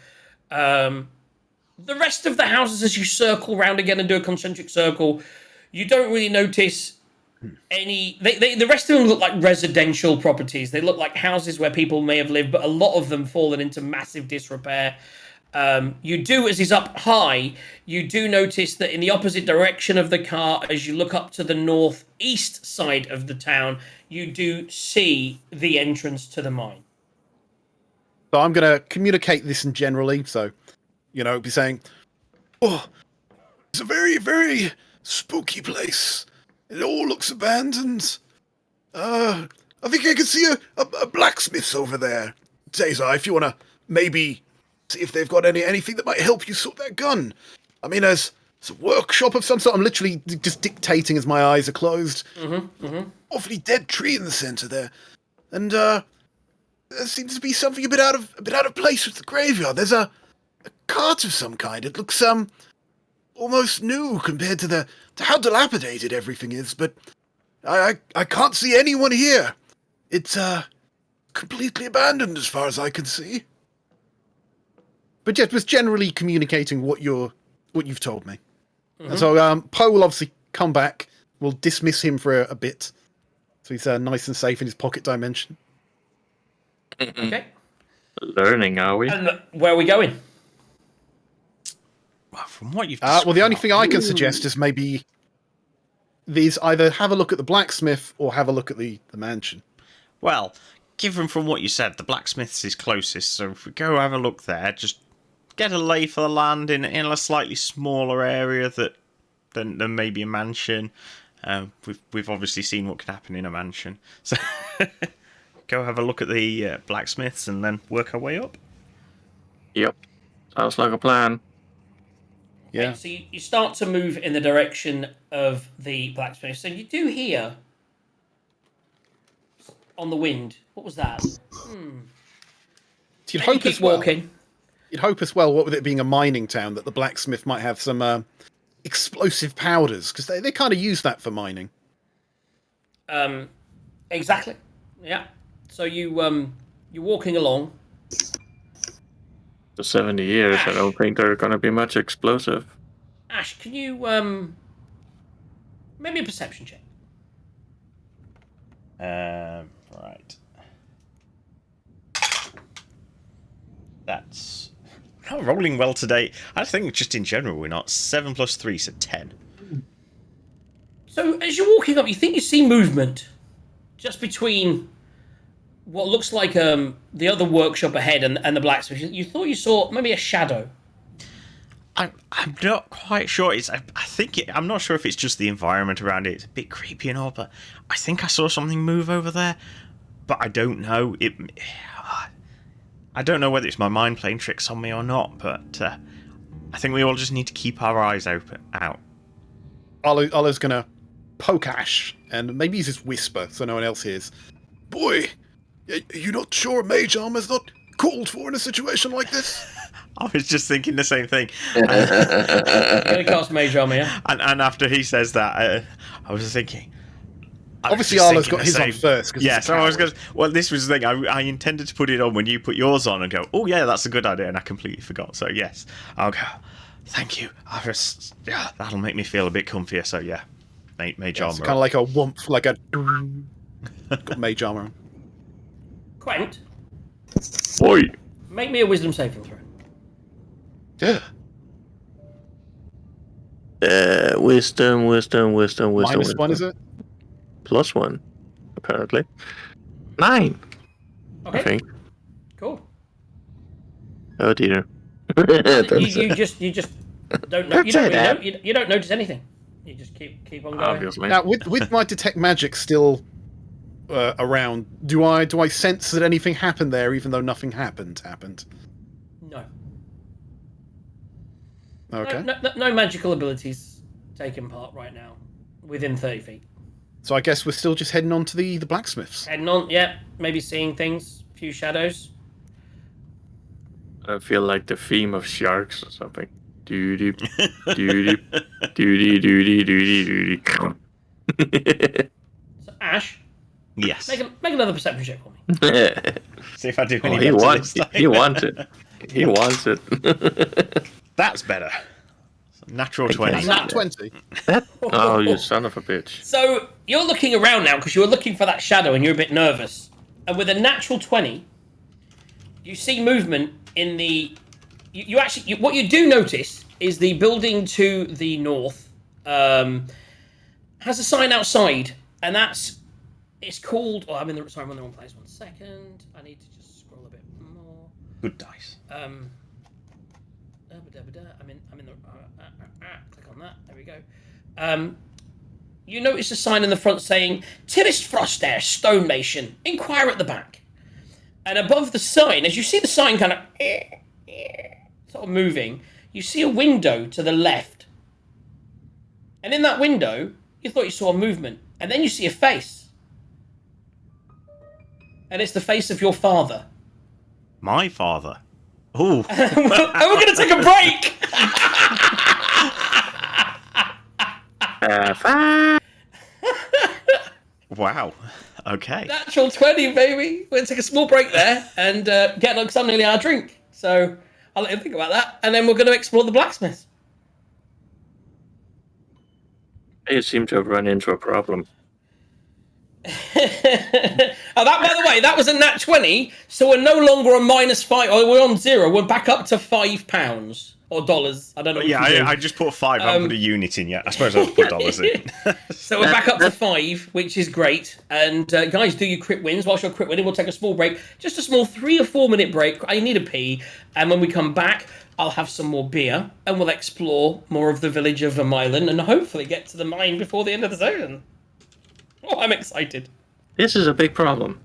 The rest of the houses, as you circle round again and do a concentric circle, you don't really notice any. The rest of them look like residential properties. They look like houses where people may have lived, but a lot of them fallen into massive disrepair. You do, as he's up high, you do notice that in the opposite direction of the car, as you look up to the northeast side of the town, you do see the entrance to the mine. So I'm going to communicate this in generally. So, be saying, "Oh, it's a very, very spooky place. It all looks abandoned. I think I can see a blacksmith over there. Cesar, if you want to maybe see if they've got anything that might help you sort that gun. I mean, there's a workshop of some sort. I'm literally just dictating as my eyes are closed. Awfully dead tree in the center there, and there seems to be something a bit out of place with the graveyard. There's a cart of some kind. It looks almost new compared to how dilapidated everything is. But I can't see anyone here. It's completely abandoned as far as I can see." But just generally communicating what you've told me. And so Poe will obviously come back. We'll dismiss him for a bit, so he's nice and safe in his pocket dimension. Okay. Learning, are we? And where are we going? Well, from what you've Well, the only thing I can suggest is maybe these either have a look at the blacksmith or have a look at the mansion. Well, given from what you said, the blacksmith's is closest, so if we go have a look there, just get a lay for the land in a slightly smaller area than maybe a mansion. We've obviously seen what can happen in a mansion, so go have a look at the blacksmiths and then work our way up. Yep. Sounds like a plan. Yeah. So you start to move in the direction of the blacksmith. So you do hear on the wind. What was that? You'd hope keep as well. walking. You'd hope as well, what with it being a mining town, that the blacksmith might have some explosive powders, because they kind of use that for mining. Exactly. Yeah. So you're walking along. For 70 years, I don't think there are going to be much explosive. Ash, can you maybe a perception check? Right. That's not rolling well today. I think just in general we're not. 7 + 3, so 10. So as you're walking up, you think you see movement just between what looks like the other workshop ahead and the blacksmith. You thought you saw maybe a shadow. I'm not quite sure. I'm not sure if it's just the environment around it. It's a bit creepy and all, but I think I saw something move over there. But I don't know. I don't know whether it's my mind playing tricks on me or not. But I think we all just need to keep our eyes out. Ola's gonna poke Ash and maybe use his whisper so no one else hears. "Boy, are you not sure mage armor's not called for in a situation like this?" I was just thinking the same thing. You're gonna cast mage armor, yeah? And after he says that, I was thinking. Obviously, Ola's got his on first. Yeah, so I was going to. Well, this was the thing. I intended to put it on when you put yours on and go, "Oh, yeah, that's a good idea," and I completely forgot. So, yes, I'll go, "Thank you." That'll make me feel a bit comfier. So, yeah, mage armor. It's kind of like a whoomp, like a. Got mage armor on. Quent, Oi! make me a wisdom saving throw. Yeah. Wisdom. -1, is it? +1, apparently. 9, Okay, I think. cool. Oh dear. You just don't know. Don't say that. You don't notice anything. You just keep on going. Obviously. Now, with my detect magic still around, do I sense that anything happened there, even though nothing happened? No. Okay. No magical abilities taking part right now within 30 feet. So I guess we're still just heading on to the blacksmiths. Heading on, yeah, maybe seeing things, a few shadows. I feel like the theme of sharks or something. Doody, doody, doody, doody, doody, doody. So, Ash, Yes. make another perception check for me. See if I do Oh, any he better wants this time. he wants it. He wants it. That's better. Natural 20. Nat 20. Oh, you son of a bitch. So you're looking around now because you were looking for that shadow and you're a bit nervous. And with a natural 20, you see movement in the. You actually what you do notice is the building to the north has a sign outside, and it's called. Oh, I'm in the wrong place. 1 second. I need to just scroll a bit more. Good dice. I'm in the. Click on that. There we go. You notice a sign in the front saying "Tirist Frostair, stonemason. Inquire at the back." And above the sign, as you see the sign kind of sort of moving, you see a window to the left. And in that window, you thought you saw a movement, and then you see a face. And it's the face of your father. My father. Oh. And we're going to take a break. Wow. Okay. Natural 20, baby. We're going to take a small break there and get some nearly our drink. So I'll let you think about that. And then we're going to explore the blacksmith. You seem to have run into a problem. Oh, that, by the way, that was a nat 20. So we're no longer on -5. Or we're on 0. We're back up to £5 or dollars. I don't know. Yeah, I just put 5. I haven't put a unit in yet. I suppose I'll put dollars in. So we're back up to 5, which is great. And guys, do your crit wins. Whilst you're crit winning, we'll take a small break. Just a small 3 or 4 minute break. I need a pee. And when we come back, I'll have some more beer. And we'll explore more of the village of Vermeilen. And hopefully get to the mine before the end of the session. Oh, I'm excited. This is a big problem.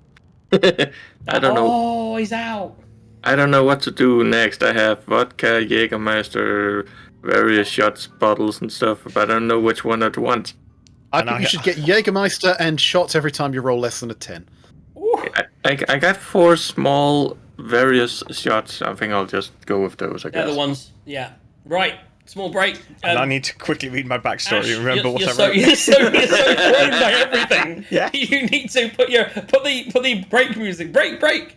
I don't know. Oh, he's out. I don't know what to do next. I have vodka, Jägermeister, various shots, bottles and stuff, but I don't know which one I'd want. I think you should get Jägermeister and shots every time you roll less than a 10. I got 4 small various shots. I think I'll just go with those, I guess. They're the ones. Yeah. Right. Small break. And I need to quickly read my backstory Ash, and remember what I wrote. You're so thrown by everything. Yeah. You need to put the break music. Break. break.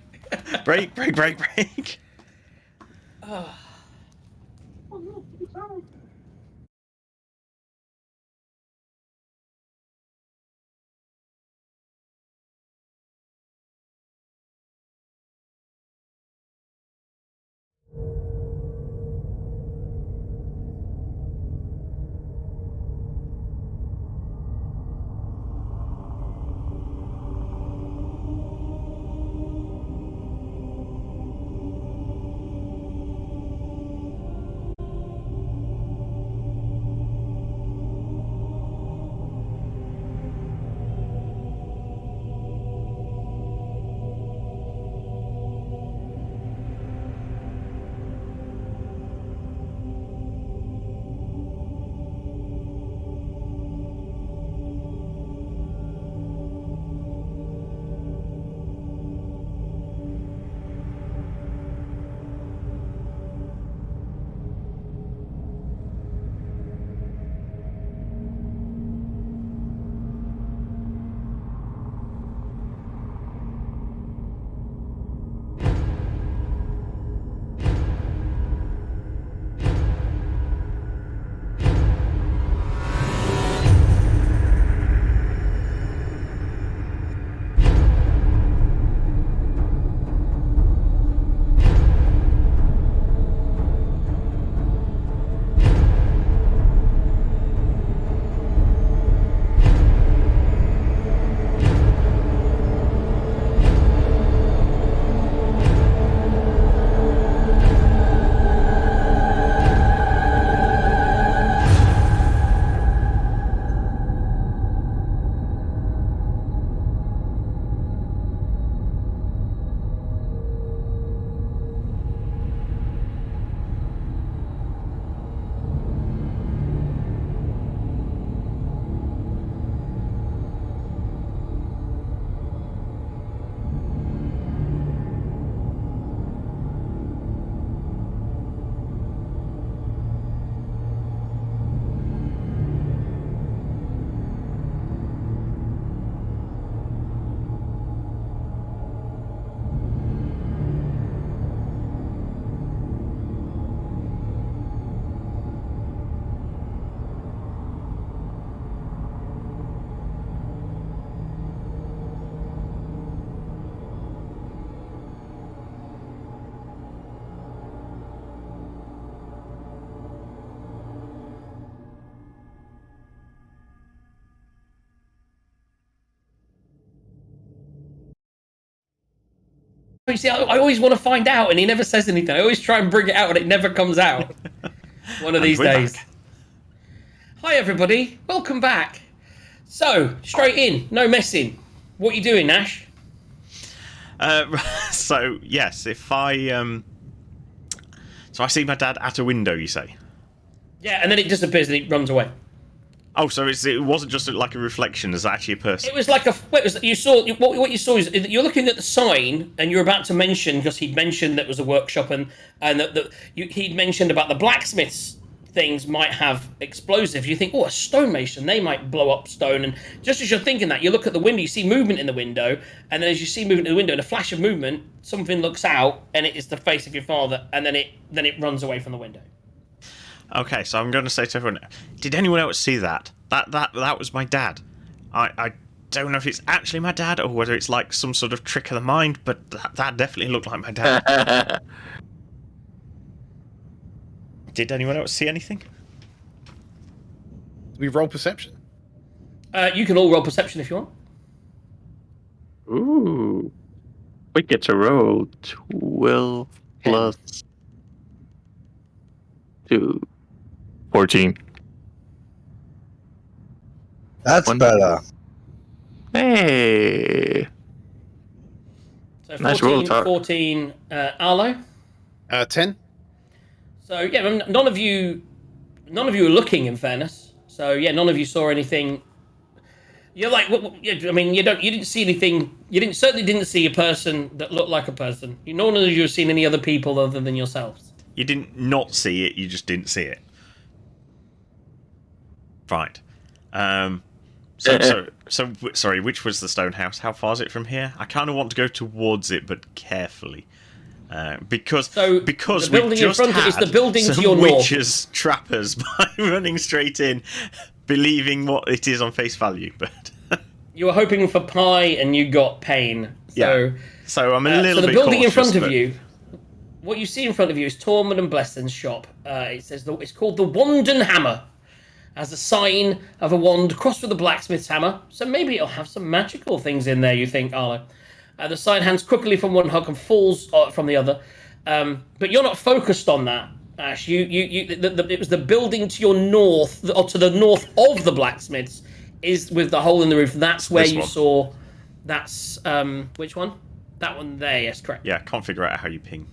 You see, I always want to find out, and he never says anything. I always try and bring it out, and it never comes out. One of these days. Back. Hi, everybody. Welcome back. So, straight in. No messing. What are you doing, Nash? So, yes, if I... So I see my dad at a window, you say? Yeah, and then it disappears and it runs away. Oh, so it wasn't just like a reflection, it's actually a person. It was like what you saw is you're looking at the sign and you're about to mention, because he'd mentioned that it was a workshop and he'd mentioned about the blacksmiths things might have explosives. You think, oh, a stonemason, they might blow up stone. And just as you're thinking that, you look at the window, you see movement in the window, and then as you see movement in the window, in a flash of movement, something looks out, and it is the face of your father, and then it runs away from the window. Okay, so I'm going to say to everyone, did anyone else see that? That was my dad. I don't know if it's actually my dad or whether it's like some sort of trick of the mind, but that definitely looked like my dad. Did anyone else see anything? We roll perception. You can all roll perception if you want. Ooh. We get to roll 12 plus 2. 14. That's One. better. Hey. So 14, Nice roll, Tar. 14 Arlo. 10. So yeah, none of you are looking, in fairness. So yeah, none of you saw anything. You're like, I mean, you didn't see anything. Certainly didn't see a person that looked like a person. None of you have seen any other people other than yourselves. You didn't not see it, you just didn't see it. Right. So sorry, which was the stone house? How far is it from here? I kind of want to go towards it, but carefully. Because the building we've in just front had is the building to some your north. witches trap us by running straight in, believing what it is on face value. But you were hoping for pie and you got pain. So, yeah. So I'm a little bit So the building in cautious, front of but... you, what you see in front of you is Tormund and Blesson's shop. It says it's called the Wand and Hammer, as a sign of a wand crossed with a blacksmith's hammer. So maybe it'll have some magical things in there, you think, Arlo. The sign hangs crookedly from one hook and falls from the other. But you're not focused on that, Ash. It was the building to your north, or to the north of the blacksmiths, is with the hole in the roof. That's where you saw. That's which one? That one there. Yes, correct. Yeah, can't figure out how you ping.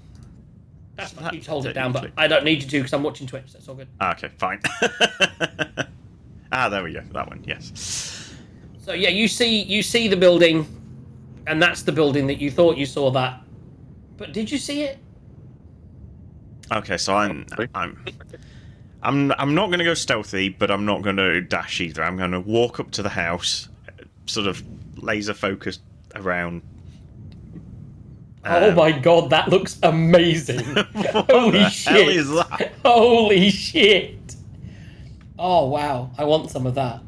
That's fine. You hold it down, but I don't need you to because I'm watching Twitch. That's all good. Okay, fine. There we go. That one. Yes. So yeah, you see the building, and that's the building that you thought you saw that. But did you see it? Okay, so I'm not going to go stealthy, but I'm not going to dash either. I'm going to walk up to the house, sort of laser focused around. Oh my god, that looks amazing! Holy shit! Hell is that? Holy shit! Oh wow, I want some of that.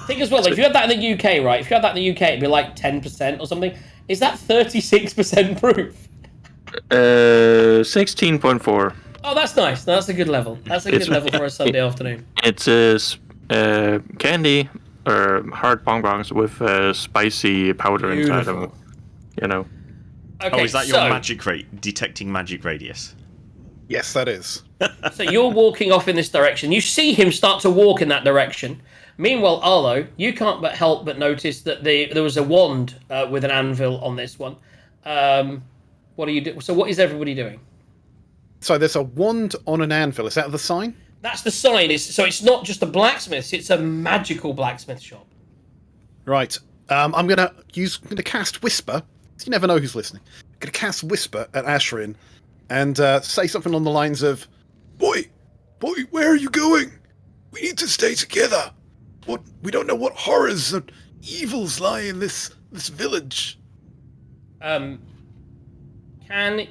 Think as well, if you had that in the UK, right? If you had that in the UK, it'd be like 10% or something. Is that 36% proof? 16.4. Oh, that's nice. That's a good level. That's a good level for a Sunday afternoon. It's candy or hard bonbons with spicy powder inside them. You know. Okay, is that your magic rate? Detecting magic radius? Yes, that is. So you're walking off in this direction. You see him start to walk in that direction. Meanwhile, Arlo, you can't help but notice that there was a wand with an anvil on this one. What are you doing? So what is everybody doing? So there's a wand on an anvil. Is that the sign? That's the sign. So it's not just a blacksmith. It's a magical blacksmith shop. Right. I'm gonna cast Whisper. You never know who's listening. I'm gonna cast Whisper at Ashrin, and say something on the lines of, "Boy, where are you going? We need to stay together. We don't know what horrors and evils lie in this village." Can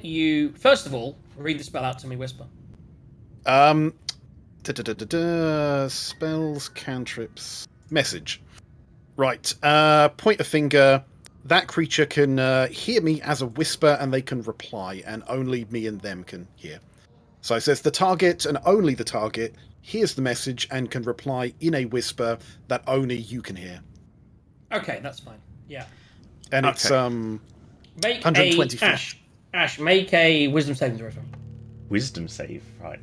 you first of all read the spell out to me, Whisper? Spells, cantrips, message. Right. Point a finger. That creature can hear me as a whisper, and they can reply, and only me and them can hear. So it says the target, and only the target, hears the message and can reply in a whisper that only you can hear. Okay, that's fine. Yeah. And it's Make 120 a Ash. Ash, make a wisdom saving throw. Wisdom save, right.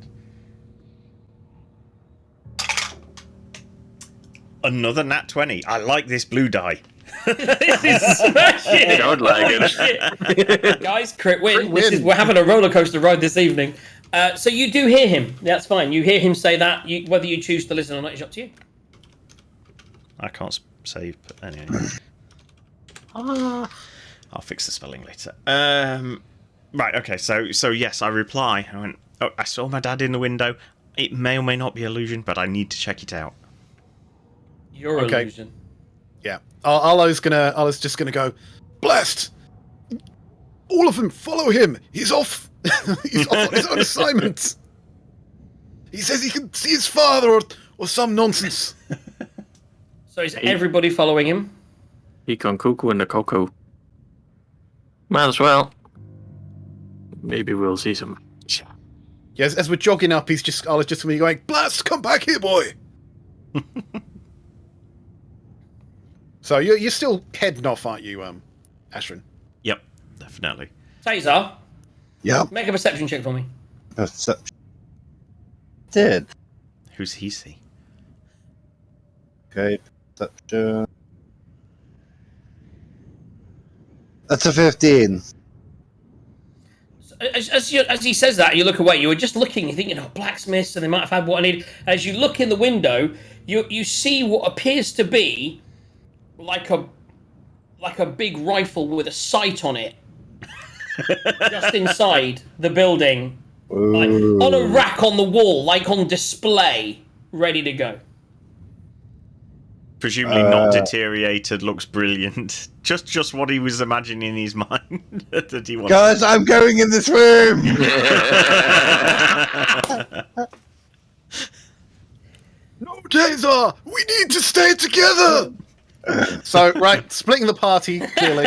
Another nat 20. I like this blue die. This is smashing. I don't like it. Guys, crit win. Crit win. We're having a roller coaster ride this evening. So you do hear him. That's fine. You hear him say that. Whether you choose to listen or not is up to you. I can't save, but anyway. I'll fix the spelling later. Right, okay, so yes, I reply. I went, oh, I saw my dad in the window. It may or may not be illusion, but I need to check it out. Your illusion. Yeah. Arlo's just gonna go, blast! All of them, follow him! He's off! He's off on his own assignment! He says he can see his father or some nonsense. So is everybody following him? He can cuckoo in the cocoa. Might as well. Maybe we'll see some. Yes, as we're jogging up, Arlo's just gonna be going, blast! Come back here, boy! So you're still heading off, aren't you, Ashrin? Yep, definitely. Taser, Yep. make a perception check for me. Perception. Did. Who's he see? Okay. Perception. That's a 15. As he says that, you look away. You were just looking. You're thinking, oh, blacksmiths, and they might have had what I need. As you look in the window, you see what appears to be like a big rifle with a sight on it, just inside the building, like, on a rack on the wall, like on display, ready to go. Presumably not deteriorated, looks brilliant. Just what he was imagining in his mind that he wanted. Guys, I'm going in this room! No, Taser! We need to stay together! So, right, splitting the party, clearly.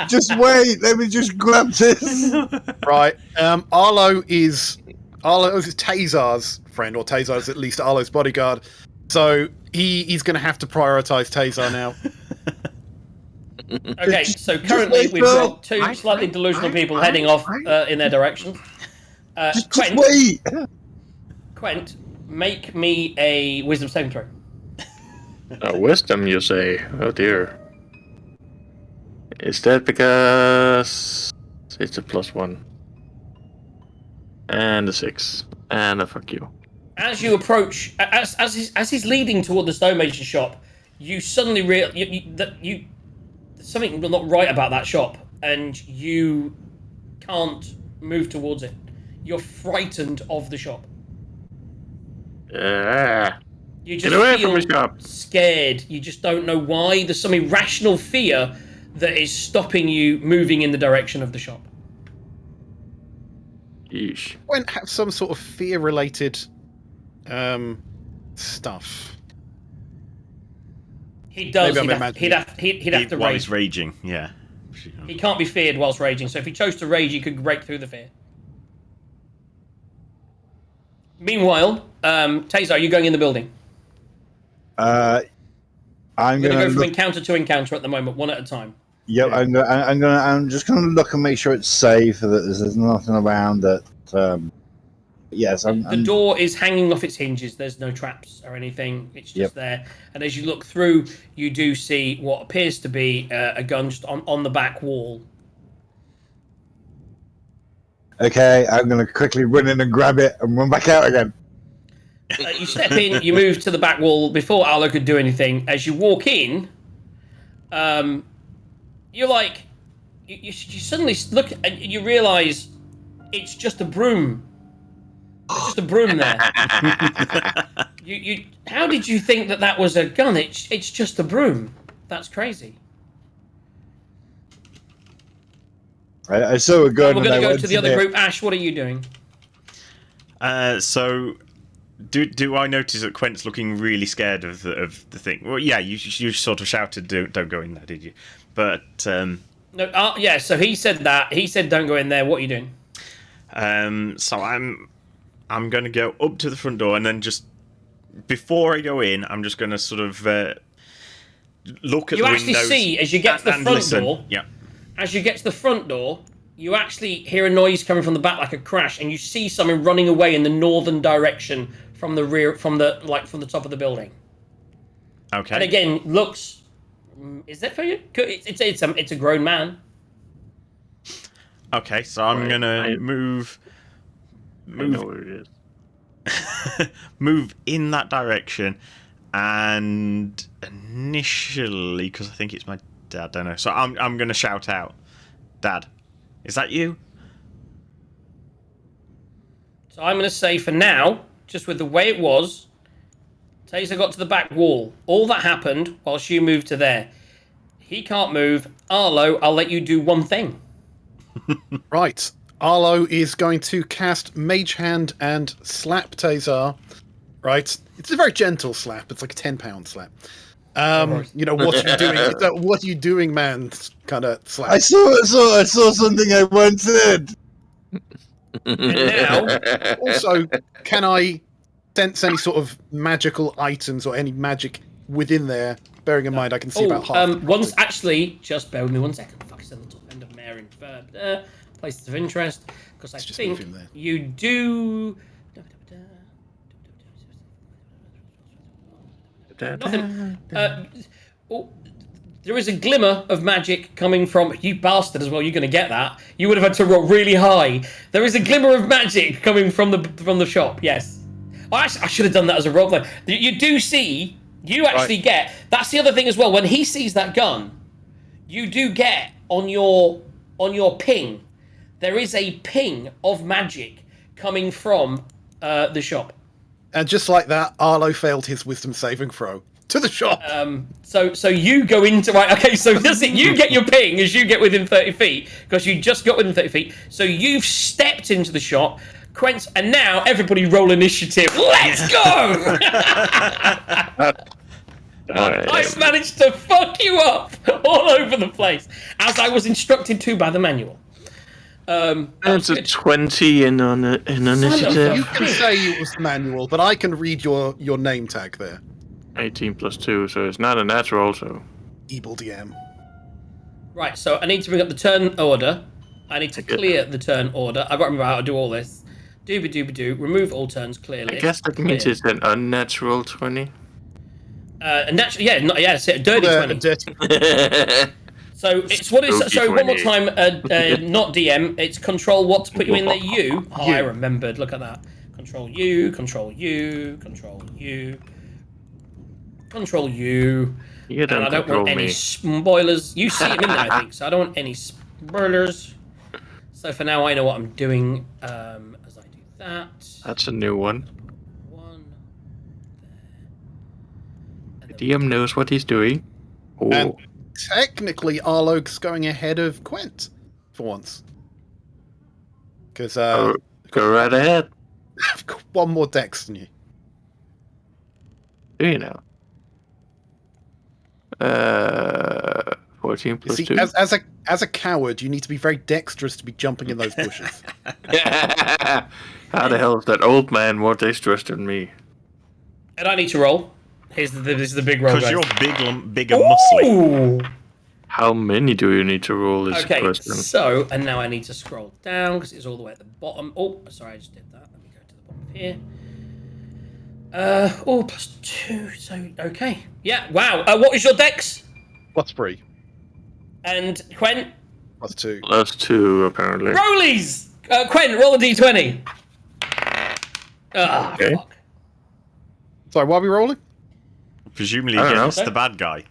Just wait, let me just grab this. Right, Arlo is Taser's friend, or Taser's at least Arlo's bodyguard. So he's going to have to prioritise Taser now. Okay, so currently we've got two slightly delusional people heading off in their direction. Just Quent, wait. Quent, make me a wisdom saving throw. Wisdom, you say? Oh dear. Is that because it's a +1? And a 6. And a fuck you. As you approach, as he's leading toward the stonemason shop, you suddenly realize that there's something not right about that shop, and you can't move towards it. You're frightened of the shop. You just Get away feel from the shop. scared. You just don't know why. There's some irrational fear that is stopping you moving in the direction of the shop. Yeesh. Won't have some sort of fear-related stuff. He does. Maybe I'm He'd have to While rage. he's raging, yeah. He can't be feared whilst raging. So if he chose to rage, he could break through the fear. Meanwhile, Taser, are you going in the building? I'm We're going to gonna go from look. encounter to encounter at the moment, one at a time. Yep, I'm just gonna look and make sure it's safe. That there's nothing around that. Yes, The door is hanging off its hinges. There's no traps or anything. It's just there. And as you look through, you do see what appears to be a gun just on the back wall. Okay, I'm gonna quickly run in and grab it and run back out again. You step in, you move to the back wall before Arlo could do anything. As you walk in, you're like, you suddenly look and you realise it's just a broom. There's just a broom there. How did you think that was a gun? It's just a broom. That's crazy. I saw a gun. We're going and I to go went to the other there. group. Ash, what are you doing? So, do I notice that Quent's looking really scared of the thing? Well, yeah, you sort of shouted, "Don't go in there," did you? But No. Yeah. So he said that. He said, "Don't go in there." What are you doing? So I'm going to go up to the front door, and then just before I go in, I'm just going to sort of look at You the actually windows. see as you get to the and front listen. door. Yeah. as you get to the front door, you actually hear a noise coming from the back like a crash, and you see someone running away in the northern direction from the rear, from the top of the building. Okay. And again, looks. Is that for you? It's a grown man. Okay, so I'm gonna move. I know where it is. Move in that direction, and initially, because I think it's my dad, I don't know. So I'm gonna shout out, "Dad, is that you?" So I'm going to say for now, just with the way it was, Taser got to the back wall. All that happened whilst you moved to there. He can't move. Arlo, I'll let you do one thing. Right. Arlo is going to cast Mage Hand and slap Taser. Right. It's a very gentle slap. It's like a 10-pound slap. You know, what are you doing? It's a, what are you doing, man? Kind of slap. I saw something I wanted. And now, Also, can I sense any sort of magical items or any magic within there? Bearing in mind, I can see about half. once actually, just bear with me 1 second. Fuck, it's on the top end of Mare and places of interest, because I just think move him there. you do. Nothing. There is a glimmer of magic coming from you, bastard. As well, you're going to get that. You would have had to roll really high. There is a glimmer of magic coming from the shop. Yes. I should have done that as a roleplay. You do see. You actually get. That's the other thing as well. When he sees that gun, you do get on your ping. There is a ping of magic coming from the shop. And just like that, Arlo failed his wisdom saving throw. To the shop. So you go into okay. So that's it. You get your ping as you get within 30 feet because you just got within 30 feet. So you've stepped into the shop, Quent, and now everybody roll initiative. Let's go! I've managed to fuck you up all over the place, as I was instructed to by the manual. That's a 20 in initiative. You can say it was manual, but I can read your name tag there. 18 plus 2, so it's not a natural, so... Evil DM. Right, so I need to bring up the turn order. I need to clear the turn order. I've got to remember how to do all this. Dooby-dooby-doo. Remove all turns, clear list. I guess that means it's an unnatural 20. It's a dirty 20. Dirty. So it's what is... Spooky So one more 20. time, not DM, it's control what to put you in there, you. Oh, I remembered, look at that. Control you, control you, control you. Control you. You don't and I don't control want any me. spoilers. You see him in there, I think, so I don't want any spoilers. So for now, I know what I'm doing as I do that. That's a new one. One. The DM knows what he's doing. Oh, And technically, Arlo's going ahead of Quent for once. Because go right ahead. I've got one more dex than you. Do you know? 14 plus See, 2. as a coward, you need to be very dexterous to be jumping in those bushes. How the hell is that old man more dexterous than me? And I need to roll. This is the big roll, Because guys. you're big and muscly. Ooh! How many do you need to roll is the Okay, question. so, and now I need to scroll down because it's all the way at the bottom. Oh, sorry, I just did that. Let me go to the bottom here. Plus 2, so, okay. Yeah, wow. What is your dex? Plus 3. And Quen? Plus 2. Plus 2, apparently. Rollies! Quen, roll a d20. Okay. Fuck. Sorry, why are we rolling? Presumably I don't know. against the bad guy.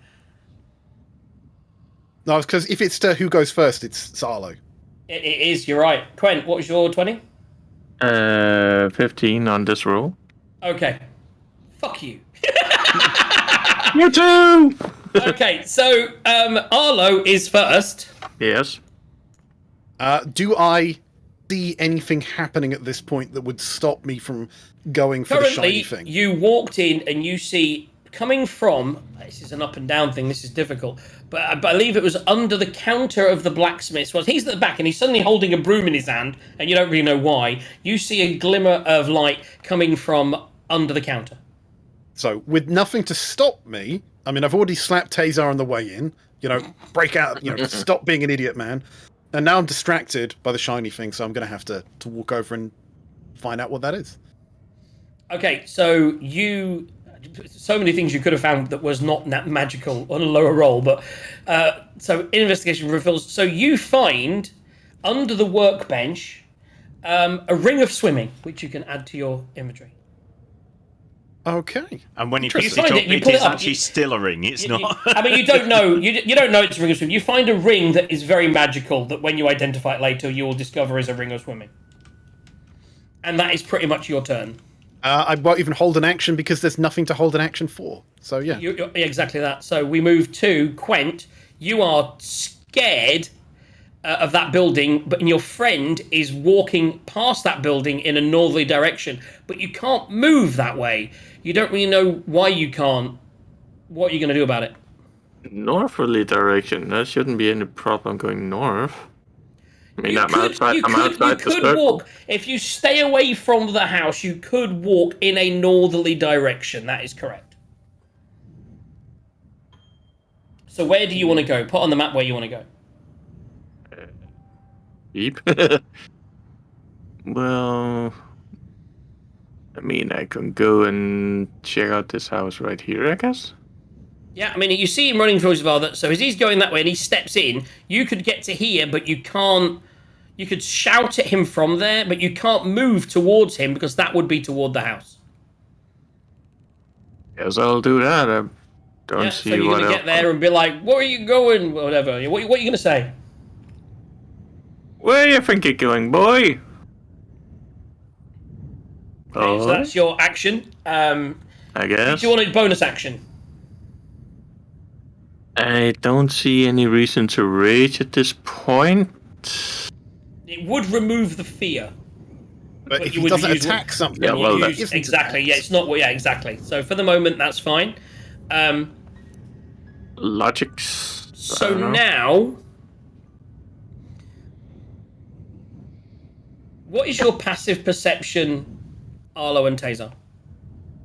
No, it's because if it's who goes first, it's Arlo. It is, you're right. Quen, what was your 20? 15 on this roll. Okay. Fuck you. You too! Okay, so Arlo is first. Yes. Do I see anything happening at this point that would stop me from going for the shiny Currently, thing? you walked in and you see coming from, this is an up and down thing, this is difficult, but I believe it was under the counter of the blacksmith. Well, he's at the back and he's suddenly holding a broom in his hand and you don't really know why. You see a glimmer of light coming from under the counter. So, with nothing to stop me, I mean, I've already slapped Tazar on the way in. break out, stop being an idiot, man. And now I'm distracted by the shiny thing, so I'm going to have to walk over and find out what that is. Okay, so so many things you could have found that was not that magical on a lower roll, but so investigation reveals. So you find under the workbench a ring of swimming, which you can add to your inventory. Okay. And when you pull it it is up. actually still a ring. It's not. I mean, you don't know. You don't know it's a ring of swimming. You find a ring that is very magical. That when you identify it later, you will discover is a ring of swimming. And that is pretty much your turn. I won't even hold an action because there's nothing to hold an action for. So yeah. You're exactly that. So we move to Quent. You are scared of that building, but your friend is walking past that building in a northerly direction, but you can't move that way. You don't really know why you can't. What are you going to do about it? Northerly direction. That shouldn't be any problem going north. I mean, I'm outside You the could circle. walk. If you stay away from the house, you could walk in a northerly direction. That is correct. So where do you want to go? Put on the map where you want to go. Deep. Well, I mean, I can go and check out this house right here, I guess. Yeah, I mean, you see him running towards the so as he's going that way and he steps in, you could get to here, but you can't. You could shout at him from there, but you can't move towards him because that would be toward the house. Yes, I'll do that. I don't see so you're what going to else. get there and be like, where are you going? Whatever. What are you going to say? Where you think you're going, boy? Okay, so that's your action. I guess. Do you want a bonus action? I don't see any reason to rage at this point. It would remove the fear. But if you he wouldn't doesn't use attack something, Yeah, well, that that's- isn't Exactly. attacked. Yeah, it's not. Yeah, exactly. So for the moment, that's fine. Logics. I So don't know. now, what is your passive perception, Arlo and Taser?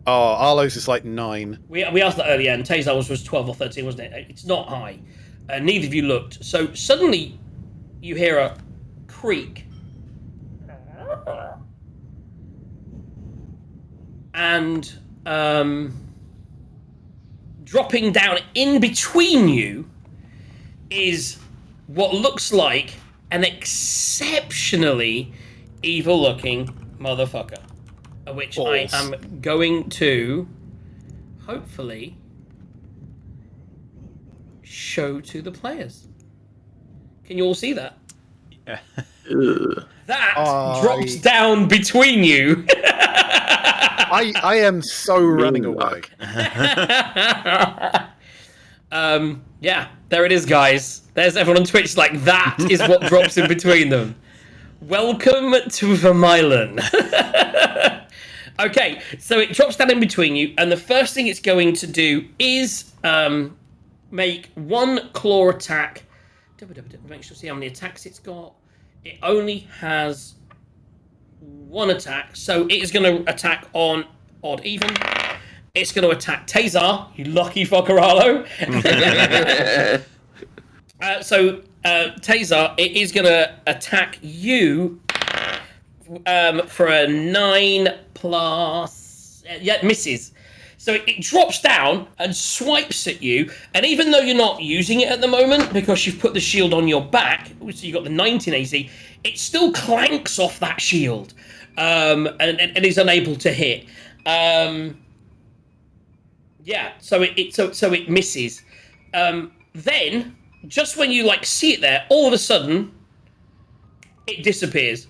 Oh, Arlo's is like 9. We asked that earlier, and Taser was 12 or 13, wasn't it? It's not high. Neither of you looked. So suddenly, you hear a creak. And dropping down in between you is what looks like an exceptionally evil-looking motherfucker, which Balls. I am going to hopefully show to the players. Can you all see that? Ugh. That I- drops down between you. I am so running away. Yeah, there it is, guys. There's everyone on Twitch like, that is what drops in between them. Welcome to Vermeilen. Okay, so it drops down in between you, and the first thing it's going to do is make one claw attack. Make sure to see how many attacks it's got. It only has one attack, so it is going to attack on odd even. It's going to attack Taser, you lucky fucker, Arlo. So Taser, it is going to attack you for a 9 plus... yeah, misses. So it drops down and swipes at you, and even though you're not using it at the moment because you've put the shield on your back, so you got the 19 AC, it still clanks off that shield and is unable to hit. Yeah, so it misses. Then, just when you see it there, all of a sudden, it disappears.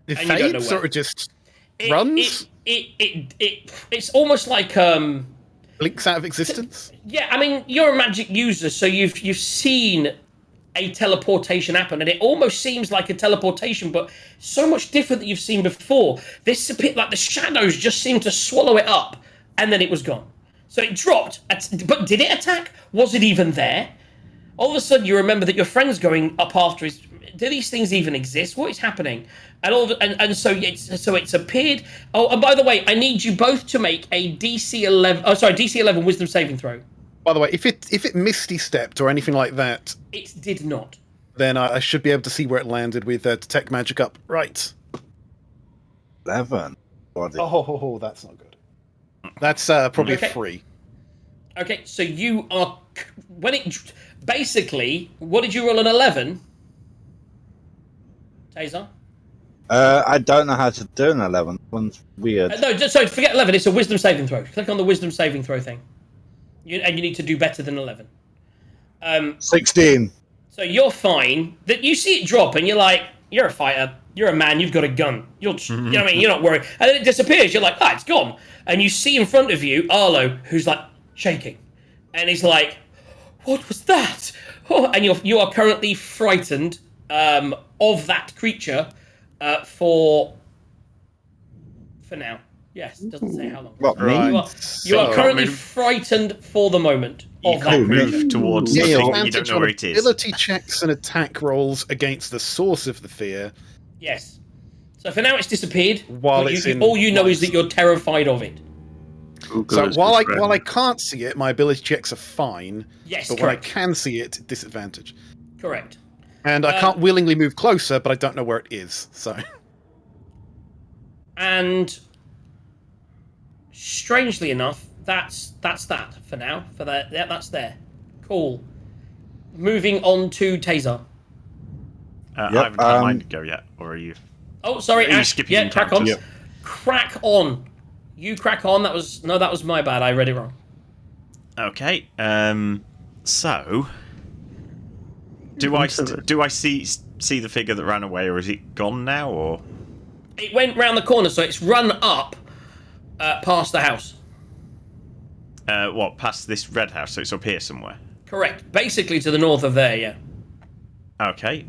It And you don't know fades where. or it just It, runs? It's almost like Blinks out of existence? yeah. I mean, you're a magic user, so you've seen a teleportation happen, and it almost seems like a teleportation, but so much different than you've seen before. This appeared like the shadows just seemed to swallow it up, and then it was gone. So it dropped, but did it attack? Was it even there? All of a sudden, you remember that your friend's going up after his. Do these things even exist? What is happening? And so it's appeared. Oh, and by the way, I need you both to make a DC 11. Oh, sorry, DC 11 Wisdom saving throw. By the way, if it misty stepped or anything like that, It did not. then I should be able to see where it landed with detect magic up. Right. 11. Body. Oh, that's not good. That's probably Okay. a 3. Okay, so you are when it basically. What did you roll an 11? Taser. I don't know how to do an 11. One's weird. No, sorry, forget 11. It's a Wisdom saving throw. Click on the Wisdom saving throw thing. And you need to do better than 11. 16. So you're fine. That you see it drop, and you're like, you're a fighter. You're a man. You've got a gun. You know what I mean? You're not worried. And then it disappears. You're like, it's gone. And you see in front of you Arlo, who's like shaking, and he's like, "What was that?" Oh, and you are currently frightened of that creature for now. Yes, it doesn't say how long. What, me? You are currently move. frightened for the moment of that You creature. move towards the Yeah, thing, but you don't advantage know on where it is. ability checks and attack rolls against the source of the fear. Yes. So for now, it's disappeared. While but it's you, in all you know is flight. that you're terrified of it. So while I can't see it, my ability checks are fine. Yes, But correct. when I can see it, disadvantage. Correct. And I can't willingly move closer, but I don't know where it is. So And strangely enough, that's that for now. For that, yeah, that's there. Cool. Moving on to Taser. I Yep, haven't had mine go yet, or are you? Oh, sorry, Are you Ash. skipping Yeah, crack on. encounters? Crack on. You crack on. That was my bad. I read it wrong. Okay. So, do I see the figure that ran away, or is it gone now, or? It went round the corner, so it's run up past the house. What, past this red house? So it's up here somewhere. Correct. Basically to the north of there. Yeah. Okay.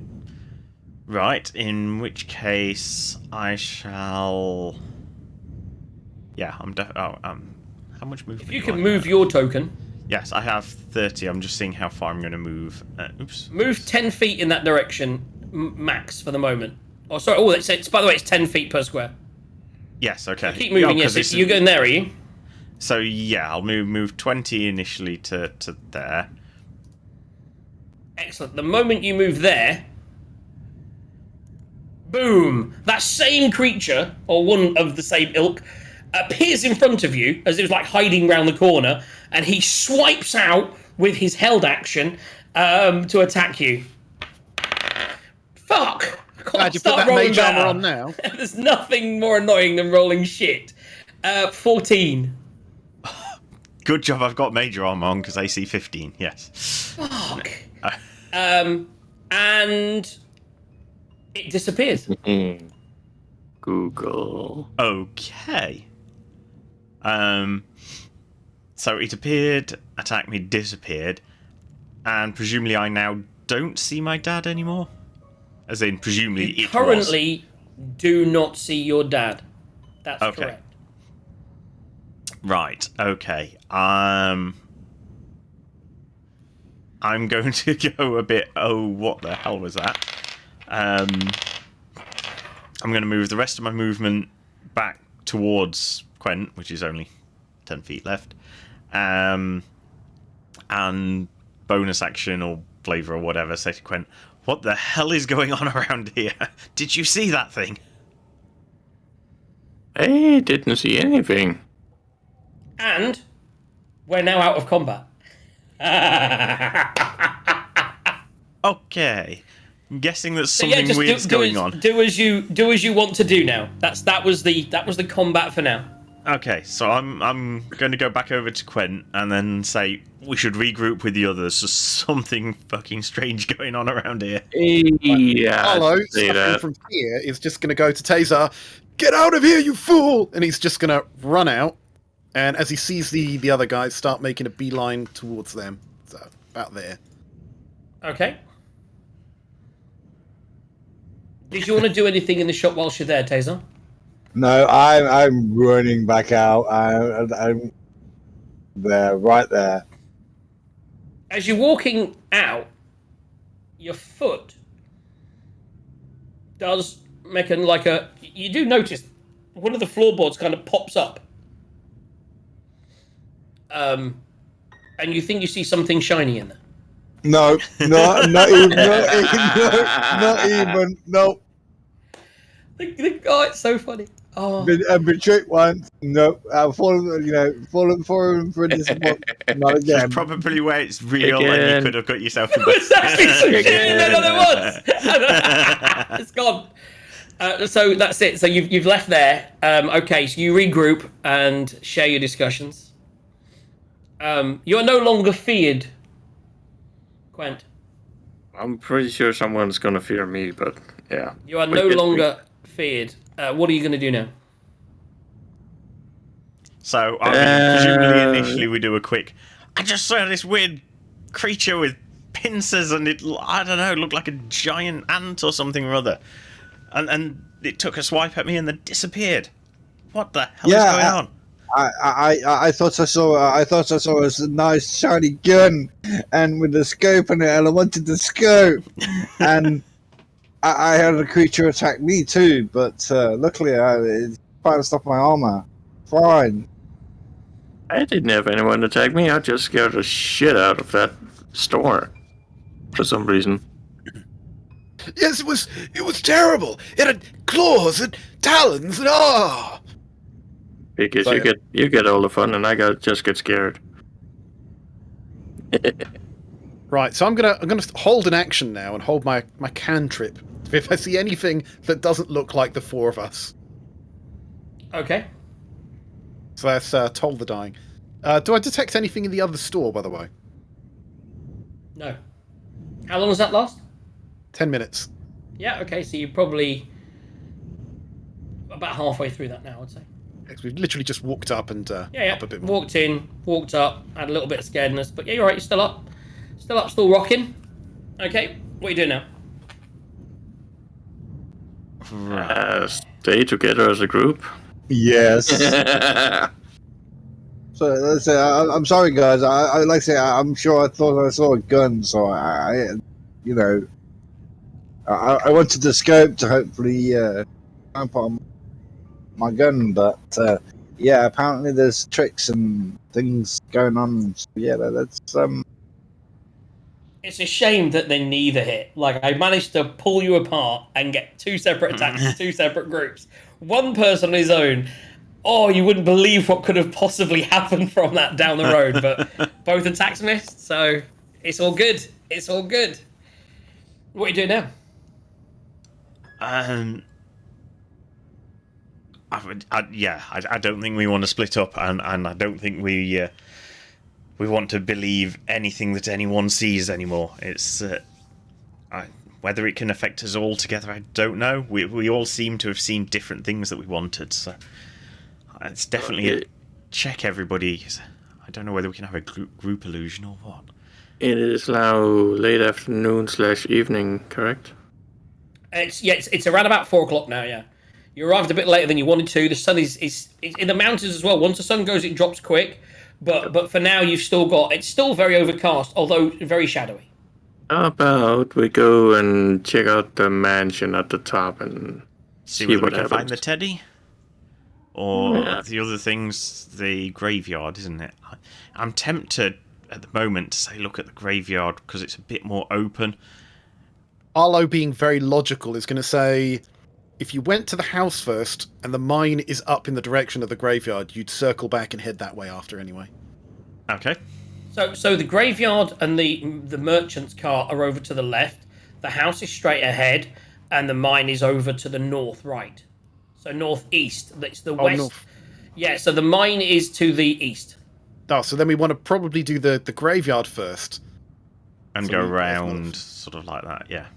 Right. In which case, I shall. Yeah, I'm how much movement? If you do can I move have? your token. Yes, I have 30. I'm just seeing how far I'm going to move. Oops. Move 10 feet in that direction, max for the moment. Oh, sorry. Oh, it's by the way, it's 10 feet per square. Yes. Okay. Keep moving. Yeah, Yes, 'cause you're going there, are you? So yeah, I'll move 20 initially to there. Excellent. The moment you move there, boom! That same creature, or one of the same ilk, appears in front of you as it was like hiding round the corner, and he swipes out with his held action to attack you. Fuck! I can't glad you put start that rolling mage armor better. on now. There's nothing more annoying than rolling shit. 14. Good job, I've got major armor on because AC 15. Yes. Fuck. And it disappears. Google. Okay. So it appeared, attacked me, disappeared, and presumably I now don't see my dad anymore. As in, presumably You it currently do not see your dad. That's Okay. correct. was. Right. Okay. I'm going to go a bit. Oh, what the hell was that? I'm going to move the rest of my movement back towards Quent, which is only 10 feet left. And bonus action or flavor or whatever, say to Quent, what the hell is going on around here? Did you see that thing? I didn't see anything. And we're now out of combat. Okay. I'm guessing that So something just weird's going on. Do as you want to do now. That was the combat for now. Okay, so I'm going to go back over to Quent and then say we should regroup with the others. There's something fucking strange going on around here. Yeah. Hello, I'd say suffering that. from fear is just going to go to Taser. Get out of here, you fool! And he's just going to run out. And as he sees the other guys, start making a beeline towards them. So about there. Okay. Did you want to do anything in the shop whilst you're there, Taser? No, I'm running back out. I'm there, right there. As you're walking out, your foot does make you do notice one of the floorboards kind of pops up. And you think you see something shiny in there. No, not even. No. Oh, it's so funny. Oh, I've been tricked once. No, I've fallen for this book. Not This is again. probably where it's real and Again. you could have got yourself in it's actually some shit in there. Again. No, there was. It's gone. So that's it. So you've left there. Okay, so you regroup and share your discussions. You are no longer feared, Quent. I'm pretty sure someone's gonna fear me, but yeah. You are no longer feared. What are you going to do now? So, I mean, presumably initially we do a quick... I just saw this weird creature with pincers and it, I don't know, looked like a giant ant or something or other. And it took a swipe at me and then disappeared. What the hell is going on? I thought I saw a nice shiny gun, and with the scope on it, and I wanted the scope, and I had a creature attack me too. But luckily, it tried to stop my armor. Fine. I didn't have anyone attack me. I just scared the shit out of that store for some reason. Yes, it was terrible. It had claws and talons and Because So- you get all the fun, and I just get scared. Right, so I'm gonna hold an action now and hold my cantrip if I see anything that doesn't look like the four of us. Okay. So that's Toll the Dying. Do I detect anything in the other store, by the way? No. How long does that last? 10 minutes. Yeah, okay, so you're probably about halfway through that now, I'd say. We've literally just walked up and Yeah. up a bit more. Walked in, walked up, had a little bit of scaredness, but yeah, you're right, you're still up. Still rocking. Okay, what are you doing now? Stay together as a group. Yes. So let's say I'm sorry, guys. I like to say I'm sure I thought I saw a gun, so I wanted the scope to hopefully put on my gun, but yeah, apparently there's tricks and things going on. So yeah, that's It's a shame that they neither hit. Like, I managed to pull you apart and get two separate attacks, two separate groups. One person on his own. Oh, you wouldn't believe what could have possibly happened from that down the road, but both attacks missed, so it's all good. It's all good. What are you doing now? I don't think we want to split up, and I don't think we want to believe anything that anyone sees anymore. It's whether it can affect us all together, I don't know. We all seem to have seen different things that we wanted, so it's definitely a check, everybody. I don't know whether we can have a group illusion or what. It is now late afternoon/evening, correct? It's around about 4 o'clock now. Yeah, you arrived a bit later than you wanted to. The sun is in the mountains as well. Once the sun goes, it drops quick. But for now, it's still very overcast, although very shadowy. How about we go and check out the mansion at the top and See see whether we what can happens. find the teddy, or Yeah. the other things. The graveyard, isn't it? I'm tempted at the moment to say look at the graveyard because it's a bit more open. Arlo, being very logical, is going to say, if you went to the house first and the mine is up in the direction of the graveyard, you'd circle back and head that way after anyway. Okay. So the graveyard and the merchant's cart are over to the left. The house is straight ahead, and the mine is over to the north right. So northeast. It's the west. North. Yeah. So the mine is to the east. Oh, so then we want to probably do the graveyard first. And So go we- round sort of like that, yeah.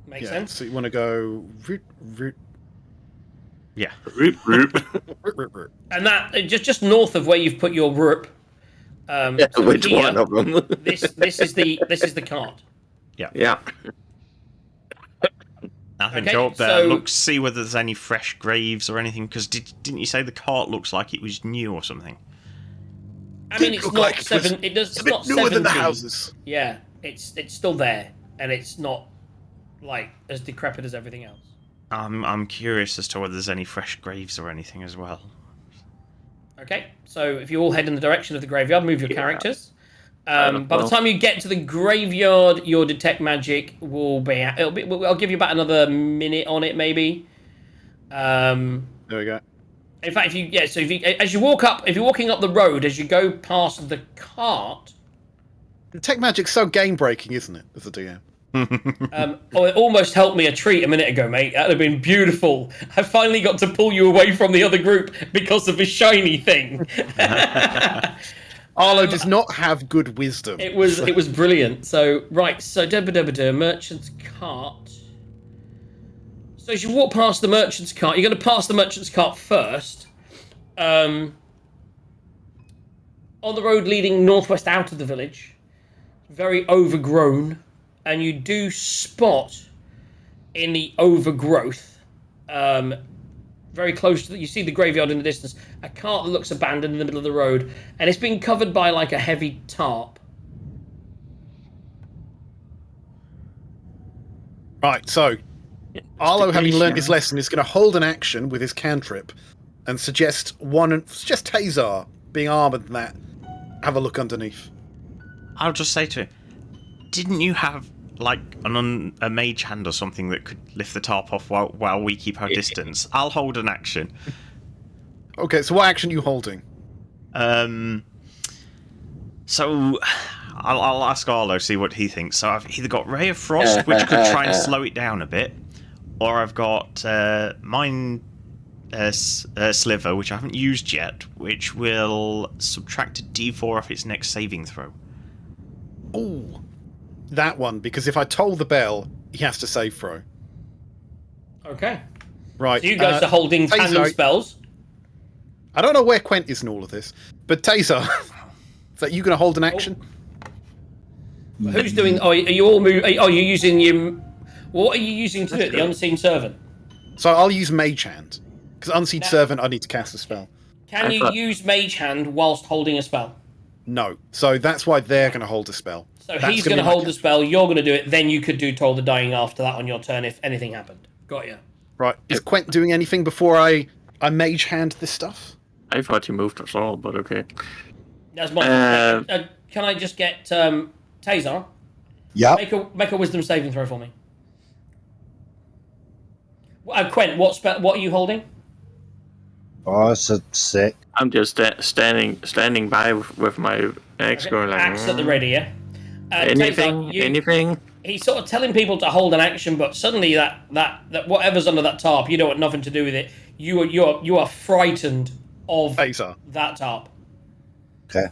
Makes Yeah, sense. so you want to go root. Yeah. And that just north of where you've put your roop. So Which here, one of them? this is the cart. Yeah. I think Okay, go up there, so- look, see whether there's any fresh graves or anything, because didn't you say the cart looks like it was new or something? I mean, Didn't it's look not like it was- seven. It does. It's It's a bit not newer than the 70. houses. Yeah, it's still there. and it's not like as decrepit as everything else. I'm curious as to whether there's any fresh graves or anything as well. Okay, so if you all head in the direction of the graveyard, move your characters. By the well. time you get to the graveyard, your detect magic will be. I'll give you about another minute on it, maybe. There we go. In fact, as you're walking up the road, as you go past the cart, Tech magic's so game breaking, isn't it? As a DM. it almost helped me a treat a minute ago, mate. That'd have been beautiful. I finally got to pull you away from the other group because of a shiny thing. Arlo does not have good wisdom. It was brilliant. So merchant's cart. So as you walk past the merchant's cart, you're going to pass the merchant's cart first. On the road leading northwest out of the village, very overgrown, and you do spot in the overgrowth, very close to you see the graveyard in the distance, a cart that looks abandoned in the middle of the road, and it's been covered by like a heavy tarp. Right, so Arlo, having learned his lesson, is going to hold an action with his cantrip and suggest Tazar, being armoured and that, have a look underneath. I'll just say to him, didn't you have like a mage hand or something that could lift the tarp off while we keep our distance? I'll hold an action. Okay, so what action are you holding? So I'll ask Arlo, see what he thinks. So I've either got Ray of Frost, which could try and slow it down a bit, or I've got Mind Sliver, which I haven't used yet, which will subtract a D4 off its next saving throw. Ooh, that one, because if I toll the bell, he has to save throw. Okay. Right. So you guys are holding tandem spells. I don't know where Quent is in all of this, but Tazar, is that you going to hold an action? Who's doing? Are you all move? Are you using your? What are you using to do it? The unseen servant. So I'll use Mage Hand, because unseen servant, I need to cast a spell. Can you use Mage Hand whilst holding a spell? No. So that's why they're going to hold a spell. So he's going to hold the spell. You're going to do it. Then you could do Toll the Dying after that on your turn if anything happened. Got you. Right. Is Quent doing anything before I Mage Hand this stuff? I thought you moved us all, but okay. That's my. Can I just get Tazar? Yeah. Make a wisdom saving throw for me. Quent, what are you holding? Oh, it's a sick. I'm just standing by with my axe going like... Axe at the ready, yeah? Anything? Tazar, Anything? He's sort of telling people to hold an action, but suddenly that whatever's under that tarp, you don't want nothing to do with it. You are frightened of Tazar. that tarp. Okay.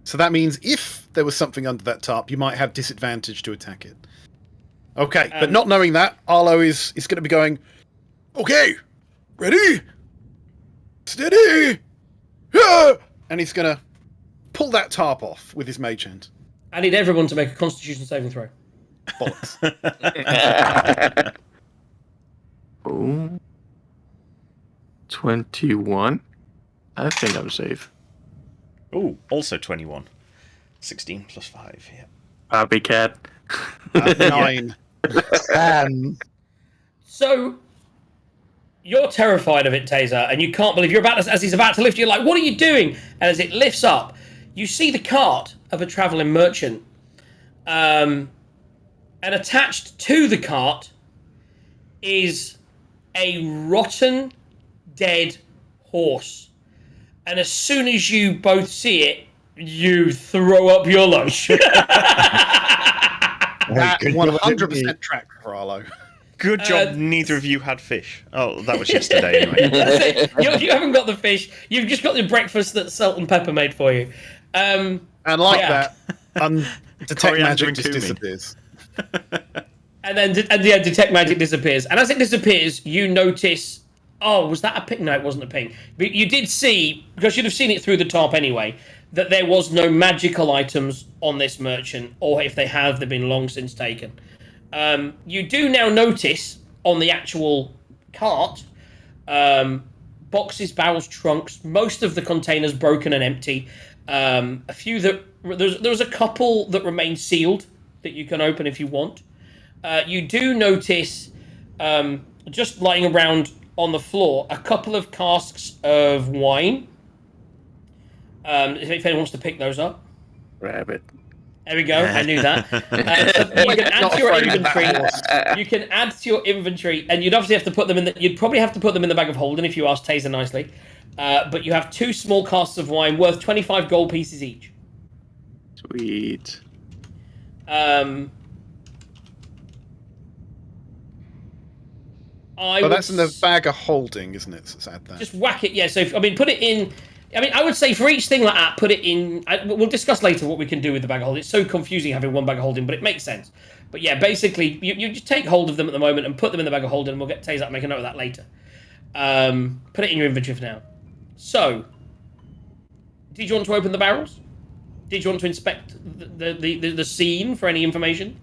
So that means if there was something under that tarp, you might have disadvantage to attack it. Okay, but not knowing that, Arlo is going to be going, okay, ready, steady, and he's going to pull that tarp off with his mage hand. I need everyone to make a Constitution saving throw. Bollocks. Oh. 21. I think I'm safe. Oh, also 21. 16 plus 5, yeah. Happy cat. 9. So you're terrified of it, Tazar, and you can't believe as he's about to lift you, you're like, what are you doing? And as it lifts up, you see the cart of a travelling merchant. And attached to the cart is a rotten, dead horse. And as soon as you both see it, you throw up your lunch. That 100% track for Arlo. Good job neither of you had fish. Oh, that was yesterday anyway. That's it. You haven't got the fish. You've just got the breakfast that Salt and Pepper made for you. And like that, detect magic just disappears. And then detect magic disappears. And as it disappears, you notice... Oh, was that a ping? No, it wasn't a ping. But you did see, because you'd have seen it through the tarp anyway, that there was no magical items on this merchant, or if they have, they've been long since taken. You do now notice on the actual cart, boxes, barrels, trunks, most of the containers broken and empty. A few that there was a couple that remained sealed that you can open if you want. You do notice, just lying around on the floor, a couple of casks of wine. If anyone wants to pick those up. Grab it. There we go. I knew that. You can add to your inventory. You can add to your inventory, and you'd obviously have to put them in. You'd probably have to put them in the bag of holding if you ask Taser nicely. But you have 2 small casks of wine worth 25 gold pieces each. Sweet. That's in the bag of holding, isn't it? So add that. Just whack it. Yeah. So put it in. I would say for each thing like that, put it in. We'll discuss later what we can do with the bag of holding. It's so confusing having one bag of holding, but it makes sense. But yeah, basically, you just take hold of them at the moment and put them in the bag of holding, and we'll get Taser to make a note of that later. Put it in your inventory for now. So, did you want to open the barrels? Did you want to inspect the scene for any information?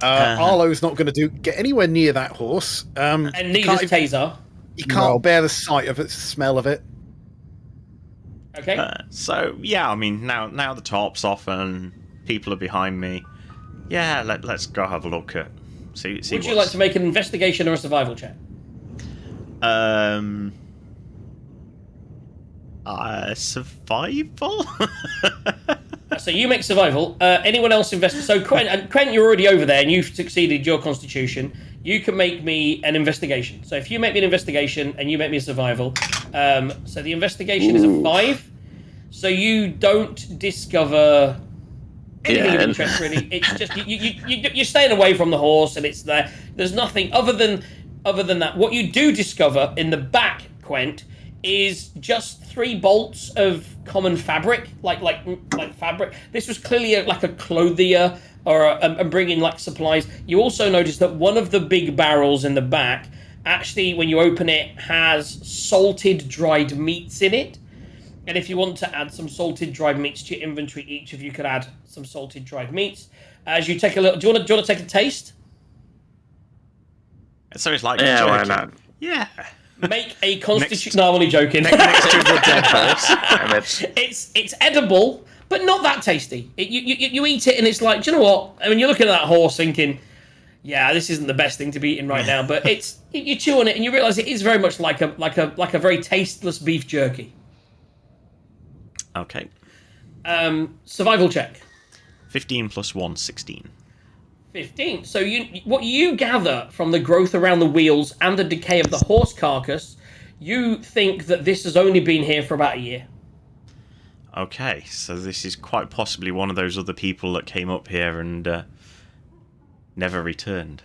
Arlo's not going to get anywhere near that horse. And neither is Taser. He can't bear the sight of it, smell of it. Okay. So yeah, I mean now the top's off and people are behind me. Yeah, let's go have a look at. See. Would you like to make an investigation or a survival check? Survival. So you make survival. Anyone else investigate? So Quent, you're already over there, and you've succeeded your constitution. You can make me an investigation. So if you make me an investigation and you make me a survival, so the investigation is a 5. So you don't discover anything of interest really. It's just you're staying away from the horse, and it's there. There's nothing other than that. What you do discover in the back, Quent, is just 3 bolts of common fabric, like fabric. This was clearly like a clothier or bringing like supplies. You also notice that one of the big barrels in the back, actually, when you open it, has salted dried meats in it. And if you want to add some salted dried meats to your inventory, each of you could add some salted dried meats. As you take a little, do you want to take a taste? So it's like why not? Yeah. Make a constitution. No, I'm only joking. Next to the dead horse. It's edible, but not that tasty. You eat it and it's like, do you know what? I mean, you're looking at that horse thinking, yeah, this isn't the best thing to be eating right now. But you chew on it and you realise it is very much like a very tasteless beef jerky. Okay. Survival check. 15 plus 1, 16. 15. So what you gather from the growth around the wheels and the decay of the horse carcass, you think that this has only been here for about a year. Okay, so this is quite possibly one of those other people that came up here and never returned.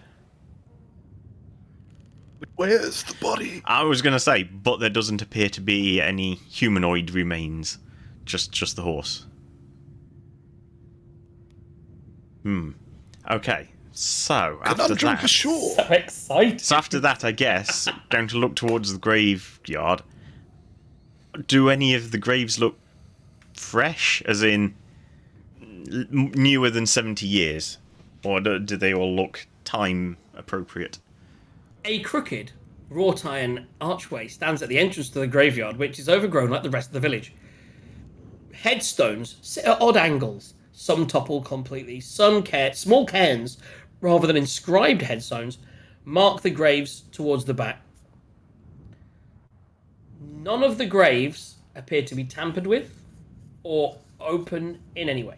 But where's the body? I was going to say, but there doesn't appear to be any humanoid remains. Just the horse. Okay, so after that... for sure. So excited. So after that, I guess, going to look towards the graveyard. Do any of the graves look fresh, as in newer than 70 years? Or do they all look time appropriate? A crooked, wrought iron archway stands at the entrance to the graveyard, which is overgrown like the rest of the village. Headstones sit at odd angles. Some topple completely. Some small cairns, rather than inscribed headstones, mark the graves towards the back. None of the graves appear to be tampered with or open in any way.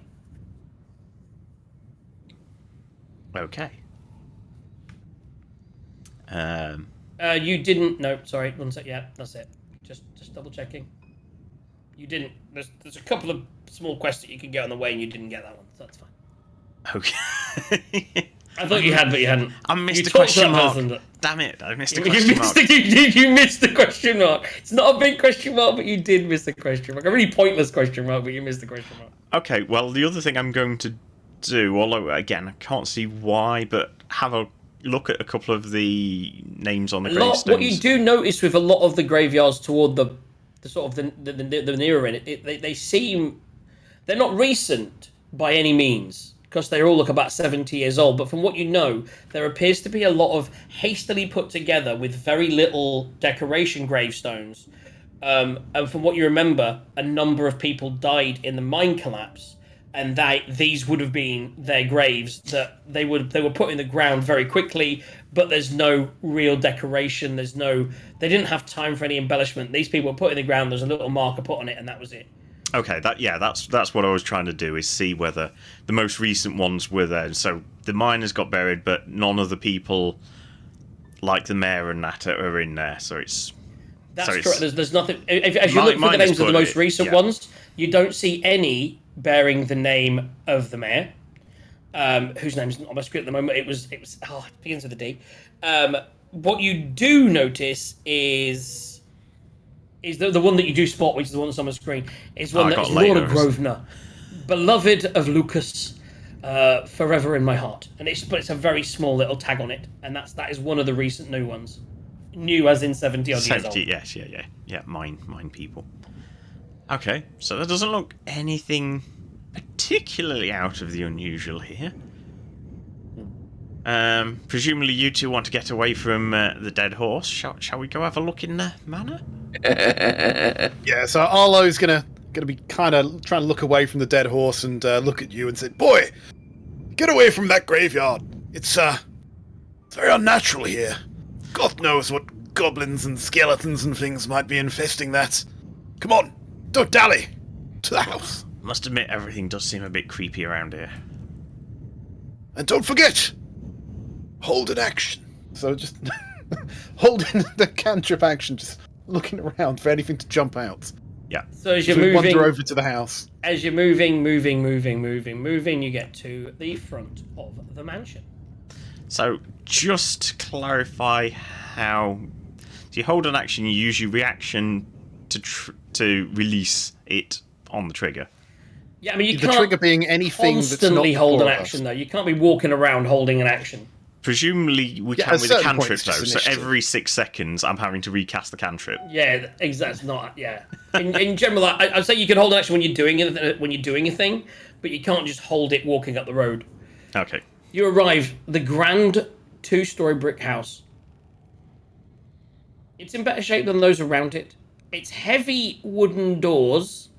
Okay. You didn't... No, sorry, one sec. Yeah, that's it. Just double checking. You didn't... There's a couple of small quests that you can get on the way and you didn't get that one, so that's fine. Okay. I thought you had, but you hadn't. I missed the talked to question that mark. person Damn it, I missed the question mark. You missed the question mark. It's not a big question mark, but you did miss the question mark. A really pointless question mark, but you missed the question mark. Okay, well, the other thing I'm going to do, although, again, I can't see why, but have a look at a couple of the names on the gravestones. What you do notice with a lot of the graveyards toward the sort of the nearer end, they seem... They're not recent by any means, because they all look about 70 years old, but from what you know, there appears to be a lot of hastily put together with very little decoration gravestones. And from what you remember, a number of people died in the mine collapse, and these would have been their graves that they were put in the ground very quickly, but there's no real decoration. They didn't have time for any embellishment. These people were put in the ground. There's a little marker put on it, and that was it. Okay, that's what I was trying to do, is see whether the most recent ones were there. So the miners got buried, but none of the people like the mayor and that are in there. So it's correct. There's nothing. As you look for the names of the most recent ones, you don't see any bearing the name of the mayor, whose name isn't on my screen at the moment. It begins with a D. What you do notice is the one that you do spot, which is the one that's on the screen, is one that is Laura Grosvenor, beloved of Lucas, forever in my heart. But it's a very small little tag on it, and that is one of the recent new ones. New as in 70 odd years old. Yes, yeah. Mine people. Okay, so that doesn't look anything particularly out of the unusual here. Presumably you two want to get away from the dead horse. Shall we go have a look in the manor? Yeah, so Arlo's gonna be kind of trying to look away from the dead horse and look at you and say, "Boy, get away from that graveyard. It's very unnatural here. God knows what goblins and skeletons and things might be infesting that. Come on, don't dally. To the house. Must admit, everything does seem a bit creepy around here. And don't forget, hold an action." So just holding the cantrip action, just looking around for anything to jump out. Yeah. So as you're So we moving, wander over to the house. As you're moving, you get to the front of the mansion. So just to clarify, how do you hold an action? You use your reaction to release it on the trigger. Yeah, I mean the trigger being anything constantly that's not hold an action though. You can't be walking around holding an action. Presumably we can with the cantrip though. So every 6 seconds, I'm having to recast the cantrip. Yeah, exactly. Not yeah. In general, I'd say you can hold an action when you're doing a thing, but you can't just hold it walking up the road. Okay. You arrive the grand 2-story brick house. It's in better shape than those around it. Its heavy wooden doors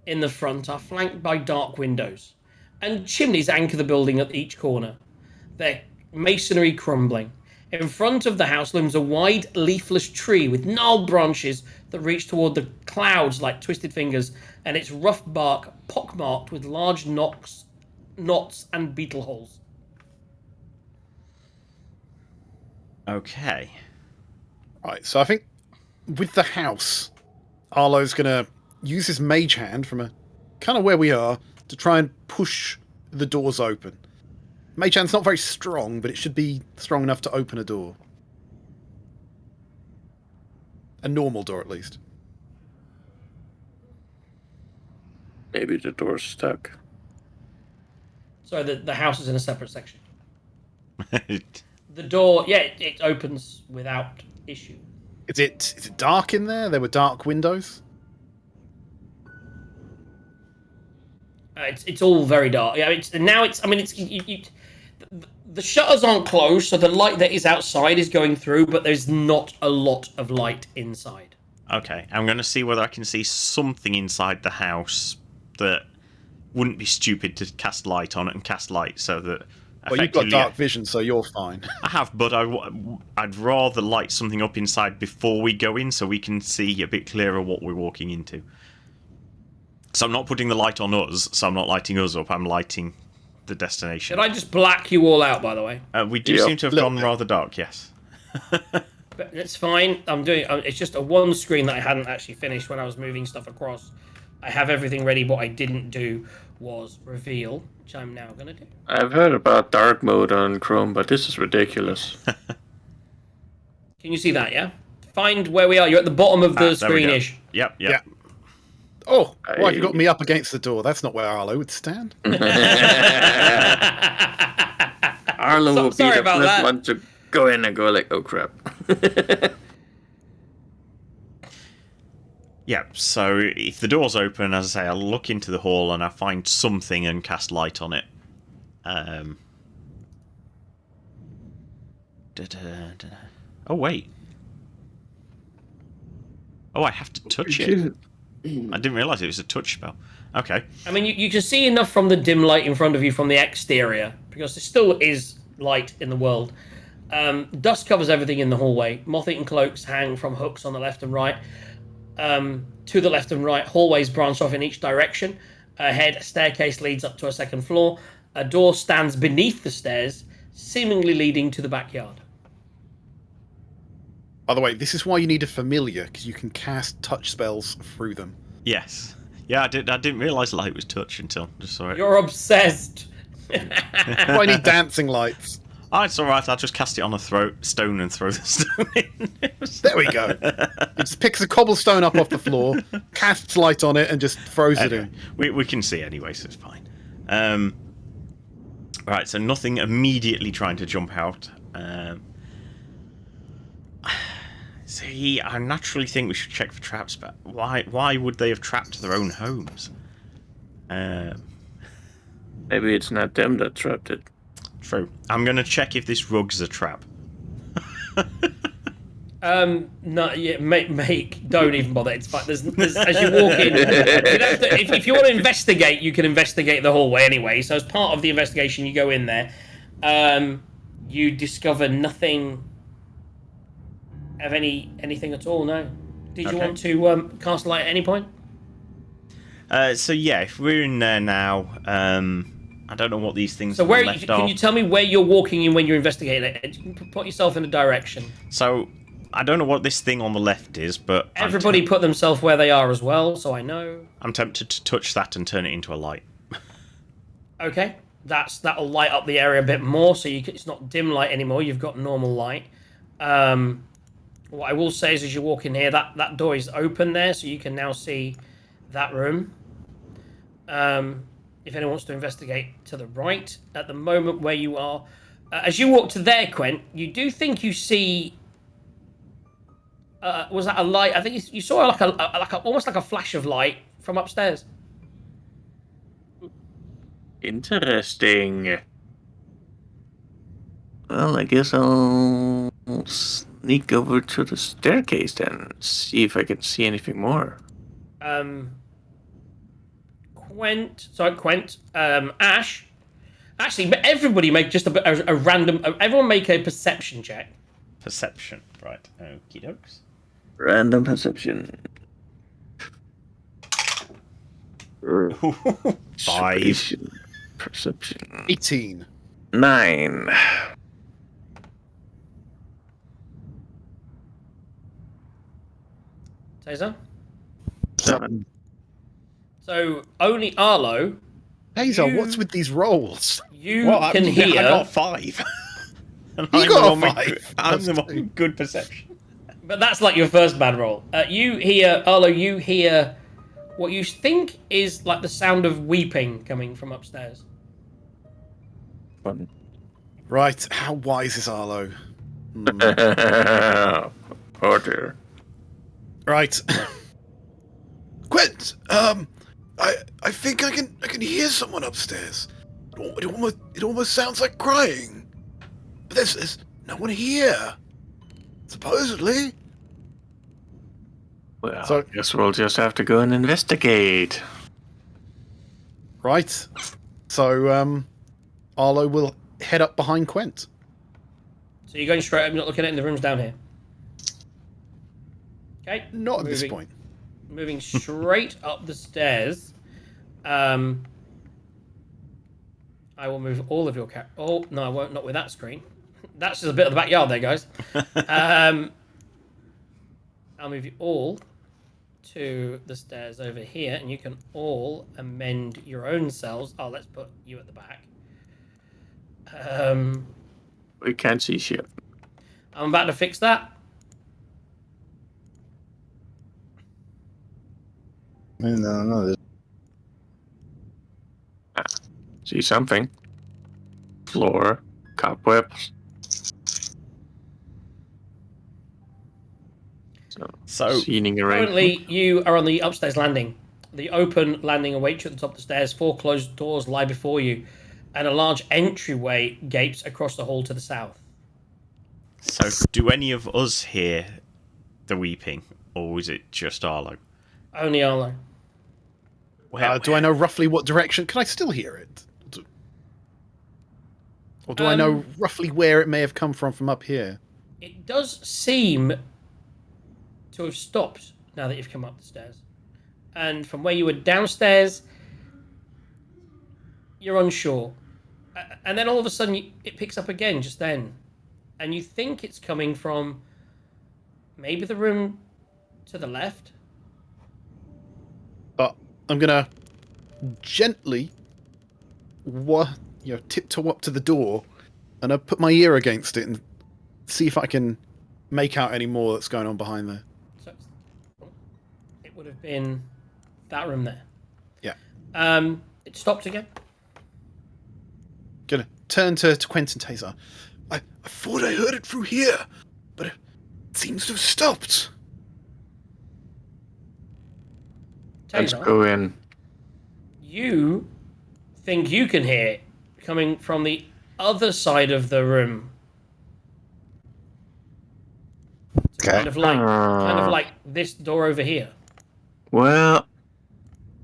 in the front are flanked by dark windows, and chimneys anchor the building at each corner. Their masonry crumbling. In front of the house looms a wide, leafless tree with gnarled branches that reach toward the clouds like twisted fingers, and its rough bark pockmarked with large knots and beetle holes. Okay. Right, so I think with the house, Arlo's gonna use his mage hand from kind of where we are to try and push the doors open. Mage hand's not very strong, but it should be strong enough to open a door. A normal door, at least. Maybe the door's stuck. So the house is in a separate section. The door, it opens without issue. Is it dark in there? There were dark windows? It's all very dark. Yeah, the shutters aren't closed, so the light that is outside is going through, but there's not a lot of light inside. Okay, I'm going to see whether I can see something inside the house that wouldn't be stupid to cast light on it and cast light so that... Well, you've got dark vision, so you're fine. I have, but I'd rather light something up inside before we go in so we can see a bit clearer what we're walking into. So I'm not putting the light on us, so I'm not lighting us up, I'm lighting the destination. Did I just black you all out, by the way? We do seem to have gone rather dark, yes. But it's fine. It's just a one screen that I hadn't actually finished when I was moving stuff across. I have everything ready. What I didn't do was reveal, which I'm now going to do. I've heard about dark mode on Chrome, but this is ridiculous. Can you see that, yeah? Find where we are. You're at the bottom of the screen-ish. Yep. Yeah. Oh, why have you got me up against the door? That's not where Arlo would stand. Arlo will be the first one to go in and go like, oh crap. Yeah, so if the door's open, as I say, I'll look into the hall and I find something and cast light on it. Oh, wait. Oh, I have to touch it. I didn't realise it was a touch spell. Okay. I mean, you can see enough from the dim light in front of you from the exterior, because there still is light in the world. Dust covers everything in the hallway. Moth-eaten cloaks hang from hooks on the left and right. To the left and right, hallways branch off in each direction. Ahead, a staircase leads up to a second floor. A door stands beneath the stairs, seemingly leading to the backyard. By the way, this is why you need a familiar, because you can cast touch spells through them. Yes. Yeah, I didn't realise light was touch until just saw it. You're obsessed. That's why I need dancing lights. Oh, it's alright, I'll just cast it on a stone and throw the stone in. There we go. It just picks a cobblestone up off the floor, casts light on it, and just throws it in. We can see anyway, so it's fine. Right, so nothing immediately trying to jump out. See, I naturally think we should check for traps, but why would they have trapped their own homes? Maybe it's not them that trapped it. True. I'm going to check if this rug's a trap. No, yeah, mate, don't even bother. It's fine. There's as you walk in, if you want to investigate, you can investigate the hallway anyway. So as part of the investigation, you go in there. You discover nothing of anything at all. No. Did you want to cast light at any point? So yeah, if we're in there now, I don't know what these things So are where left can off. you tell me where you're walking in when you're investigating it? You can put yourself in a direction. So I don't know what this thing on the left is, but Everybody put themselves where they are as well, so I know. I'm tempted to touch that and turn it into a light. Okay, that'll light up the area a bit more, so it's not dim light anymore. You've got normal light. What I will say is, as you walk in here, that door is open there, so you can now see that room. If anyone wants to investigate to the right, at the moment where you are, as you walk to there, Quent, you do think you see. Was that a light? I think you saw like a almost like a flash of light from upstairs. Interesting. Well, I guess I'll sneak over to the staircase then, see if I can see anything more. Quent, Ash. Actually, but everybody make just a random. Everyone make a perception check. Perception, right? Okie dokes. Random perception. 5. Perception. 18. 9. Taser. 7. So only Arlo, Hazel, You- what's with these rolls? you Well, can hear. I got 5. And You I'm got the a one with 5. I'm the That's one with good perception. But that's like your first bad roll. You hear, Arlo, you hear what you think is like the sound of weeping coming from upstairs. Fun. Right, how wise is Arlo? Oh dear. Right. Quint, I think I can hear someone upstairs. It almost sounds like crying. But there's no one here. Supposedly. Well, So- I guess we'll just have to go and investigate. Right. So, Arlo will head up behind Quint. So you're going straight up, not looking at it, and the room's down here. Okay. Not at this Moving- point. Moving straight up the stairs. I will move all of your Oh, no, I won't. Not with that screen. That's just a bit of the backyard there, guys. I'll move you all to the stairs over here, and you can all amend your own selves. Oh, let's put you at the back. We can't see shit. I'm about to fix that. No. See something. Floor. Cobwebs. So Seating arrangement. Currently, you are on the upstairs landing. The open landing awaits you at the top of the stairs. 4 closed doors lie before you, and a large entryway gapes across the hall to the south. do any of us hear the weeping, or is it just Arlo? Only Arlo. Do I know roughly what direction? Can I still hear it? Or do I know roughly where it may have come from up here? It does seem to have stopped now that you've come up the stairs. And from where you were downstairs, you're unsure. And then all of a sudden, it picks up again just then. And you think it's coming from maybe the room to the left? But I'm going to gently tiptoe up to the door and I put my ear against it and see if I can make out any more that's going on behind there. So it would have been that room there. Yeah. It stopped again. Gonna turn to Quentin Taser. I thought I heard it through here, but it seems to have stopped. Let's Taser, go in. you think you can hear it coming from the other side of the room. Okay. Kind of like this door over here. Well,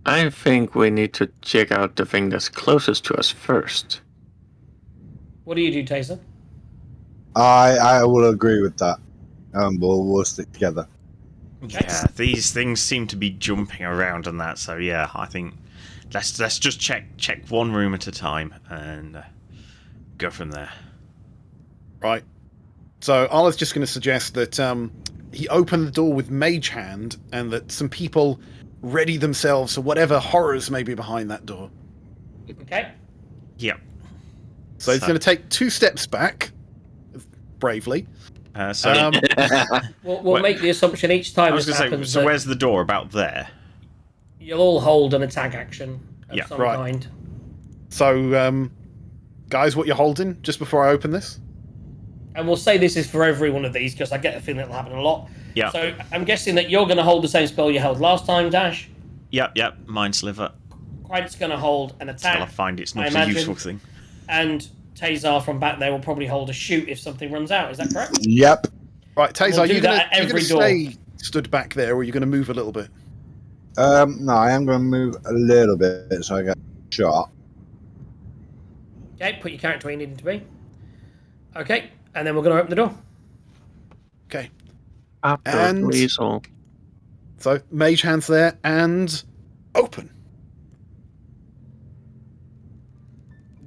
I think we need to check out the thing that's closest to us first. What do you do, Taser? I will agree with that. We'll stick together. Yeah, these things seem to be jumping around and that, so yeah, I think let's just check one room at a time and go from there. Right. So Arla's just going to suggest that he opened the door with Mage Hand and that some people ready themselves for whatever horrors may be behind that door. Okay. Yep. So he's going to take 2 steps back, bravely. We'll make the assumption each time I was this going to happens. say, so where's the door? About there? You'll all hold an attack action of Yeah, some right. kind. So, guys, what you're holding just before I open this? And we'll say this is for every one of these, because I get a feeling it'll happen a lot. Yeah. So I'm guessing that you're going to hold the same spell you held last time, Dash. Yep. Mind Sliver. Quite's going to hold an attack. Till I find it's not a imagine. useful thing. And Tazar from back there will probably hold a shoot if something runs out. Is that correct? Yep. Right, Taser, We'll are do you that going at every to door. stay stood back there, or are you going to move a little bit? No, I am going to move a little bit so I get shot. Okay, put your character where you need it to be. Okay, and then we're going to open the door. Okay. After And- weasel. So, Mage Hand's there, and open.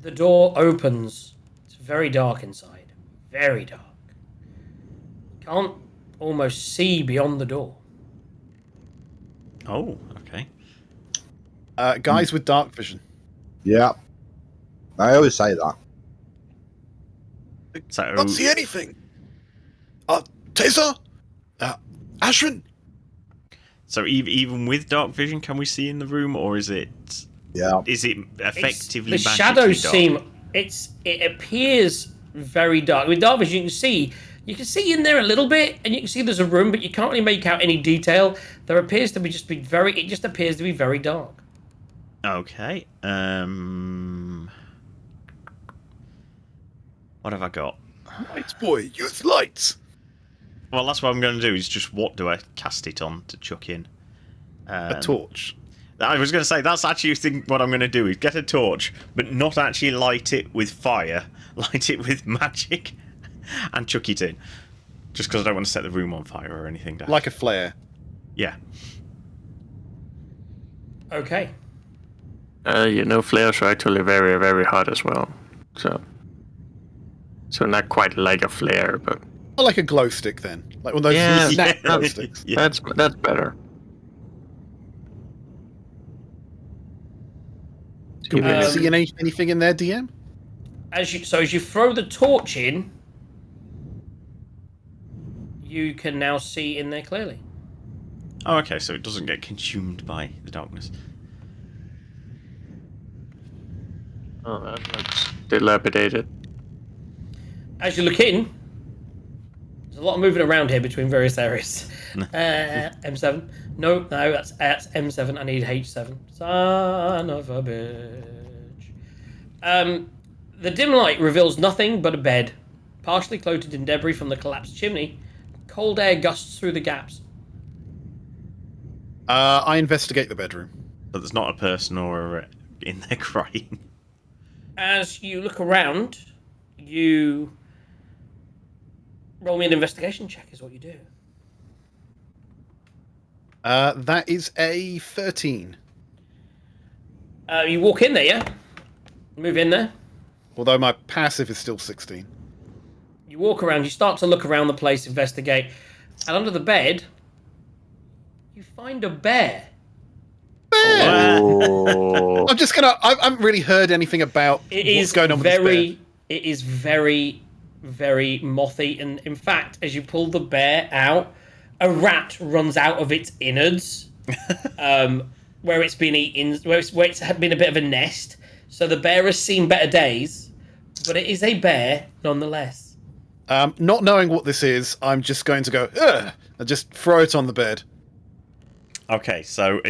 The door opens. It's very dark inside. Very dark. Can't almost see beyond the door. Oh, okay. Guys with dark vision. Yep. I always say that. So Can't see anything. Taser? Ashrin? So even with dark vision, can we see in the room, or is it Yeah. effectively The magically shadows dark? seem. It appears very dark. With dark vision, you can see in there a little bit, and you can see there's a room, but you can't really make out any detail. There appears to be It just appears to be very dark. Okay. What have I got? Lights, boy. Use lights. Well, that's what I'm going to do. Is just what do I cast it on to chuck in? A torch. I was going to say that's actually what I'm going to do is get a torch, but not actually light it with fire. Light it with magic, and chuck it in. Just because I don't want to set the room on fire or anything. Like a flare. Yeah. Okay. Flares are actually very, very hot as well. So not quite like a flare, but Or like a glow stick, then. Like one of those Yeah. snap glow sticks. Yeah. that's better. Can we Um, see anything in there, DM? As you throw the torch in, you can now see in there clearly. Oh, okay. So it doesn't get consumed by the darkness. Oh, that looks dilapidated. As you look in, there's a lot of moving around here between various areas. M7. No, that's M7. I need H7. Son of a bitch. The dim light reveals nothing but a bed, partially coated in debris from the collapsed chimney. Cold air gusts through the gaps. I investigate the bedroom. But there's not a person or in there crying. As you look around, you roll me an investigation check. Is what you do. That is a 13. You walk in there, yeah. Move in there. Although my passive is still 16. You walk around. You start to look around the place, investigate, and under the bed, you find a bear. Oh. I'm just gonna. I haven't really heard anything about what's going on with this bear. It is very, very moth-eaten. In fact, as you pull the bear out, a rat runs out of its innards, where it's been eaten, where it's been a bit of a nest. So the bear has seen better days, but it is a bear nonetheless. Not knowing what this is, I'm just going to go, ugh, and just throw it on the bed. Okay, so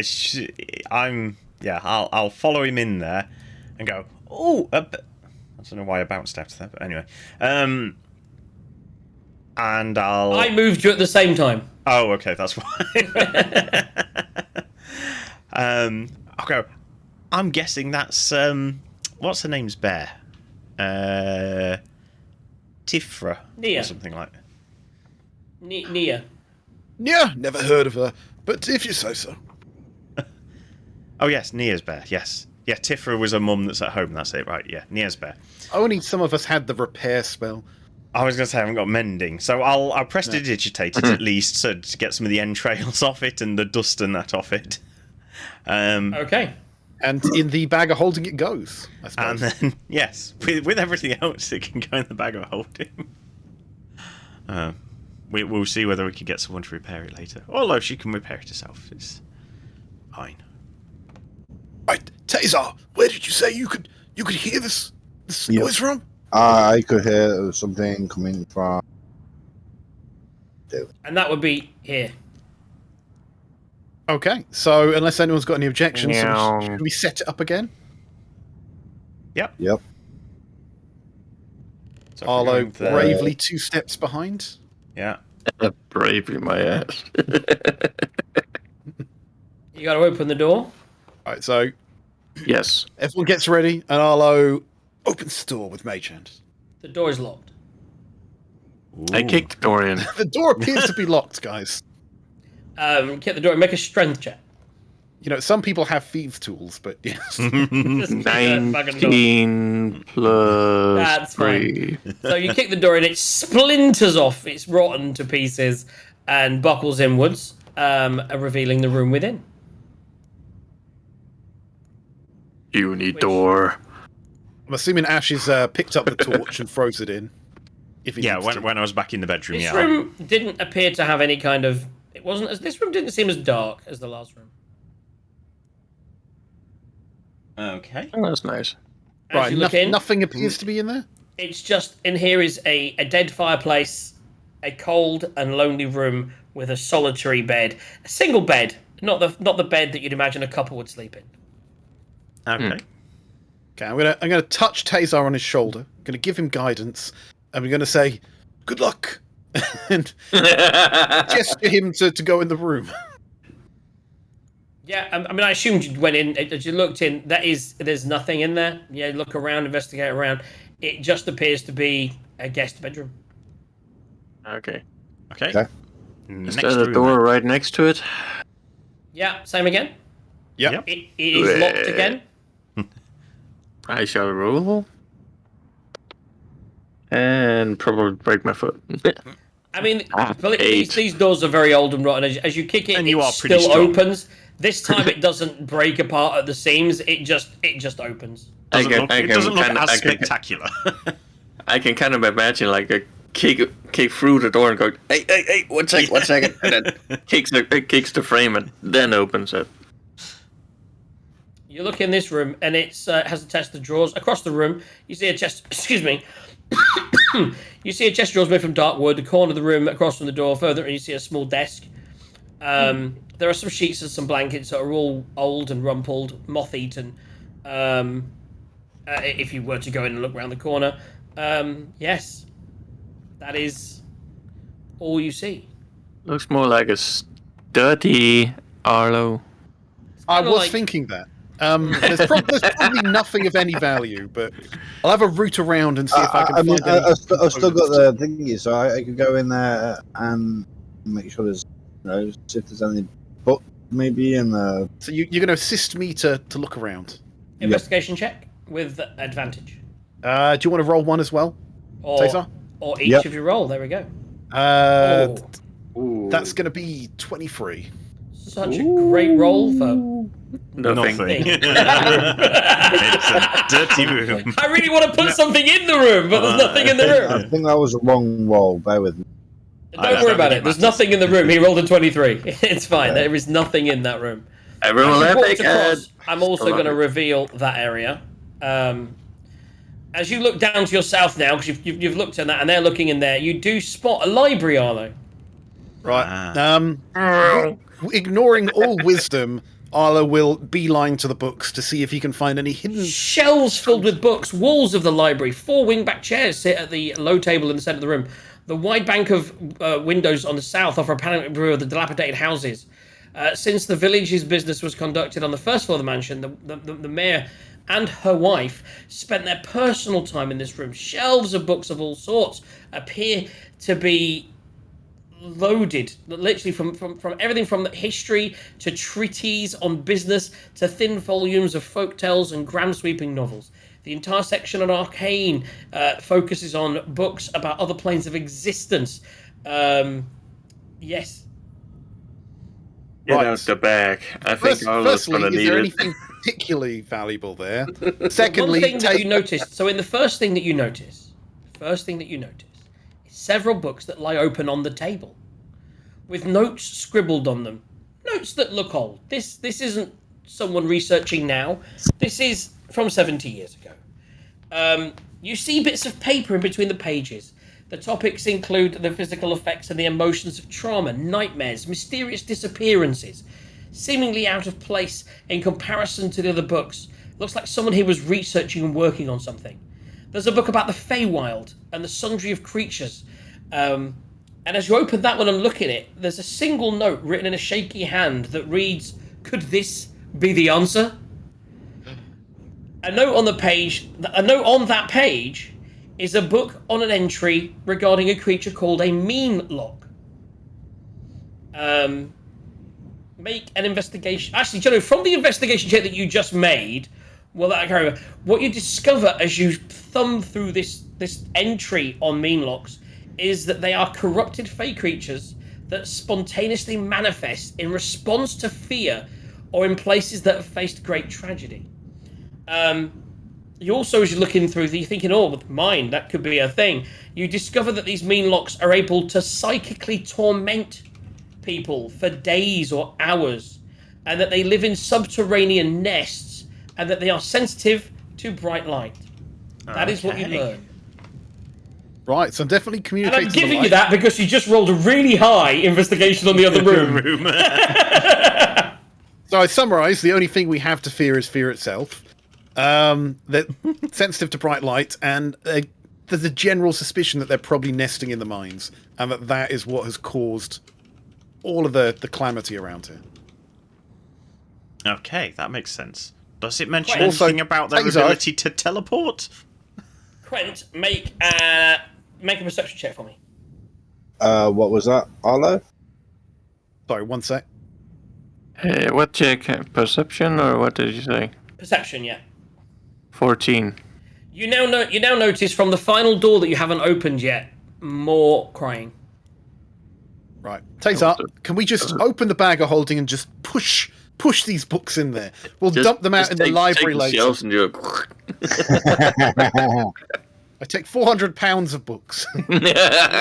I'll follow him in there and go, oh, I don't know why I bounced after that, but anyway. And I moved you at the same time. Oh, okay, that's why. I'll go, I'm guessing that's, what's her name's bear? Tifra. Nia. Or something like that. Nia. Yeah, never heard of her, but if you say so. Oh, yes, Nia's bear, yes. Yeah, Tifra was a mum that's at home, that's it, right, yeah, Nia's bear. Only some of us had the repair spell. I was going to say I haven't got mending, so I'll prestidigitate it at least so to get some of the entrails off it and the dust and that off it. Okay. And in the bag of holding it goes, I And suppose. then, yes, with everything else, it can go in the bag of holding. We'll see whether we can get someone to repair it later. Although she can repair it herself, it's fine. Right, Tazar, where did you say you could hear this noise from? I could hear something coming from. And that would be here. Okay, so unless anyone's got any objections, Meow. should we set it up again? Yep. Yep. So if we're Arlo going there- bravely 2 steps behind. Yeah. Bravely, my ass. You got to open the door. Alright, so Yes. everyone gets ready, and Arlo opens the door with Mage Hand. The door is locked. I Ooh. kicked the door in. The door appears to be locked, guys. Get the door and make a strength check. You know, some people have thieves' tools, but yes. Just kick that fucking door. 19 plus That's 3. So you kick the door and it splinters off. It's rotten to pieces and buckles inwards, revealing the room within. Uni door. I'm assuming Ash has picked up the torch and throws it in. If he Yeah, needs to. when I was back in the bedroom, This yeah. room didn't appear to have any kind of. It wasn't as. This room didn't seem as dark as the last room. Okay. Oh, that's nice. As Right, you look in, nothing appears to be in there. it's just in here is a dead fireplace, a cold and lonely room with a solitary bed, a single bed, not the bed that you'd imagine a couple would sleep in. Okay. Okay, I'm gonna touch Tazar on his shoulder. I'm gonna give him guidance, and we're gonna say, "Good luck," and gesture him to go in the room. Yeah, I mean, I assumed you went in as you looked in. There's nothing in there. Yeah, look around, investigate around. It just appears to be a guest bedroom. Okay. Okay. Okay. Is Next there a room, door then. right next to it? Yeah, same again. Yep. It is locked again. I shall roll. And probably break my foot. I mean, Eight. these doors are very old and rotten. As you kick it, And you it are pretty still strong. opens. This time, it doesn't break apart at the seams. It just opens. It doesn't look as I spectacular. can kind of imagine like a kick through the door and go, hey, 1 second, and then kicks the frame and then opens it. You look in this room, and it has a chest of drawers. Across the room, you see a chest. Excuse me. You see a chest of drawers made from dark wood. The corner of the room, across from the door, further, and you see a small desk. There are some sheets and some blankets that are all old and rumpled, moth-eaten. If you were to go in and look around the corner, yes, that is all you see. Looks more like a study Arlo. I kinda was like- thinking that. There's probably nothing of any value, but I'll have a route around and see if I can find any. I've still got components. the thingy, so I could go in there and make sure there's, see if there's any book maybe in the. So you're going to assist me to look around. Investigation check with advantage. Do you want to roll one as well, Or, Cesar? or each Yep. of you roll. There we go. That's going to be 23. Such a great roll for Nothing. thing. It's a dirty room. I really want to put something in the room, but there's nothing in the I room. think that was a wrong roll. Bear with me. Don't worry about it. There's nothing in the room. He rolled a 23. It's fine. There is nothing in that room. Everyone As you laugh walked across, I'm also going to love it. reveal that area. As you look down to your south now, because you've looked at that, and they're looking in there, you do spot a library, Arlo. Right. Ignoring all wisdom, Arlo will beeline to the books to see if he can find any hidden. Shelves filled with books, walls of the library, 4 wingback chairs sit at the low table in the centre of the room. The wide bank of windows on the south offer a panoramic view of the dilapidated houses. Since the village's business was conducted on the first floor of the mansion, the mayor and her wife spent their personal time in this room. Shelves of books of all sorts appear to be loaded, literally from everything from history to treatises on business to thin volumes of folk tales and grand sweeping novels. The entire section on arcane focuses on books about other planes of existence. Yes. Get Right. out the bag. I think Arlo's Firstly, gonna is need there it. anything particularly valuable there? One Secondly, thing that take you noticed. So in the first thing that you notice, is several books that lie open on the table, with notes scribbled on them. Notes that look old. This isn't someone researching now. This is from 70 years ago. You see bits of paper in between the pages. The topics include the physical effects and the emotions of trauma, nightmares, mysterious disappearances, seemingly out of place in comparison to the other books. Looks like someone here was researching and working on something. There's a book about the Feywild and the sundry of creatures. And as you open that one and look at it, there's a single note written in a shaky hand that reads, "Could this be the answer?" A note on that page is a book on an entry regarding a creature called a mean lock. Make an investigation. Actually, Jono, from the investigation check that you just made, what you discover as you thumb through this entry on mean locks is that they are corrupted fey creatures that spontaneously manifest in response to fear or in places that have faced great tragedy. You also, as you're looking through, you're thinking, oh, with mine, that could be a thing. You discover that these mean locks are able to psychically torment people for days or hours, and that they live in subterranean nests, and that they are sensitive to bright light. That is what you Okay. learn. right. So I'm definitely And communicating. I'm giving you that because you just rolled a really high investigation on the other room. So I summarise: the only thing we have to fear is fear itself. They're sensitive to bright light, and there's a general suspicion that they're probably nesting in the mines, and that is what has caused all of the calamity around here. Okay, that makes sense. Does it mention Also, anything about their Hazel. ability to teleport? Quent, make a perception check for me. What was that, Arlo? Sorry, one sec. What check? Perception or what did you say? Perception, yeah. 14. You now notice from the final door that you haven't opened yet, more crying. Right, Tazar, can we just open the bag of holding and just push these books in there? We'll dump them out in the library later. Shelves and do I take 400 pounds of books.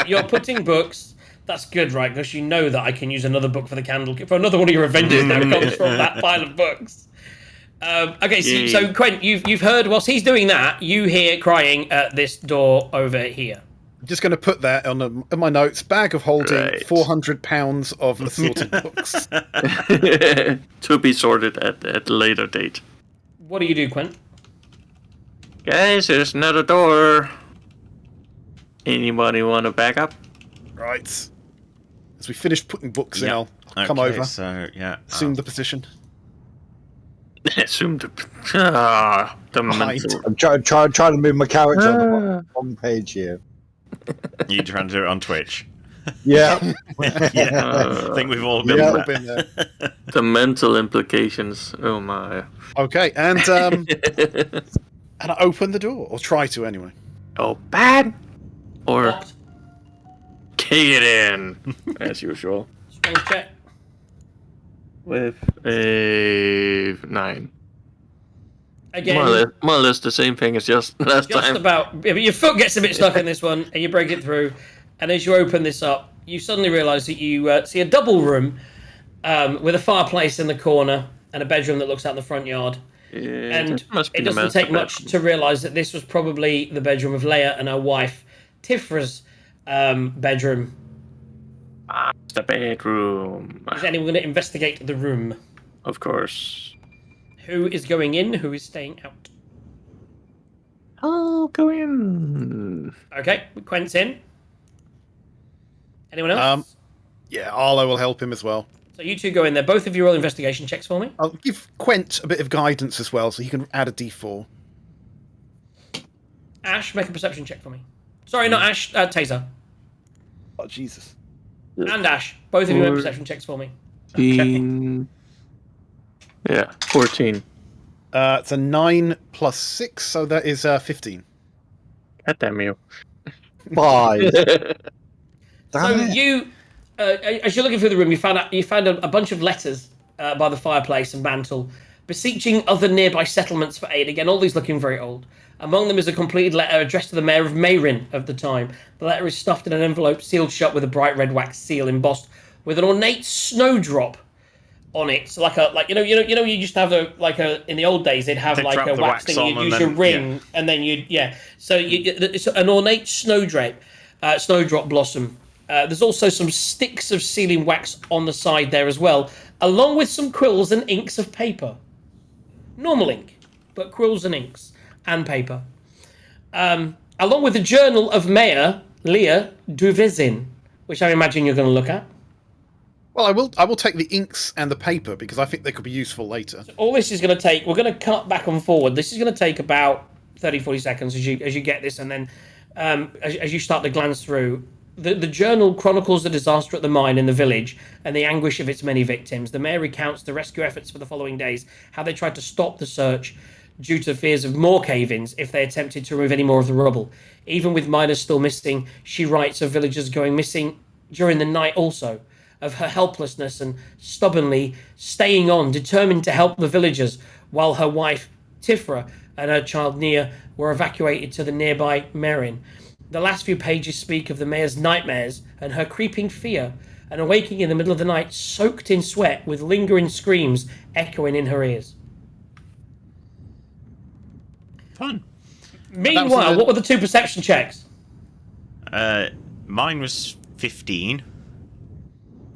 You're putting books. That's good, right? Because you know that I can use another book for the Candlekeep. For another one of your Avengers now comes from that pile of books. Okay, so Quent, you've heard whilst he's doing that, you hear crying at this door over here. I'm just going to put that on my notes. Bag of holding, Right. 400 pounds of assorted books. to be sorted at a later date. What do you do, Quent? Guys, there's another door. Anybody want to back up? Right. As we finish putting books in, Yep. I'll come over, So yeah, assume the position. Assume the Behind. mental. I'm trying to move my character on the wrong page here. you trying to do it on Twitch? Yeah. Yeah, I think we've all been Yeah. All been there. The mental implications. Oh my. Okay, and I open the door, or try to anyway. Oh, bad. Or Locked. key it in, as usual. Strength check. With a 9. Again, More or less the same thing as just last just time. about. Yeah, but your foot gets a bit stuck in this one, and you break it through. And as you open this up, you suddenly realise that you see a double room with a fireplace in the corner and a bedroom that looks out the front yard. And it doesn't take much to realise that this was probably the bedroom of Leia and her wife, Tifra's bedroom. The bedroom. Is anyone going to investigate the room? Of course. Who is going in? Who is staying out? I'll go in. Okay, Quent's in. Anyone else? Yeah, Arlo will help him as well. So you two go in there. Both of you roll investigation checks for me. I'll give Quent a bit of guidance as well, so he can add a d4. Ash, make a perception check for me. Sorry, not Ash. Taser. Oh, Jesus. And Ash. Both of you make perception checks for me. 14. Yeah, 14. It's a 9 plus 6, so that is 15. God damn you. 5. So you, as you're looking through the room, you found a bunch of letters by the fireplace and mantle, beseeching other nearby settlements for aid. Again, all these looking very old. Among them is a completed letter addressed to the mayor of Mayrin of the time. The letter is stuffed in an envelope, sealed shut with a bright red wax seal embossed with an ornate snowdrop on it. So you used to have in the old days they'd have They'd like drop a the wax wax thing. on You'd and use then- your ring and then So it's an ornate snowdrop blossom. There's also some sticks of sealing wax on the side there as well, along with some quills and inks of paper. Normal ink, but quills and inks and paper. Along with the journal of Mayor Leah Duvezin, which I imagine you're going to look at. Well, I will take the inks and the paper, because I think they could be useful later. All this is going to take, we're going to cut back and forward. This is going to take about 30, 40 seconds as you get this, and then as you start to glance through. The journal chronicles the disaster at the mine in the village and the anguish of its many victims. The mayor recounts the rescue efforts for the following days, how they tried to stop the search due to fears of more cave-ins if they attempted to remove any more of the rubble. Even with miners still missing, she writes of villagers going missing during the night also, of her helplessness and stubbornly staying on, determined to help the villagers, while her wife, Tifra, and her child, Nia, were evacuated to the nearby Merin. The last few pages speak of the mayor's nightmares and her creeping fear, and awaking in the middle of the night, soaked in sweat, with lingering screams echoing in her ears. Fun. Meanwhile, what were the two perception checks? Mine was 15.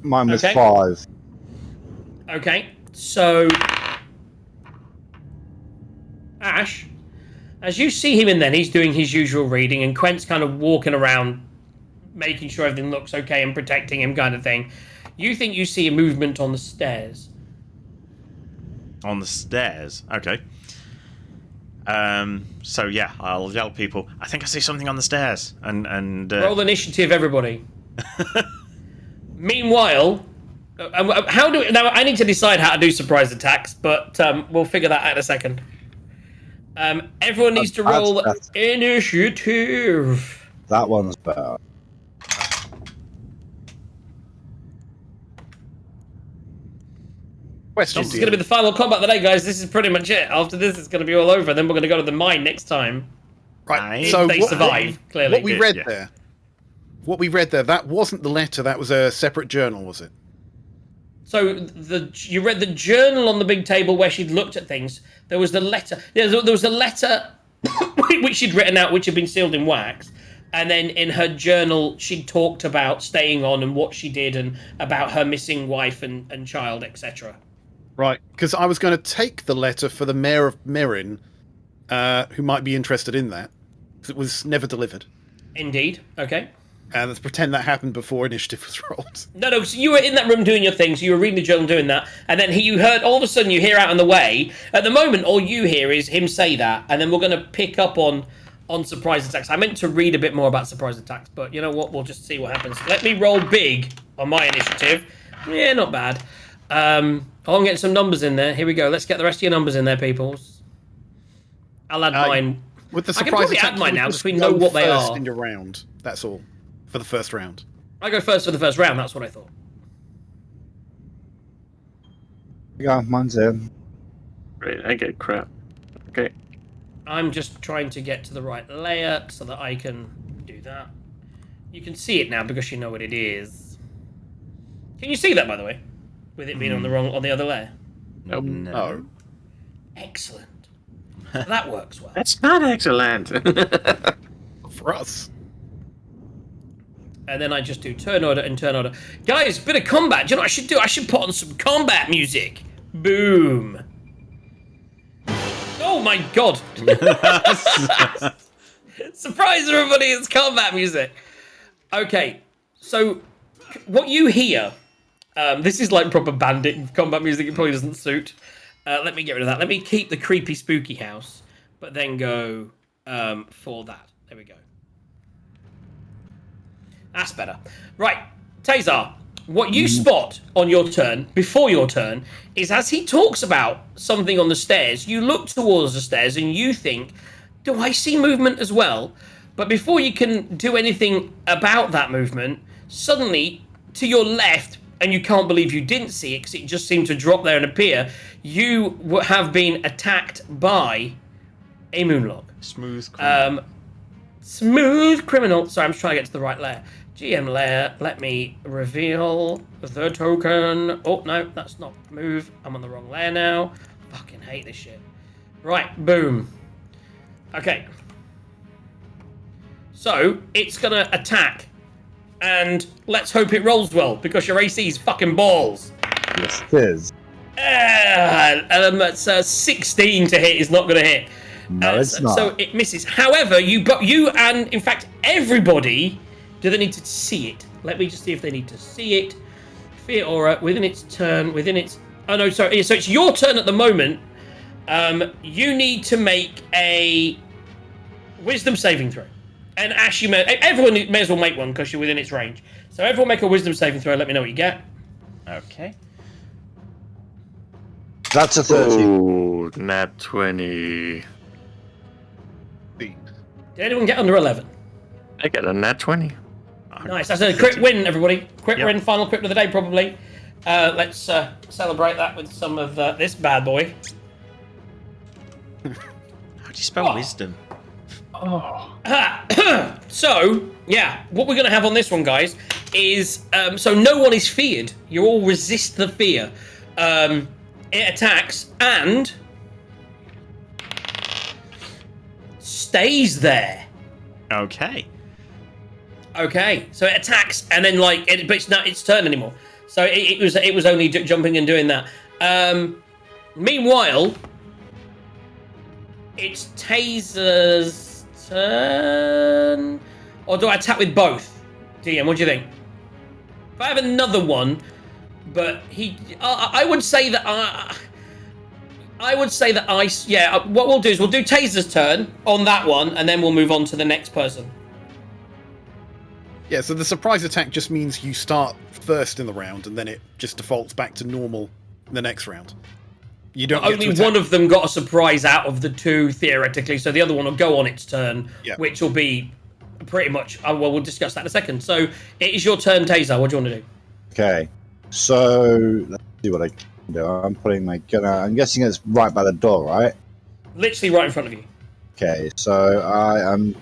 Mine was Okay. 5. Okay, so Ash, as you see him in there, he's doing his usual reading, and Quent's kind of walking around, making sure everything looks okay and protecting him, kind of thing. You think you see a movement on the stairs. On the stairs. Okay. So yeah, I'll yell people. I think I see something on the stairs. And Roll initiative, everybody. Meanwhile, now I need to decide how to do surprise attacks, but we'll figure that out in a second. Everyone needs to roll initiative. That one's better. Question. This is going to be the final combat of the day, guys. This is pretty much it. After this, it's going to be all over. Then we're going to go to the mine next time. Right. If So they survive, clearly. What we read Yeah. there. What we read there. That wasn't the letter. That was a separate journal, was it? So you read the journal on the big table where she'd looked at things. There was the letter. There was a letter which she'd written out, which had been sealed in wax. And then in her journal, she talked about staying on and what she did, and about her missing wife and child, etc. Right. Because I was going to take the letter for the mayor of Merin, who might be interested in that, because it was never delivered. Indeed. Okay. And let's pretend that happened before initiative was rolled. No, so you were in that room doing your thing, so you were reading the journal doing that, and then you heard, all of a sudden you hear out on the way, at the moment all you hear is him say that, and then we're going to pick up on surprise attacks. I meant to read a bit more about surprise attacks, but you know what, we'll just see what happens. Let me roll big on my initiative. Yeah, not bad. I'm getting some numbers in there. Here we go, let's get the rest of your numbers in there, peoples. I'll add mine. With the I can surprise probably attack, add mine now, just because we know go what they first are. in your round. That's all. For the first round. I go first for the first round, that's what I thought. Yeah, mine's in. Great, I get crap. Okay. I'm just trying to get to the right layer so that I can do that. You can see it now because you know what it is. Can you see that, by the way? With it being on the other layer? Nope. No. Excellent. That works well. That's not excellent. For us. And then I just do turn order and turn order. Guys, bit of combat. Do you know what I should do? I should put on some combat music. Boom. Oh my god. Surprise everybody, it's combat music. Okay, so what you hear, this is like proper bandit combat music, it probably doesn't suit. Let me get rid of that. Let me keep the creepy spooky house, but then go for that. There we go. That's better. Right, Tazar, what you spot on your turn, before your turn, is as he talks about something on the stairs, you look towards the stairs and you think, do I see movement as well? But before you can do anything about that movement, suddenly, to your left, and you can't believe you didn't see it because it just seemed to drop there and appear, you have been attacked by a moonlog. Smooth criminal. Smooth criminal. Sorry, I'm just trying to get to the right layer. GM layer, let me reveal the token. Oh, no, that's not move. I'm on the wrong layer now. Fucking hate this shit. Right, boom. Okay. So, it's gonna attack. And let's hope it rolls well, because your AC is fucking balls. Yes, it is. That's 16 to hit is not gonna hit. No, it's not. So it misses. However, you and, in fact, everybody... Do they need to see it? Let me just see if they need to see it. Fear aura within its turn, within its... Oh, no, sorry. So it's your turn at the moment. You need to make a wisdom saving throw. And Ash, everyone may as well make one because you're within its range. So everyone make a wisdom saving throw. Let me know what you get. Okay. That's a 30. Ooh, nat 20. Did anyone get under 11? I get a nat 20. Nice. That's a crit win, everybody. Crit Yep. win, final crit of the day, probably. Let's celebrate that with some of this bad boy. How do you spell wisdom? So, yeah, what we're going to have on this one, guys, is... so no one is feared. You all resist the fear. It attacks and... stays there. Okay. Okay, so it attacks and then but it's not its turn anymore. So it was only jumping and doing that. Meanwhile, it's Taser's turn, or do I attack with both? DM, what do you think? If I have another one, but I would say that what we'll do is we'll do Taser's turn on that one, and then we'll move on to the next person. Yeah, so the surprise attack just means you start first in the round, and then it just defaults back to normal in the next round. You don't. Only one of them got a surprise out of the two, theoretically, so the other one will go on its turn, which will be pretty much... well, we'll discuss that in a second. So, it is your turn, Taser. What do you want to do? Okay, so let's see what I can do. I'm putting my gun out. I'm guessing it's right by the door, right? Literally right in front of you. Okay, so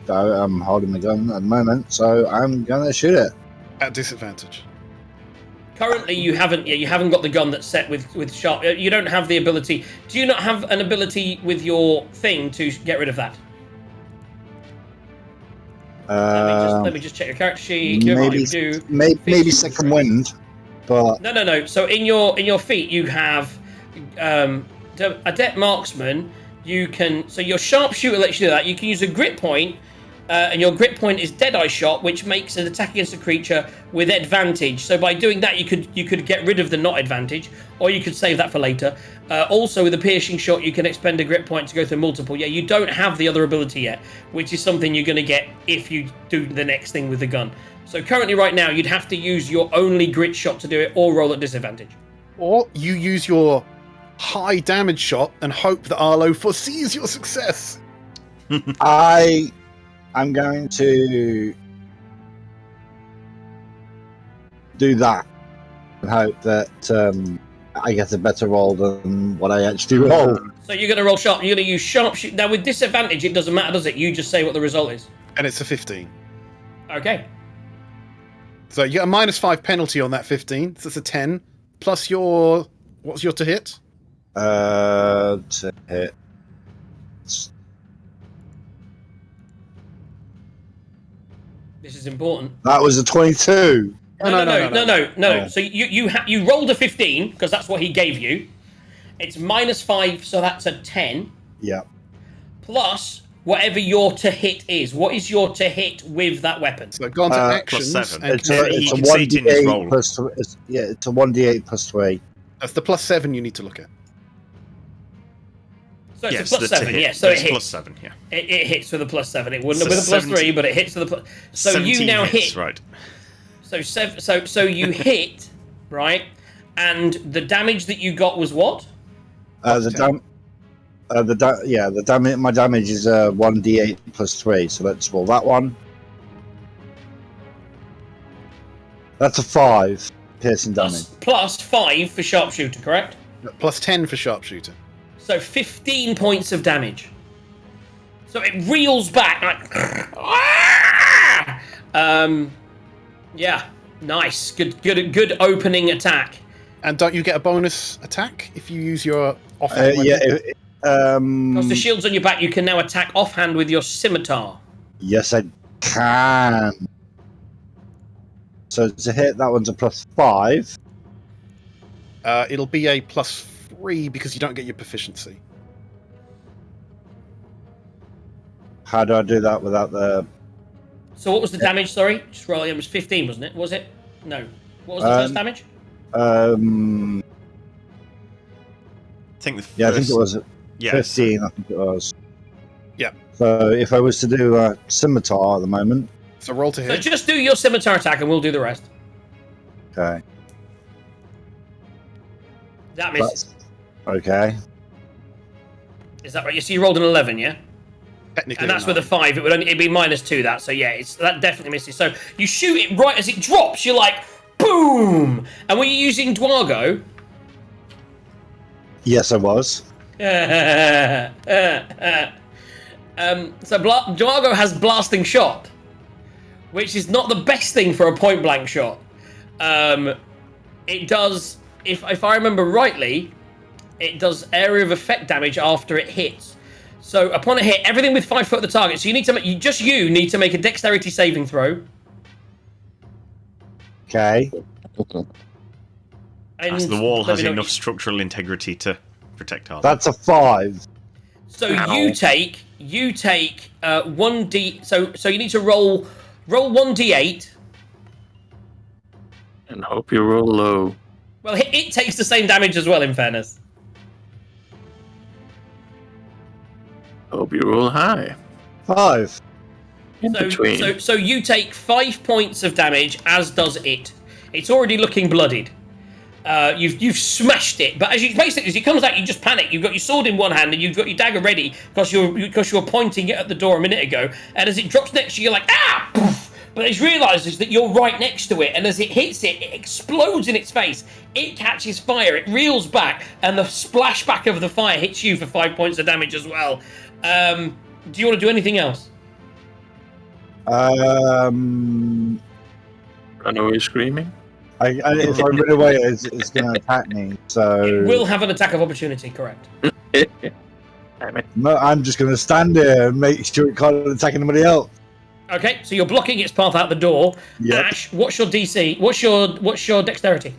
I'm holding my gun at the moment, so I'm gonna shoot it. At disadvantage. Currently, you haven't got the gun that's set with sharp. You don't have the ability. Do you not have an ability with your thing to get rid of that? Let me just check your character sheet. Maybe second wind, but no. So in your feat, you have adept marksman. You can, so your sharpshooter lets you do that. You can use a grit point, and your grit point is Deadeye Shot, which makes an attack against a creature with advantage. So by doing that, you could get rid of the not advantage, or you could save that for later. Also, with a Piercing Shot, you can expend a grit point to go through multiple. Yeah, you don't have the other ability yet, which is something you're going to get if you do the next thing with the gun. So currently, right now, you'd have to use your only grit shot to do it, or roll at disadvantage. Or you use your high damage shot and hope that Arlo foresees your success. I'm going to do that and hope that I get a better roll than what I actually roll. So you're going to roll sharp. You're going to use sharpshooter. Now with disadvantage, it doesn't matter, does it? You just say what the result is. And it's a 15. Okay. So you get a -5 penalty on that 15. So it's a 10. Plus your... What's your to hit? To hit. This is important. That was a 22. No. So you rolled a 15 because that's what he gave you. It's -5, so that's a 10. Yeah. Plus whatever your to hit is. What is your to hit with that weapon? So go on to actions. +7. And It's a 1d8 plus 3. It's a 1d8 plus 3. that's the +7 you need to look at. So it's Yes, a +7, yeah. So it hits. +7, yeah. It hits with a +7. It wouldn't So with a +3, 17 but it hits with a plus. So you 17 now hits, hit. right. So you hit, right? And the damage that you got was what? The damage. My damage is 1d8 plus 3. So let's roll that one. That's a 5 piercing damage. Plus 5 for sharpshooter, correct? +10 for sharpshooter. So 15 points of damage. So it reels back like. Yeah, nice, good opening attack. And don't you get a bonus attack if you use your offhand weapon? Yeah. Because the shield's on your back, you can now attack offhand with your scimitar. Yes, I can. So to hit, that one's a +5. It'll be a +3 because you don't get your proficiency. How do I do that without the... So what was the damage, sorry? Just roll, it was 15, wasn't it? Was it? No. What was the first damage? I think the first... Yeah, I think it was Yeah, 15, I think it was. Yeah. So if I was to do a scimitar at the moment... So roll to So hit. just do your scimitar attack and we'll do the rest. Okay. That misses. Okay. Is that right? So you rolled an 11, yeah? Technically, And that's no. with a 5. It'd be -2 that. So yeah, that definitely misses. So you shoot it right as it drops. You're like, boom! And were you using Dwargo? Yes, I was. Dwargo has blasting shot, which is not the best thing for a point blank shot. It does, if I remember rightly, it does area of effect damage after it hits. So upon a hit, everything with 5 foot of the target. So you need to make, you need to make a dexterity saving throw. Okay. And As the wall let has me know enough what structural integrity to protect our... That's a 5. So you take 1d. So you need to roll 1d8. And hope you roll low. Well, it takes the same damage as well. In fairness. Hope you roll high. 5. In between. So you take 5 points of damage, as does it. It's already looking bloodied. You've smashed it, but as it comes out, you just panic. You've got your sword in one hand and you've got your dagger ready because you were pointing it at the door a minute ago. And as it drops next to you, you're like, ah! Poof! But it realizes that you're right next to it, and as it hits it, it explodes in its face. It catches fire, it reels back, and the splashback of the fire hits you for 5 points of damage as well. Do you want to do anything else? Run away screaming? If I run away, it's going to attack me. So It will have an attack of opportunity, correct? Damn it. No, I'm just going to stand there and make sure it can't attack anybody else. Okay, so you're blocking its path out the door. Yep. Ash, what's your DC? What's your dexterity?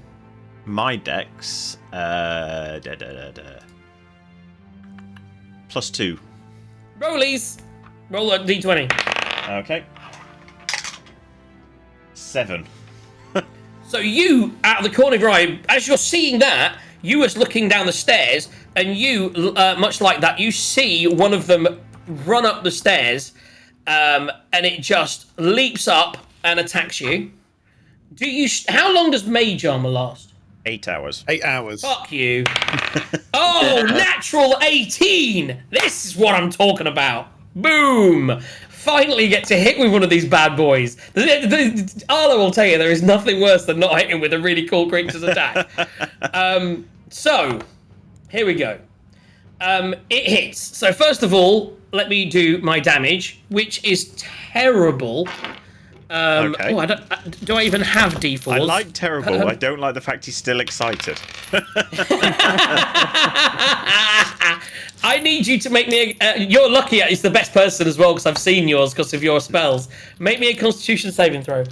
My dex... +2. Rollies. Roll a d20. Okay. 7. So you, out of the corner of your eye, as you're seeing that, you was looking down the stairs, and you, much like that, you see one of them run up the stairs, and it just leaps up and attacks you. How long does mage armor last? 8 hours. 8 hours. Fuck you. Oh, natural 18! This is what I'm talking about. Boom! Finally get to hit with one of these bad boys. Arlo will tell you there is nothing worse than not hitting with a really cool creature's attack. So, here we go. It hits. So first of all, let me do my damage, which is terrible. Okay. Oh, do I even have D4s? I like terrible. I don't like the fact he's still excited. I need you to make me you're lucky it's the best person as well, because I've seen yours because of your spells. Make me a Constitution saving throw.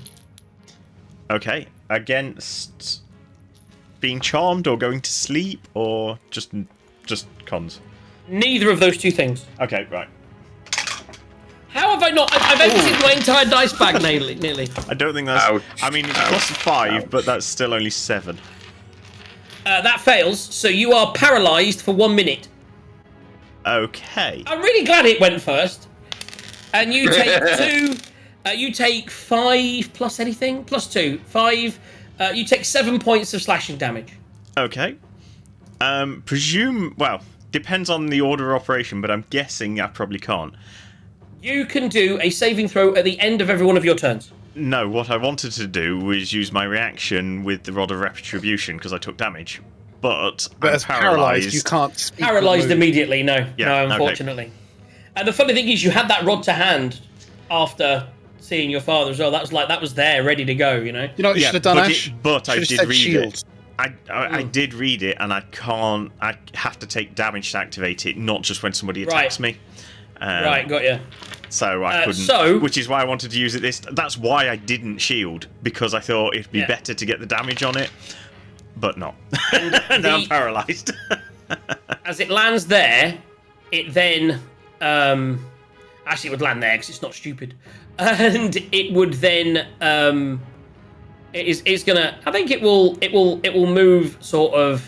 Okay. Against being charmed or going to sleep or just cons? Neither of those two things. Okay, right. How have I not? I've emptied my entire dice bag nearly. I don't think that's... Ouch. I mean, it's plus 5, but that's still only 7. That fails, so you are paralysed for 1 minute. Okay. I'm really glad it went first. And you take 2... you take 5 plus anything? Plus 2. 5... you take 7 points of slashing damage. Okay. Well, depends on the order of operation, but I'm guessing I probably can't. You can do a saving throw at the end of every one of your turns. No, what I wanted to do was use my reaction with the Rod of Retribution because I took damage. But I'm as paralysed, you can't speak. Paralysed immediately, no. Yeah, no, unfortunately. Okay. And the funny thing is, you had that rod to hand after seeing your father as well. That was there, ready to go, you know? You know what you should have done, Ash? But I did read shield. it. I did read it, and I have to take damage to activate it, not just when somebody attacks me. Right, got you. So I couldn't, which is why I wanted to use it that's why I didn't shield, because I thought it'd be better to get the damage on it, but not. Now I'm paralysed. As it lands there, it then, actually it would land there because it's not stupid, and it would then, it's gonna, I think it will move sort of.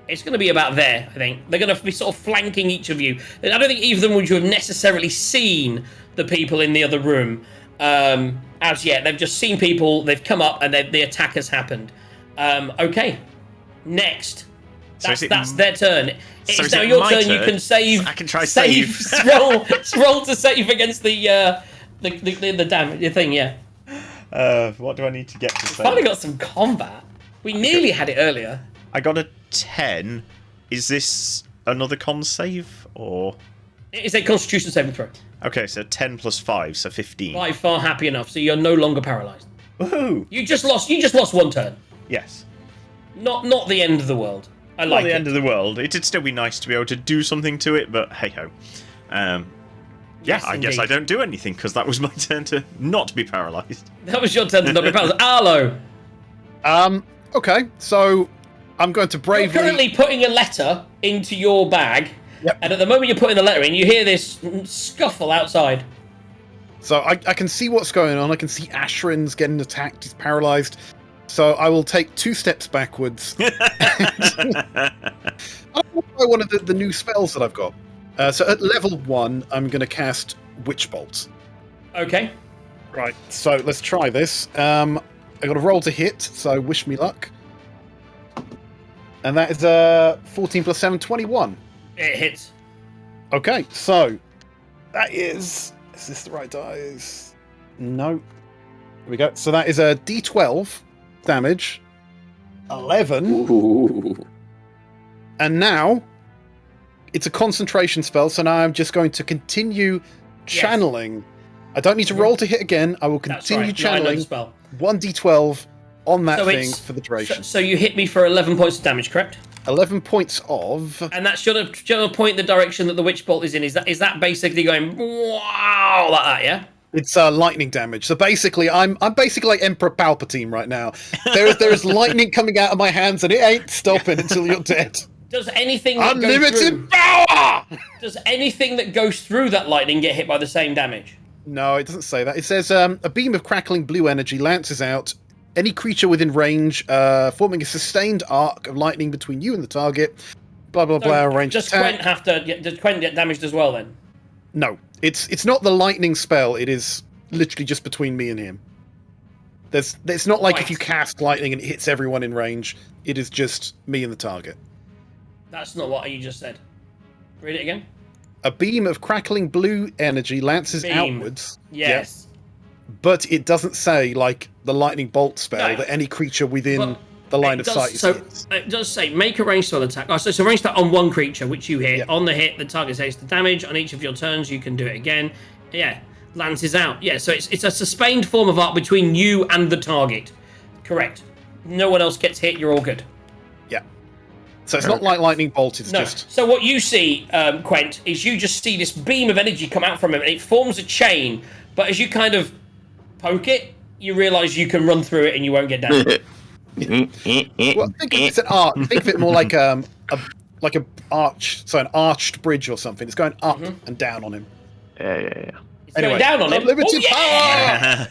It's going to be about there, I think. They're going to be sort of flanking each of you. I don't think either of them would have necessarily seen the people in the other room as yet. They've just seen people, they've come up, and the attack has happened. Okay. Next. That's their turn. It's now your turn. You can save. I can try save. roll to save against the damage, the thing, yeah. What do I need to get to save? Finally got some combat. We nearly had it earlier. I got a 10. Is this another con save, or...? It's a Constitution saving throw. Okay, so 10 plus 5, so 15. 5, far happy enough, so you're no longer paralysed. Woohoo! You just lost 1 turn. Yes. Not the end of the world. Not the end of the world. It'd still be nice to be able to do something to it, but hey-ho. Yes, I guess I don't do anything, because that was my turn to not be paralysed. That was your turn to not be paralysed. Arlo! Okay, so... I'm going to bravely... You're currently putting a letter into your bag, and at the moment you're putting the letter in, you hear this scuffle outside. So I can see what's going on. I can see Ashrin's getting attacked. He's paralysed. So I will take 2 steps backwards. I want one of the new spells that I've got. So at level 1, I'm going to cast Witch Bolt. Okay. Right, so let's try this. I got a roll to hit, so wish me luck. And that is 14 plus 7, 21. It hits. Okay, so that is this the right dice? No. Here we go. So that is a D12 damage. 11. Ooh. And now it's a concentration spell, so now I'm just going to continue channeling. Yes. I don't need to roll to hit again. I will continue channeling 1d12 on that thing for the duration. So you hit me for 11 points of damage, correct? 11 points of... And that should have point the direction that the Witch Bolt is in. Is that basically going, wow, like that, yeah? It's lightning damage. So basically, I'm basically like Emperor Palpatine right now. There is lightning coming out of my hands, and it ain't stopping until you're dead. Does anything unlimited power? Does anything that goes through that lightning get hit by the same damage? No, it doesn't say that. It says a beam of crackling blue energy lances out any creature within range, forming a sustained arc of lightning between you and the target. Blah blah blah. Range Does attack. does Quent get damaged as well then? No, it's not the lightning spell. It is literally just between me and him. It's not like if you cast lightning and it hits everyone in range. It is just me and the target. That's not what you just said. Read it again. A beam of crackling blue energy lances outwards. Yes. Yep, but it doesn't say like the lightning bolt spell that any creature within the line of sight is hit. It does say make a ranged spell attack. Oh, so range that on one creature which you hit. Yep. On the hit, the target takes the damage. On each of your turns, you can do it again. Yeah. Lances out. Yeah, so it's a sustained form of arc between you and the target. Correct. No one else gets hit, you're all good. Yeah. So it's not like lightning bolt, it's just... So what you see, Quent, is you just see this beam of energy come out from him, and it forms a chain, but as you kind of poke it, you realise you can run through it and you won't get damaged. Well, think of it as an arc. Think of it more like an arched bridge or something. It's going up and down on him. Yeah. It's going down on him. Limited power!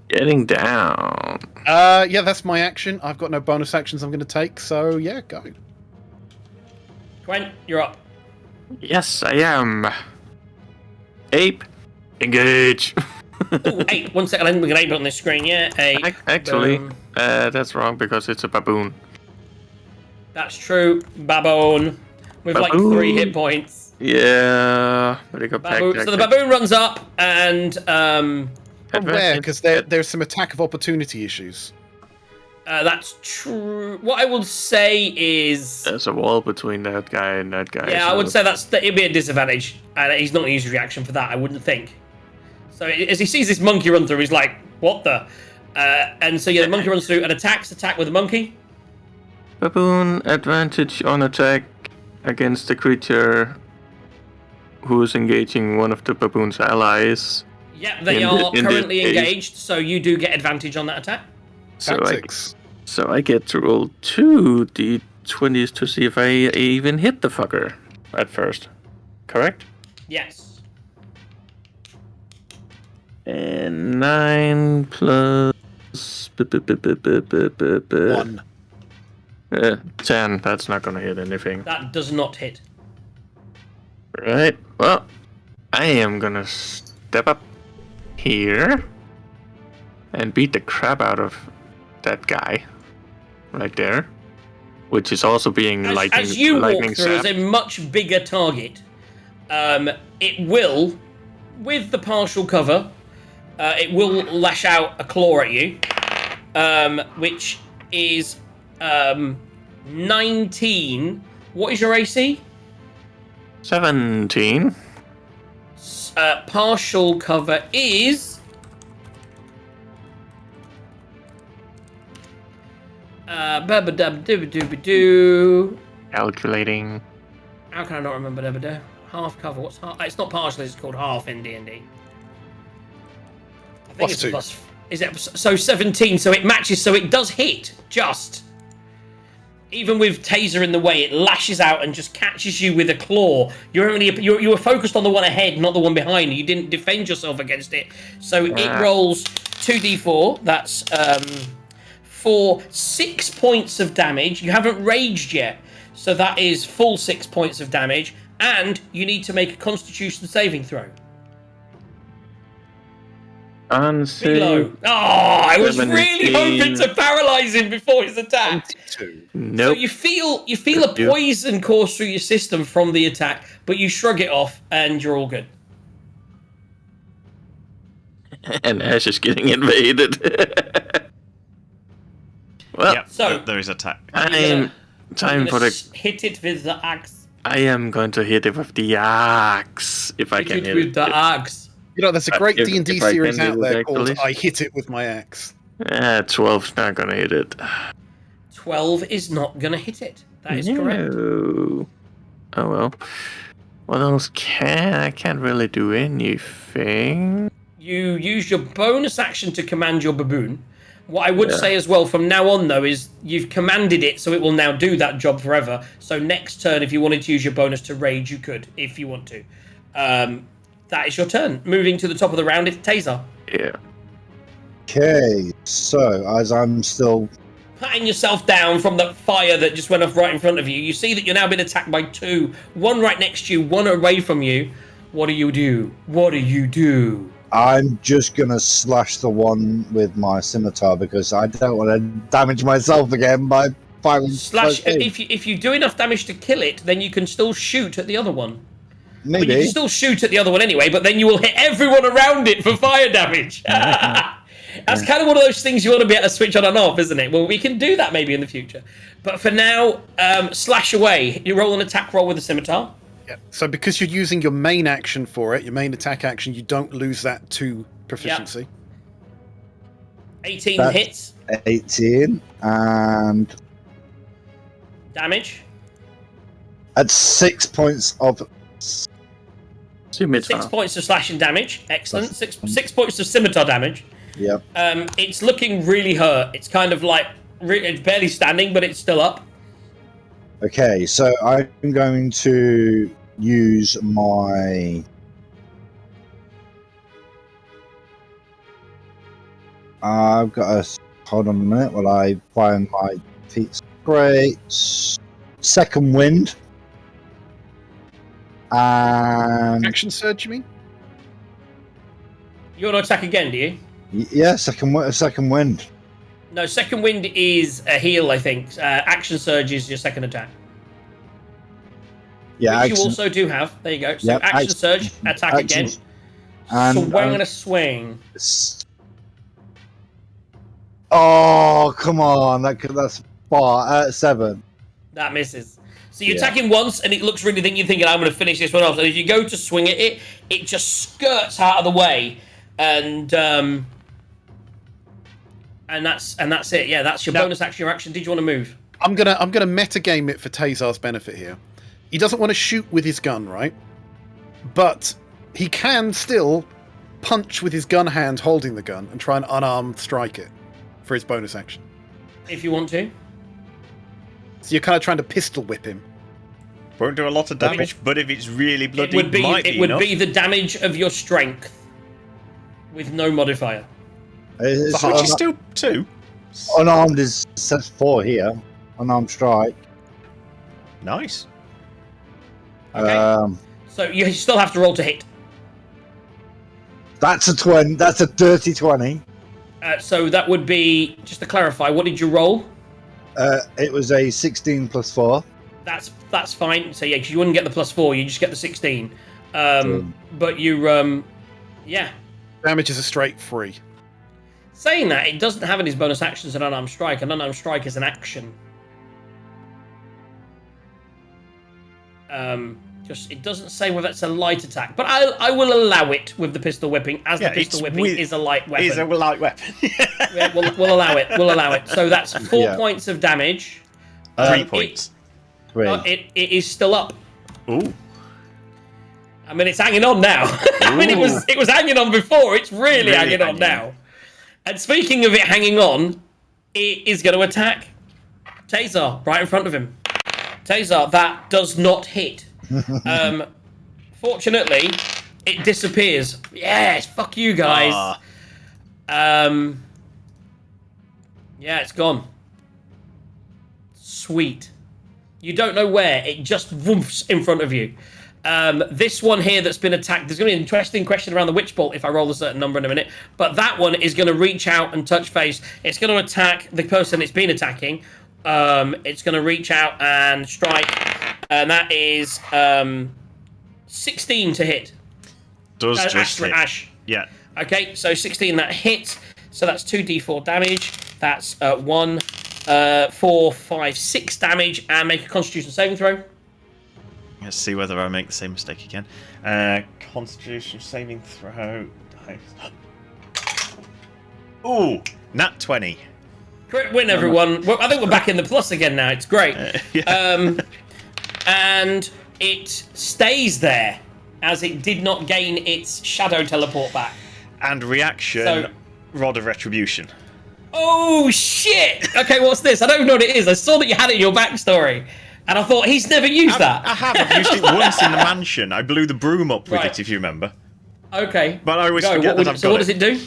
Getting down. Yeah, that's my action. I've got no bonus actions I'm going to take, so yeah, go. Quent, you're up. Yes, I am. Ape, engage. Ooh, ape. 1 second, I'm going to ape on this screen. Yeah, ape. Actually, that's wrong because it's a baboon. That's true. Baboon. With like 3 hit points. Yeah. But it got baboon. So the baboon runs up and... Where? Because there's some attack of opportunity issues. That's true. What I will say is... There's a wall between that guy and that guy. Yeah, so... I would say it'd be a disadvantage. And he's not going to use his reaction for that, I wouldn't think. So as he sees this monkey run through, he's like, what the? And so yeah, the monkey runs through and attack with the monkey. Baboon, advantage on attack against the creature who is engaging one of the baboon's allies. Yep, they are currently engaged, so you do get advantage on that attack. So I get to roll 2 d20s to see if I even hit the fucker at first. Correct? Yes. And 9 plus... 1. 10. That's not gonna hit anything. That does not hit. Right. Well, I am gonna step up here and beat the crap out of that guy right there, which is also being lightning. As you walk through zapped. as a much bigger target, it will, with the partial cover, it will lash out a claw at you, which is 19. What is your AC? 17. Partial cover is... Calculating. How can I not remember? Half cover. What's half? It's not partial. It's called half in D&D. I think it's +2. plus. Is it so 17? So it matches. So it does hit. Just. Even with taser in the way, it lashes out and just catches you with a claw. You were focused on the one ahead, not the one behind. You didn't defend yourself against it. So it rolls 2d4. That's for 6 points of damage. You haven't raged yet, so that is full 6 points of damage. And you need to make a Constitution saving throw. Below. Oh, I was really hoping to paralyze him before his attack. 22. Nope. So you feel a poison course through your system from the attack, but you shrug it off and you're all good. And Ash is getting invaded. Well, yep, so there is attack. time for the... hit it with the axe. I am going to hit it with the axe if I can Hit hit it with it. the axe. You know, there's a great If- D&D if I series can out do there it, called actually. I Hit It With My Axe. 12's not going to hit it. 12 is not going to hit it. That is correct. No. Oh well. What else I can't really do anything. You use your bonus action to command your baboon. What I would say as well from now on, though, is you've commanded it, so it will now do that job forever. So next turn, if you wanted to use your bonus to rage, you could, if you want to. That is your turn. Moving to the top of the round, it's Taser. Yeah. Okay, so as I'm still Patting yourself down from the fire that just went off right in front of you, you see that you're now being attacked by two. One right next to you, one away from you. What do you do? What do you do? I'm just gonna slash the one with my scimitar because I don't want to damage myself again by firing. Slash. If you do enough damage to kill it, then you can still shoot at the other one. But you Maybe. can still shoot at the other one anyway, but then you will hit everyone around it for fire damage. That's kind of one of those things you want to be able to switch on and off, isn't it? Well, we can do that maybe in the future. But for now, slash away. You roll an attack roll with a scimitar. Yeah. So because you're using your main action for it, your main attack action, you don't lose that to proficiency. 18 That's hits. 18 and Damage. at 6 points of. Scimitar. 6 points of slashing damage. Excellent. Six points of scimitar damage. Yep. It's looking really hurt. It's kind of like it's barely standing, but it's still up. Okay, so I'm going to use my. I've got a. Hold on a minute while I find my feats. Great. Second wind. And. Action surge, you mean? You want to attack again, do you? Yeah, second wind. No, second wind is a heal, I think. Action surge is your second attack. Yeah, Which action, you also do have. There you go. So Yep, action action- surge, attack action- again. and, Swing and a swing. Oh, come on! That's far. 7. That misses. So you Yeah. attack him once, and it looks really you're thinking, I'm going to finish this one off. And as you go to swing at it, it just skirts out of the way, and that's it. Yeah, that's your bonus action. Your action. Did you want to move? I'm gonna metagame it for Tazar's benefit here. He doesn't want to shoot with his gun, right? But he can still punch with his gun hand holding the gun and try and unarmed strike it for his bonus action. If you want to. So you're kind of trying to pistol whip him. Won't do a lot of damage, but if it's really bloody, It would enough. be the damage of your strength with no modifier. It's Which is still 2. unarmed is says 4 here. Unarmed strike. Nice. Okay. So you still have to roll to hit. That's a 20. That's a dirty 20. So that would be, just to clarify, what did you roll? It was a 16 plus 4. That's fine. So yeah, because you wouldn't get the +4, you just get the 16. But you, yeah. Damage is a straight 3. Saying that, it doesn't have any bonus actions an unarmed strike. An unarmed strike is an action. Just it doesn't say whether it's a light attack, but I will allow it with the pistol whipping, as the pistol whipping is a light weapon. Is a light weapon. Yeah, we'll allow it. We'll allow it. So that's 4 points of damage. 3 points. 3. It is still up. Ooh. I mean, it's hanging on now. I mean, it was hanging on before. It's really hanging on now. And speaking of it hanging on, it is going to attack Taser right in front of him. Taser, that does not hit. Fortunately, it disappears. Yes, fuck you guys. Yeah, it's gone. Sweet. You don't know where. It just woofs in front of you. This one here that's been attacked, there's going to be an interesting question around the witch bolt if I roll a certain number in a minute, but that one is going to reach out and touch face. It's going to attack the person it's been attacking. It's going to reach out and strike, and that is 16 to hit. Does just hit. Ash. Yeah. Okay, so 16 that hits, so that's 2d4 damage. That's 1, 4, 5, 6 damage, and make a Constitution saving throw. Let's see whether I make the same mistake again. Constitution saving throw. Ooh, nat 20. Crit win, everyone. Well, I think we're back in the plus again now. It's great. And it stays there as it did not gain its shadow teleport back. And reaction, So- Rod of Retribution. Oh, shit! Okay, what's this? I don't even know what it is. I saw that you had it in your backstory. And I thought, he's never used that. I have. I've used it once in the mansion. I blew the broom up with Right. it, if you remember. Okay. But I always Go. forget that I've So got what does it do?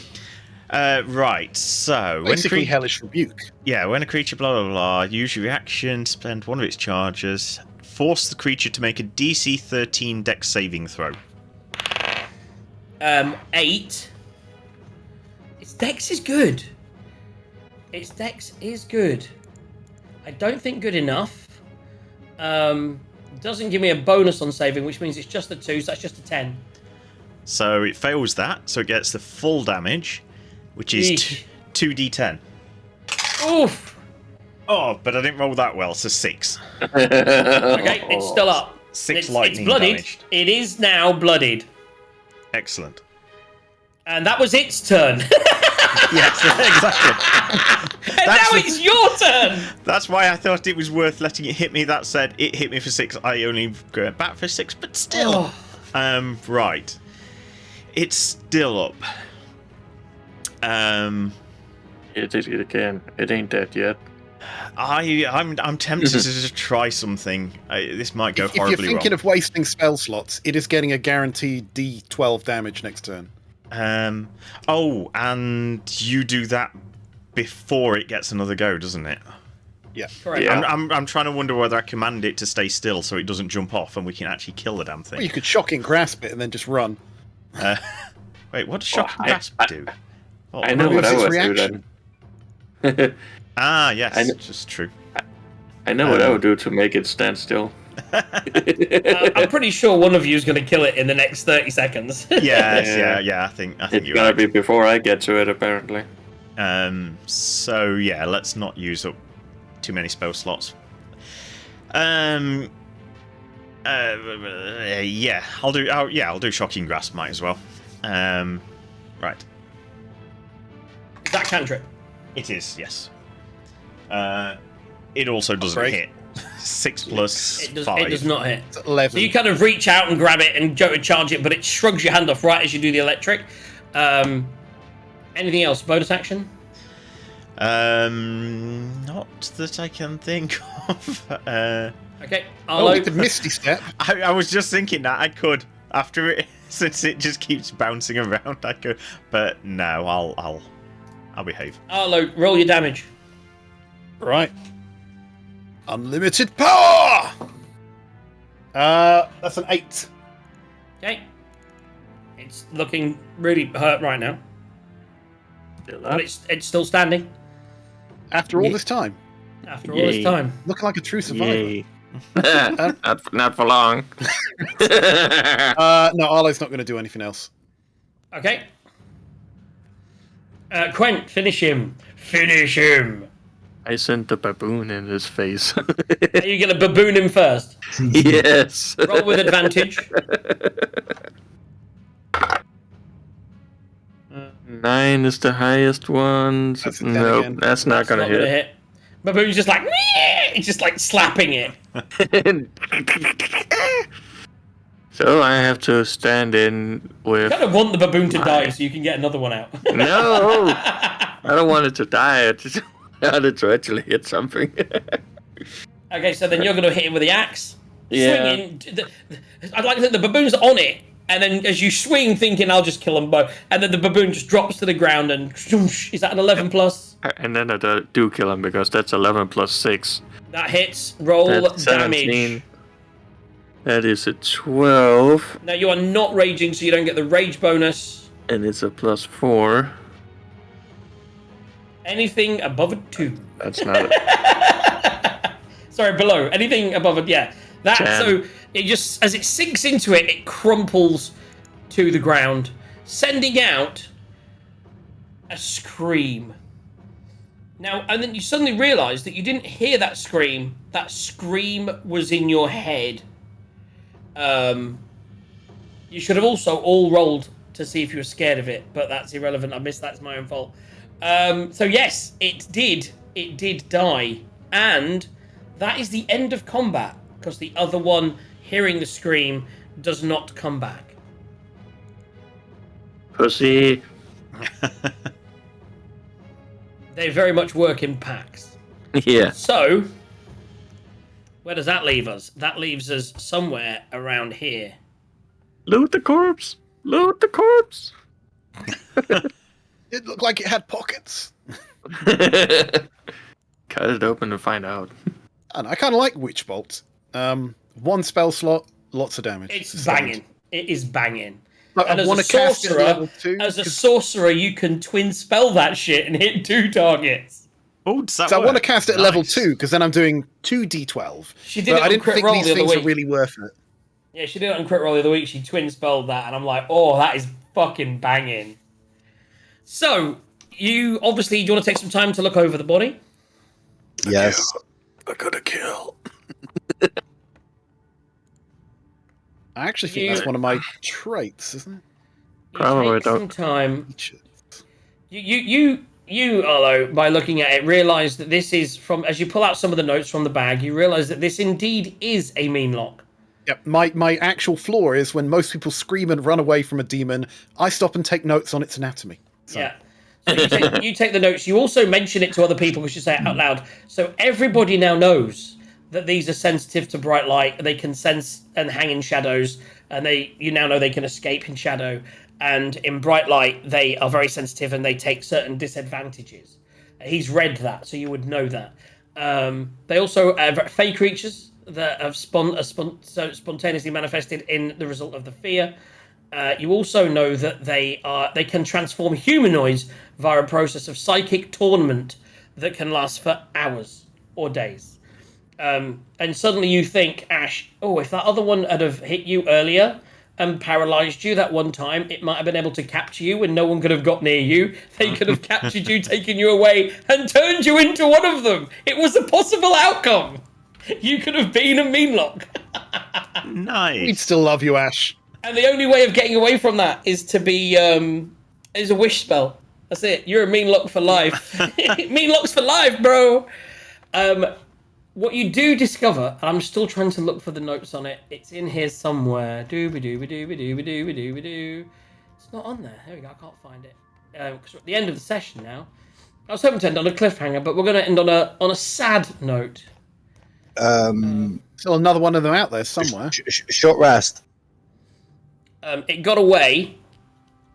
Right, so... Basically, hellish rebuke. Yeah, when a creature blah blah blah, use your reaction, spend one of its charges, force the creature to make a DC 13 Dex saving throw. 8. Its Dex is good. Its Dex is good. I don't think good enough. Doesn't give me a bonus on saving, which means it's just a 2, so that's just a 10. So it fails that, so it gets the full damage, which is Yeesh. 2d10. Oof. Oh, but I didn't roll that well, so 6. Okay, it's still up. 6 lightning it's bloodied. damaged. It is now bloodied. Excellent. And that was its turn. Yes, exactly. And now it's your turn. That's why I thought it was worth letting it hit me. That said, it hit me for 6. I only go back for 6, but still. Oh. Right. It's still up. It again. It ain't dead yet. I'm tempted to just try something. This might go If you're horribly thinking wrong. of wasting spell slots, it is getting a guaranteed D12 damage next turn. Oh, and you do that before it gets another go, doesn't it? Yeah. Correct. Yeah. I'm trying to wonder whether I command it to stay still so it doesn't jump off and we can actually kill the damn Or thing. you could shocking grasp it and then just run. Wait, what does shocking grasp do? Oh, I know Moves what I its would reaction. do then. yes, I kn- just true. I know what I would do to make it stand still. I'm pretty sure one of you is going to kill it in the next 30 seconds. Yes, Yeah. yeah, I think It's you're gonna right. be before I get to it, apparently. So yeah, let's not use up too many spell slots. Yeah, I'll do shocking grasp. Might as well. Right, Is that cantrip? it is, yes. It also doesn't Great. hit. 6 plus It does 5. not hit. It's 11. So you kind of reach out and grab it and go to charge it, but it shrugs your hand off right as you do the electric. Anything else? Bonus action? Not that I can think of. Okay, Oh, Arlo. we could Misty Step. I was just thinking that I could after it, since it just keeps bouncing around. I could, but no, I'll behave. Arlo, roll your damage. Right. Unlimited power! That's an 8. Okay. It's looking really hurt right now, Still but up. it's still standing After all this time. after all this Yay. time. Looking like a true survivor. Yay. not for long. No, Arlo's not going to do anything else. Okay. Quent, finish him. Finish him. I sent the baboon in his face. Are you going to baboon him first? Yes. Roll with advantage. 9 is the highest one. That's a 10 Nope, again. that's not gonna Not gonna hit. hit. Baboon's just like, "Meh!" It's just like slapping it. So I have to stand in with. I kind of want the baboon to die so you can get another one out. No, I don't want it to die. I just want it to actually hit something. Okay, so then you're going to hit him with the axe. Yeah. Swinging. I'd like to think the baboon's on it, and then as you swing, thinking I'll just kill them both, and then the baboon just drops to the ground and is that an 11 plus? And then I do kill him because that's 11 plus 6. That hits. Roll That's damage. 17. That is a 12, Now you are not raging, so you don't get the rage bonus. and it's a plus 4. Anything above a 2. That's not. Sorry, below. Anything above it, yeah. That 10. so it just as it sinks into it, it crumples to the ground, sending out a scream. Now, and then you suddenly realise that you didn't hear that scream. That scream was in your head. You should have also all rolled to see if you were scared of it, but that's irrelevant. I missed that. It's my own fault. So yes, it did die, and that is the end of combat because the other one, hearing the scream, does not come back. Pussy. They very much work in packs. Yeah. So, where does that leave us? That leaves us somewhere around here. Loot the corpse. Loot the corpse. It looked like it had pockets. Cut it open and find out. And I kind of like Witch Bolt. One spell slot, lots of damage. It's banging. It is banging. But And I as want a to cast it at sorcerer, level 2. as a sorcerer, you can twin spell that shit and hit 2 targets. Oh, does that So I work? want to cast it at level Nice. 2, because then I'm doing 2d12. She did But it I on didn't crit think roll these the other things are week. really worth it. Yeah, she did it on crit roll the other week. She twin spelled that, and I'm like, oh, that is fucking banging. So, you obviously, do you want to take some time to look over the body? Yes. I gotta kill. I actually think You- that's one of my traits, isn't it? You Probably take some don't. time. Features. You, although, by looking at it, realise that this is from, as you pull out some of the notes from the bag, you realise that this indeed is a mean lock. Yep, my actual flaw is when most people scream and run away from a demon, I stop and take notes on its anatomy. So, Yeah. So you take the notes. You also mention it to other people because you say it out loud. So everybody now knows that these are sensitive to bright light. They can sense and hang in shadows, and you now know they can escape in shadow. And in bright light, they are very sensitive and they take certain disadvantages. He's read that, so you would know that. They also have fey creatures that have spontaneously manifested in the result of the fear. You also know that they can transform humanoids via a process of psychic tournament that can last for hours or days. And suddenly you think, Ash, oh, if that other one had have hit you earlier and paralyzed you that one time, it might have been able to capture you and no one could have got near you. They could have captured you, taken you away, and turned you into one of them. It was a possible outcome. You could have been a meanlock. we'd Nice. still love you, Ash. And the only way of getting away from that is to be is a wish spell. That's it. You're a mean lock for life. Mean locks for life, bro. What you do discover, and I'm still trying to look for the notes on it. It's in here somewhere. Dooby dooby dooby dooby dooby dooby doo. It's not on there. There we go. I can't find it. Because we're at the end of the session now. I was hoping to end on a cliffhanger, but we're going to end on a sad note. Still another one of them out there somewhere. Short rest. It got away.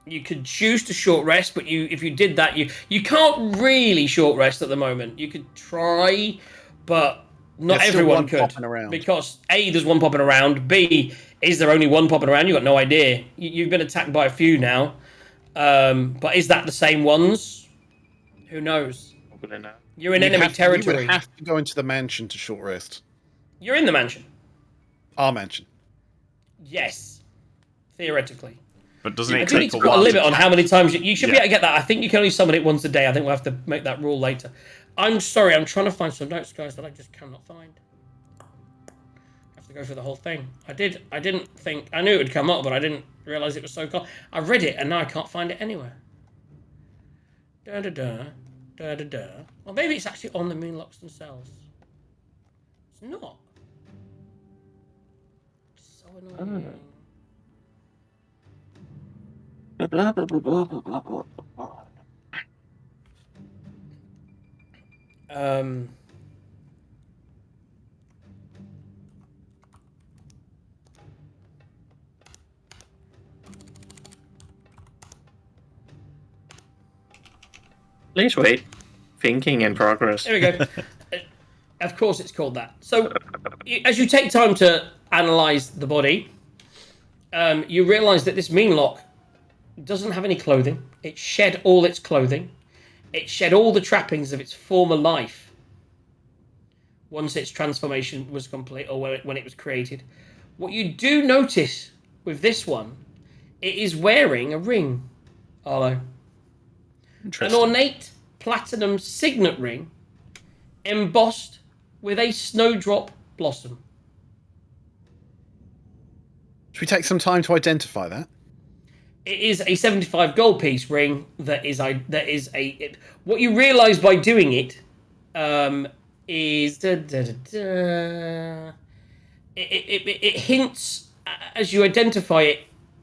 You could choose to short rest, but if you did that, you can't really short rest at the moment. You could try, but not There's still everyone one could. popping around. Because A, there's one popping around. B, is there only one popping around? You've got no idea. You've been attacked by a few now. But is that the same ones? Who knows? You're in enemy You territory. would have to go into the mansion to short rest. You're in the mansion. Our mansion. Yes. Theoretically. But doesn't I it think take it's a got while a limit to on how many times you should be Yeah. able to get that. I think you can only summon it once a day. I think we'll have to make that rule later. I'm sorry, I'm trying to find some notes, guys, that I just cannot find. I have to go through the whole thing. I didn't think, I knew it would come up, but I didn't realise it was so cool. I read it and now I can't find it anywhere. Da da da, da da da. Well, maybe it's actually on the moonlocks themselves. It's not. It's so annoying. Um. Please wait. Thinking in progress. There we go. Of course it's called that. So, as you take time to analyse the body, you realise that this meanlock doesn't have any clothing. It shed all its clothing. It shed all the trappings of its former life once its transformation was complete, or when it was created. What you do notice with this one, it is wearing a ring, Arlo. An Interesting. ornate platinum signet ring embossed with a snowdrop blossom. Should we take some time to identify that? It is a 75 gold piece ring what you realise by doing it is it hints, as you identify it,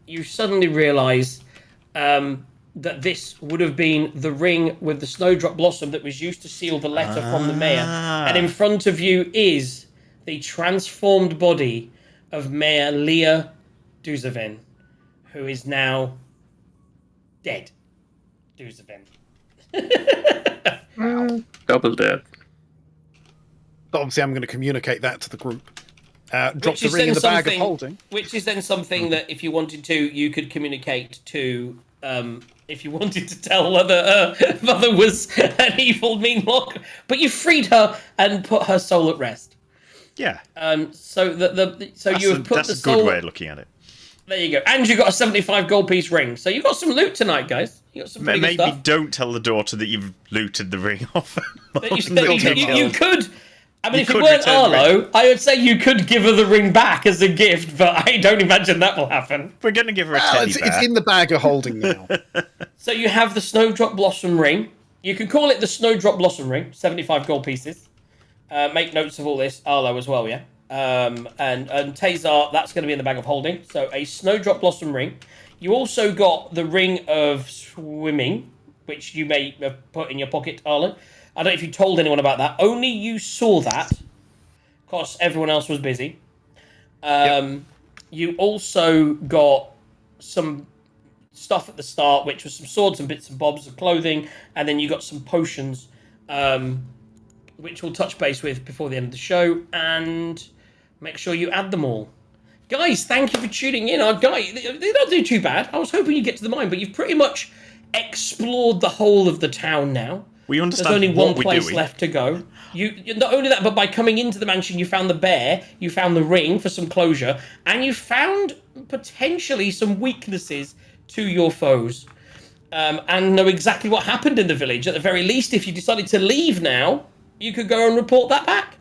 you suddenly realise that this would have been the ring with the snowdrop blossom that was used to seal the letter from the mayor. And in front of you is the transformed body of Mayor Leah Duzaven, who is now dead. Do's event. Double dead. Obviously, I'm going to communicate that to the group. Drop Which the is ring then in the bag of something- holding. Which is then something that, if you wanted to, you could communicate to. If you wanted to tell whether her mother was an evil mean lock, but you freed her and put her soul at rest. Yeah. So you have put that's the a soul. good way of looking at it. There you go, and you got a 75 gold piece ring. So you got some loot tonight, guys. You got some pretty Maybe good stuff. don't tell the daughter that you've looted the ring off. You could. I mean, You if it could weren't return the Arlo, I would say you could give her the ring back as a gift, but I don't imagine that will happen. We're going to give her a Well, teddy it's bear. in the bag of holding now. So you have the Snowdrop Blossom ring. You can call it the Snowdrop Blossom ring, 75 gold pieces. Make notes of all this, Arlo as well, yeah? And Tazar, that's going to be in the bag of holding. So a Snowdrop Blossom ring. You also got the Ring of Swimming, which you may have put in your pocket, Arlo. I don't know if you told anyone about that. Only you saw that, because everyone else was busy. You also got some stuff at the start, which was some swords and bits and bobs of clothing, and then you got some potions, which we'll touch base with before the end of the show, and make sure you add them all. Guys, thank you for tuning in. Our guy, they don't do too bad. I was hoping you'd get to the mine, but you've pretty much explored the whole of the town now. We understand There's only what one we're place doing. left to go. You not only that, but by coming into the mansion, you found the bear, you found the ring for some closure, and you found potentially some weaknesses to your foes, and know exactly what happened in the village. At the very least, if you decided to leave now, you could go and report that back.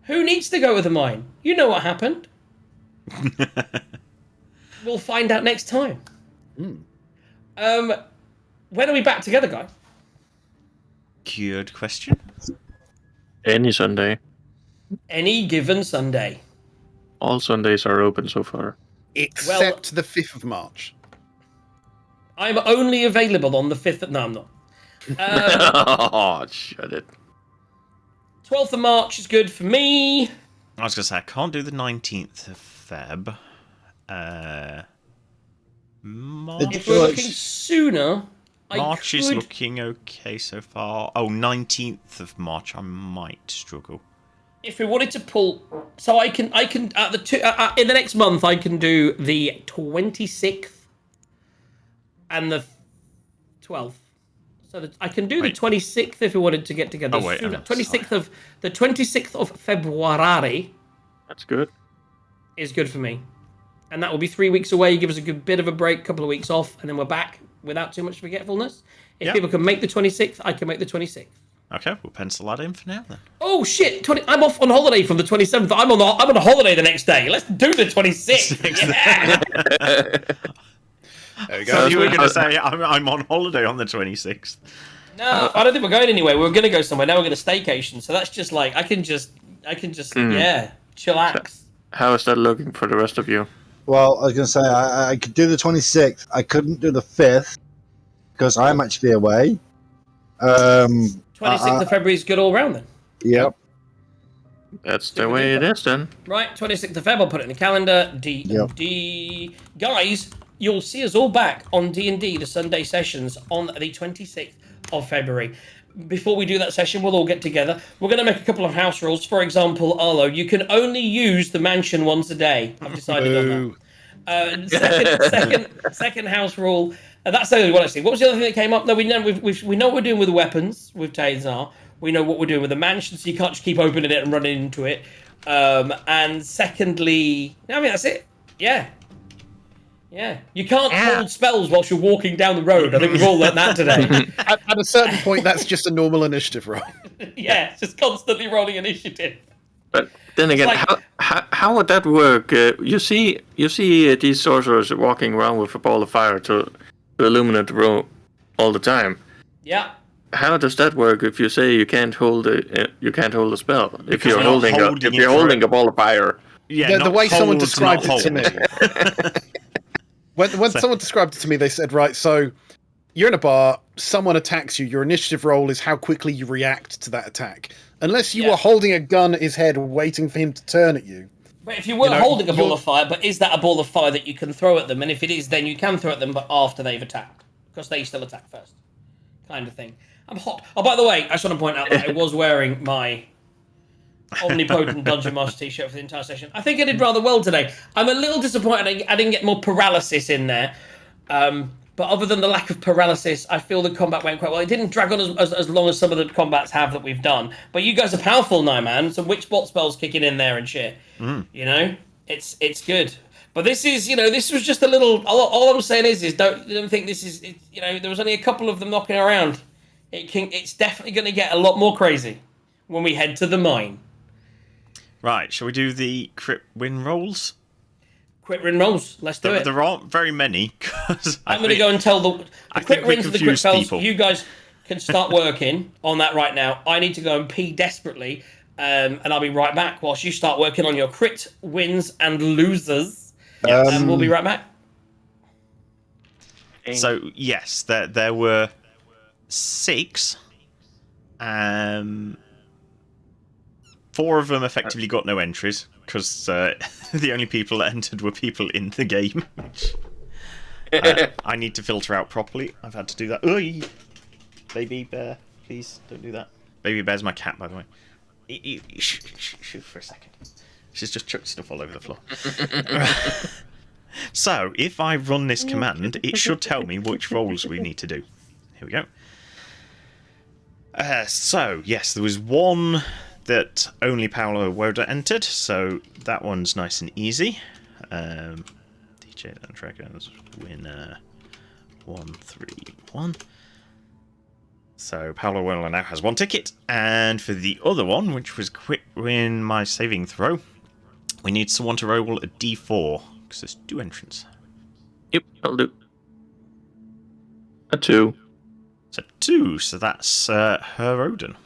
Who needs to go with the mine? You know what happened. We'll find out next time. When are we back together, guys? Good question. Any Sunday. Any given Sunday. All Sundays are open so far. Except the 5th of March. I'm only available on the 5th. No, I'm not. Oh, shut it. 12th of March is good for me. I was going to say, I can't do the 19th of Feb. March, If we're looking sooner, March I is could... looking okay so far. Oh, 19th of March, I might struggle. If we wanted to pull... So I can in the next month, I can do the 26th and the 12th. So I can do the 26th if we wanted to get together sooner. 26th of February. That's good. Is good for me. And that will be 3 weeks away. Give us a good bit of a break, couple of weeks off, and then we're back without too much forgetfulness. If people can make the 26th, I can make the 26th. Okay, we'll pencil that in for now then. Oh shit! I'm off on holiday from the 27th. I'm on a holiday the next day. Let's do the 26th. Yeah. There we So go. you were going to say I'm on holiday on the 26th. No, I don't think we're going anywhere. We're going to go somewhere. Now we're going to staycation. So that's just like I can just chillax. How is that looking for the rest of you? Well, I was going to say I could do the 26th. I couldn't do the 5th because I'm actually away. 26th of February is good all round then. Yep. That's the way it is then. Right, 26th of Feb. I'll put it in the calendar. D&D. Guys, you'll see us all back on D&D, the Sunday sessions, on the 26th of February. Before we do that session, we'll all get together. We're going to make a couple of house rules. For example, Arlo, you can only use the mansion once a day. I've decided on that. Second house rule. That's the only one actually. What was the other thing that came up? No, we know what we're doing with the weapons with Tazar. We know what we're doing with the mansion, so you can't just keep opening it and running into it. And secondly, I mean that's it. Yeah. You can't hold spells whilst you're walking down the road. I think we've all learned that today. At a certain point, that's just a normal initiative roll. Yeah, just constantly rolling initiative. But then again, like- how would that work? You see these sorcerers walking around with a ball of fire to illuminate the room all the time. Yeah. How does that work if you say you can't hold a spell? If you're Because you're holding a ball of fire. Yeah, The way someone holds, described not it to hold. me. When someone described it to me, they said, right, so you're in a bar, someone attacks you, your initiative roll is how quickly you react to that attack. Unless you are holding a gun at his head waiting for him to turn at you. But if you were holding a ball of fire, but is that a ball of fire that you can throw at them? And if it is, then you can throw at them, but after they've attacked, because they still attack first, kind of thing. I'm hot. Oh, by the way, I just want to point out that I was wearing my Omnipotent Dungeon Master t-shirt for the entire session. I think I did rather well today. I'm a little disappointed I didn't get more paralysis in there. But other than the lack of paralysis, I feel the combat went quite well. It didn't drag on as long as some of the combats have that we've done. But you guys are powerful now, man. Some witch-bot spells kicking in there and shit. You know? It's good. But this is, this was just a little... All I'm saying is don't think this is... there was only a couple of them knocking around. It's definitely going to get a lot more crazy when we head to the mine. Right, shall we do the crit win rolls? Crit win rolls. Let's do it. There aren't very many. I'm going to go and tell the crit wins and the crit fails. People. You guys can start working on that right now. I need to go and pee desperately, and I'll be right back whilst you start working on your crit wins and losers. And we'll be right back. So, yes, there were 6. 4 of them effectively got no entries, because the only people that entered were people in the game. I need to filter out properly. I've had to do that. Oy! Baby bear, please don't do that. Baby bear's my cat, by the way. Shh, for a second. She's just chucked stuff all over the floor. So, if I run this command, it should tell me which rolls we need to do. Here we go. So, yes, there was one that only Paolo Woda entered, so that one's nice and easy. DJs Dragons winner 131. So Paolo Woda now has 1 ticket, and for the other one, which was quick win my saving throw, we need someone to roll a d4 because there's 2 entrants. Yep, I'll do. A 2. So 2, so that's her Odin.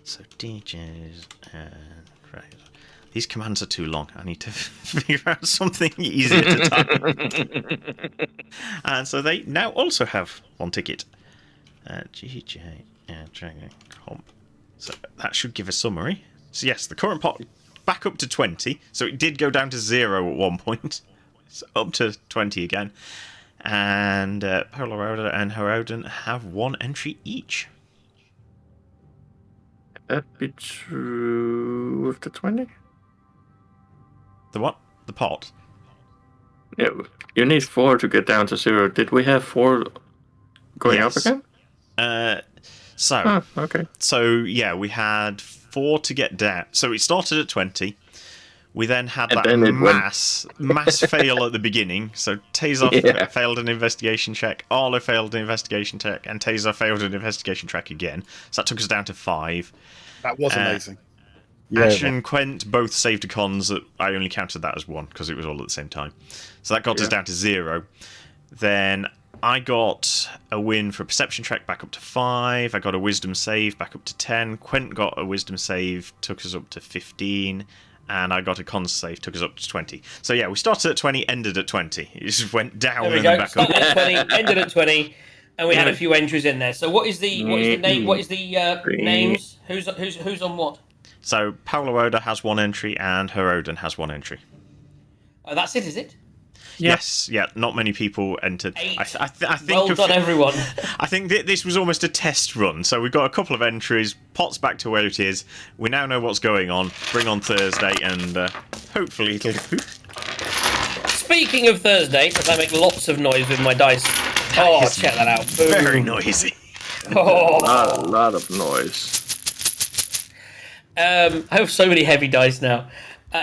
So DJs Dragons. These commands are too long. I need to figure out something easier to type. And so they now also have 1 ticket. DJ Dragon Comp. So that should give a summary. So yes, the current pot back up to 20. So it did go down to 0 at one point. So up to 20 again. And Paolo Roda and Herodin have 1 entry each. That be true with the 20? The what? The pot? Yeah, you need 4 to get down to 0. Did we have 4 going up again? Okay. So, yeah, we had 4 to get down. So it started at 20. We then had that mass fail at the beginning. So Tazar failed an investigation check, Arlo failed an investigation check, and Tazar failed an investigation check again. So that took us down to 5. That was amazing. Ash and Quent both saved a cons. I only counted that as 1 because it was all at the same time. So that got us down to 0. Then I got a win for a perception check back up to 5. I got a wisdom save back up to 10. Quent got a wisdom save, took us up to 15. And I got a con save, took us up to 20. So yeah, we started at 20, ended at 20. It just went down and then back up. Started at 20, ended at 20, and we had a few entries in there. So what is the name? What is the names? Who's on what? So Paolo Oda has 1 entry, and Herodin has 1 entry. Oh, that's it, is it? Yes, yeah. Not many people entered. 8. I think well done, everyone. I think this was almost a test run. So we've got a couple of entries. Pot's back to where it is. We now know what's going on. Bring on Thursday, and hopefully it'll. Speaking of Thursday, because I make lots of noise with my dice. Oh, check that out! Boom. Very noisy. Oh, a lot of noise. I have so many heavy dice now.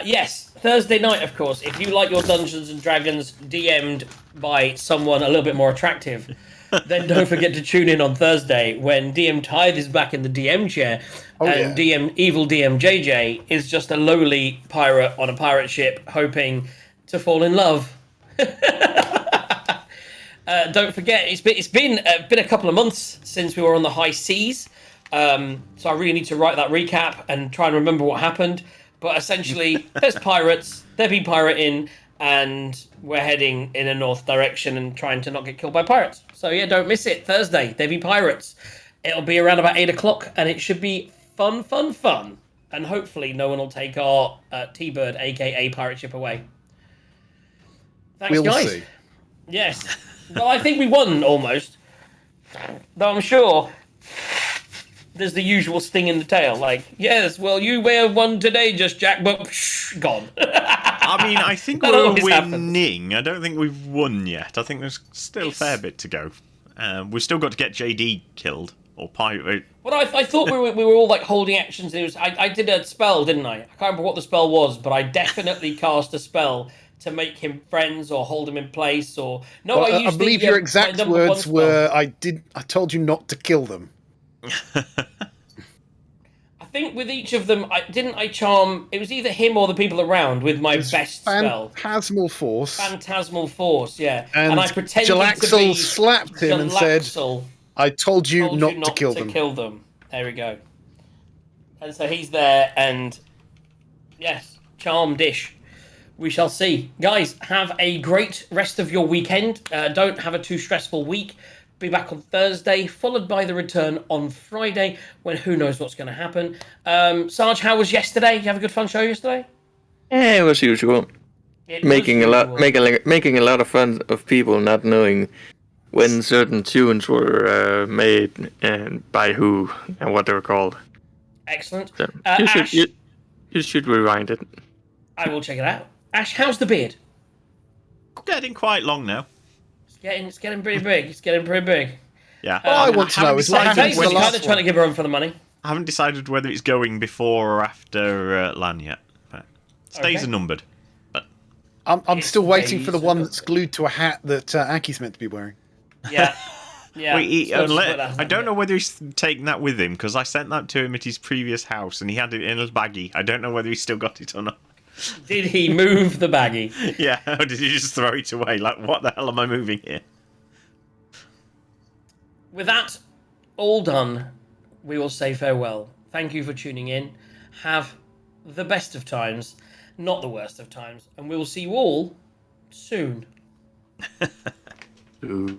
Yes, Thursday night, of course. If you like your Dungeons and Dragons DM'd by someone a little bit more attractive, then don't forget to tune in on Thursday when DM Tithe is back in the DM chair, Evil DM JJ is just a lowly pirate on a pirate ship hoping to fall in love. Don't forget, it's been a couple of months since we were on the high seas, so I really need to write that recap and try and remember what happened. But essentially, there's pirates, they've been pirating, and we're heading in a north direction and trying to not get killed by pirates. So yeah, don't miss it. Thursday, they'll be pirates. It'll be around about 8 o'clock, and it should be fun. and hopefully no one will take our T-Bird, aka pirate ship, away. Thanks, We'll guys. see. Yes. Well, I think we won almost. Though I'm sure there's the usual sting in the tail, like, yes, well, you may have won today, just Jack, but gone. I mean, I think That we're always winning. I don't think we've won yet. I think there's still a fair It's- bit to go. We've still got to get JD killed or pirate. Well, I thought we were all like holding actions. And it was I did a spell, didn't I? I can't remember what the spell was, but I definitely cast a spell to make him friends or hold him in place or no. Well, I I used believe the, your my exact number one words spell. were, I told you not to kill them. I think with each of them, I charm. It was either him or the people around with my best spell, Phantasmal Force. Phantasmal Force. Yeah, And I pretended to Jalaxel be slapped him and said, Jalaxel. I told you Told not you to kill them. There we go. And so he's there, and yes, charm dish. We shall see. Guys, have a great rest of your weekend. Don't have a too stressful week. Be back on Thursday, followed by the return on Friday, when who knows what's going to happen. Sarge, how was yesterday? You have a good fun show yesterday? Yeah, it was usual. It Making was a lot, usual. making a lot of fun of people not knowing when certain tunes were made and by who and what they were called. Excellent. So Ash, you should rewind it. I will check it out. Ash, how's the beard? Getting quite long now. It's getting pretty big. It's getting pretty big. Yeah. All I want to know is what decided happened to We're the whether- kind last of trying to one. give her run for the money. I haven't decided whether it's going before or after LAN yet. But stays Okay. are numbered. I'm It's still waiting for the days one ago. that's glued to a hat that Aki's meant to be wearing. Yeah. Yeah. Wait, Still just put that I don't on know whether he's taken that with him because I sent that to him at his previous house and he had it in his baggie. I don't know whether he's still got it or not. it. Did he move the baggie? Yeah, or did he just throw it away? Like, what the hell am I moving here? With that all done, we will say farewell. Thank you for tuning in. Have the best of times, not the worst of times, and we will see you all soon. Ooh.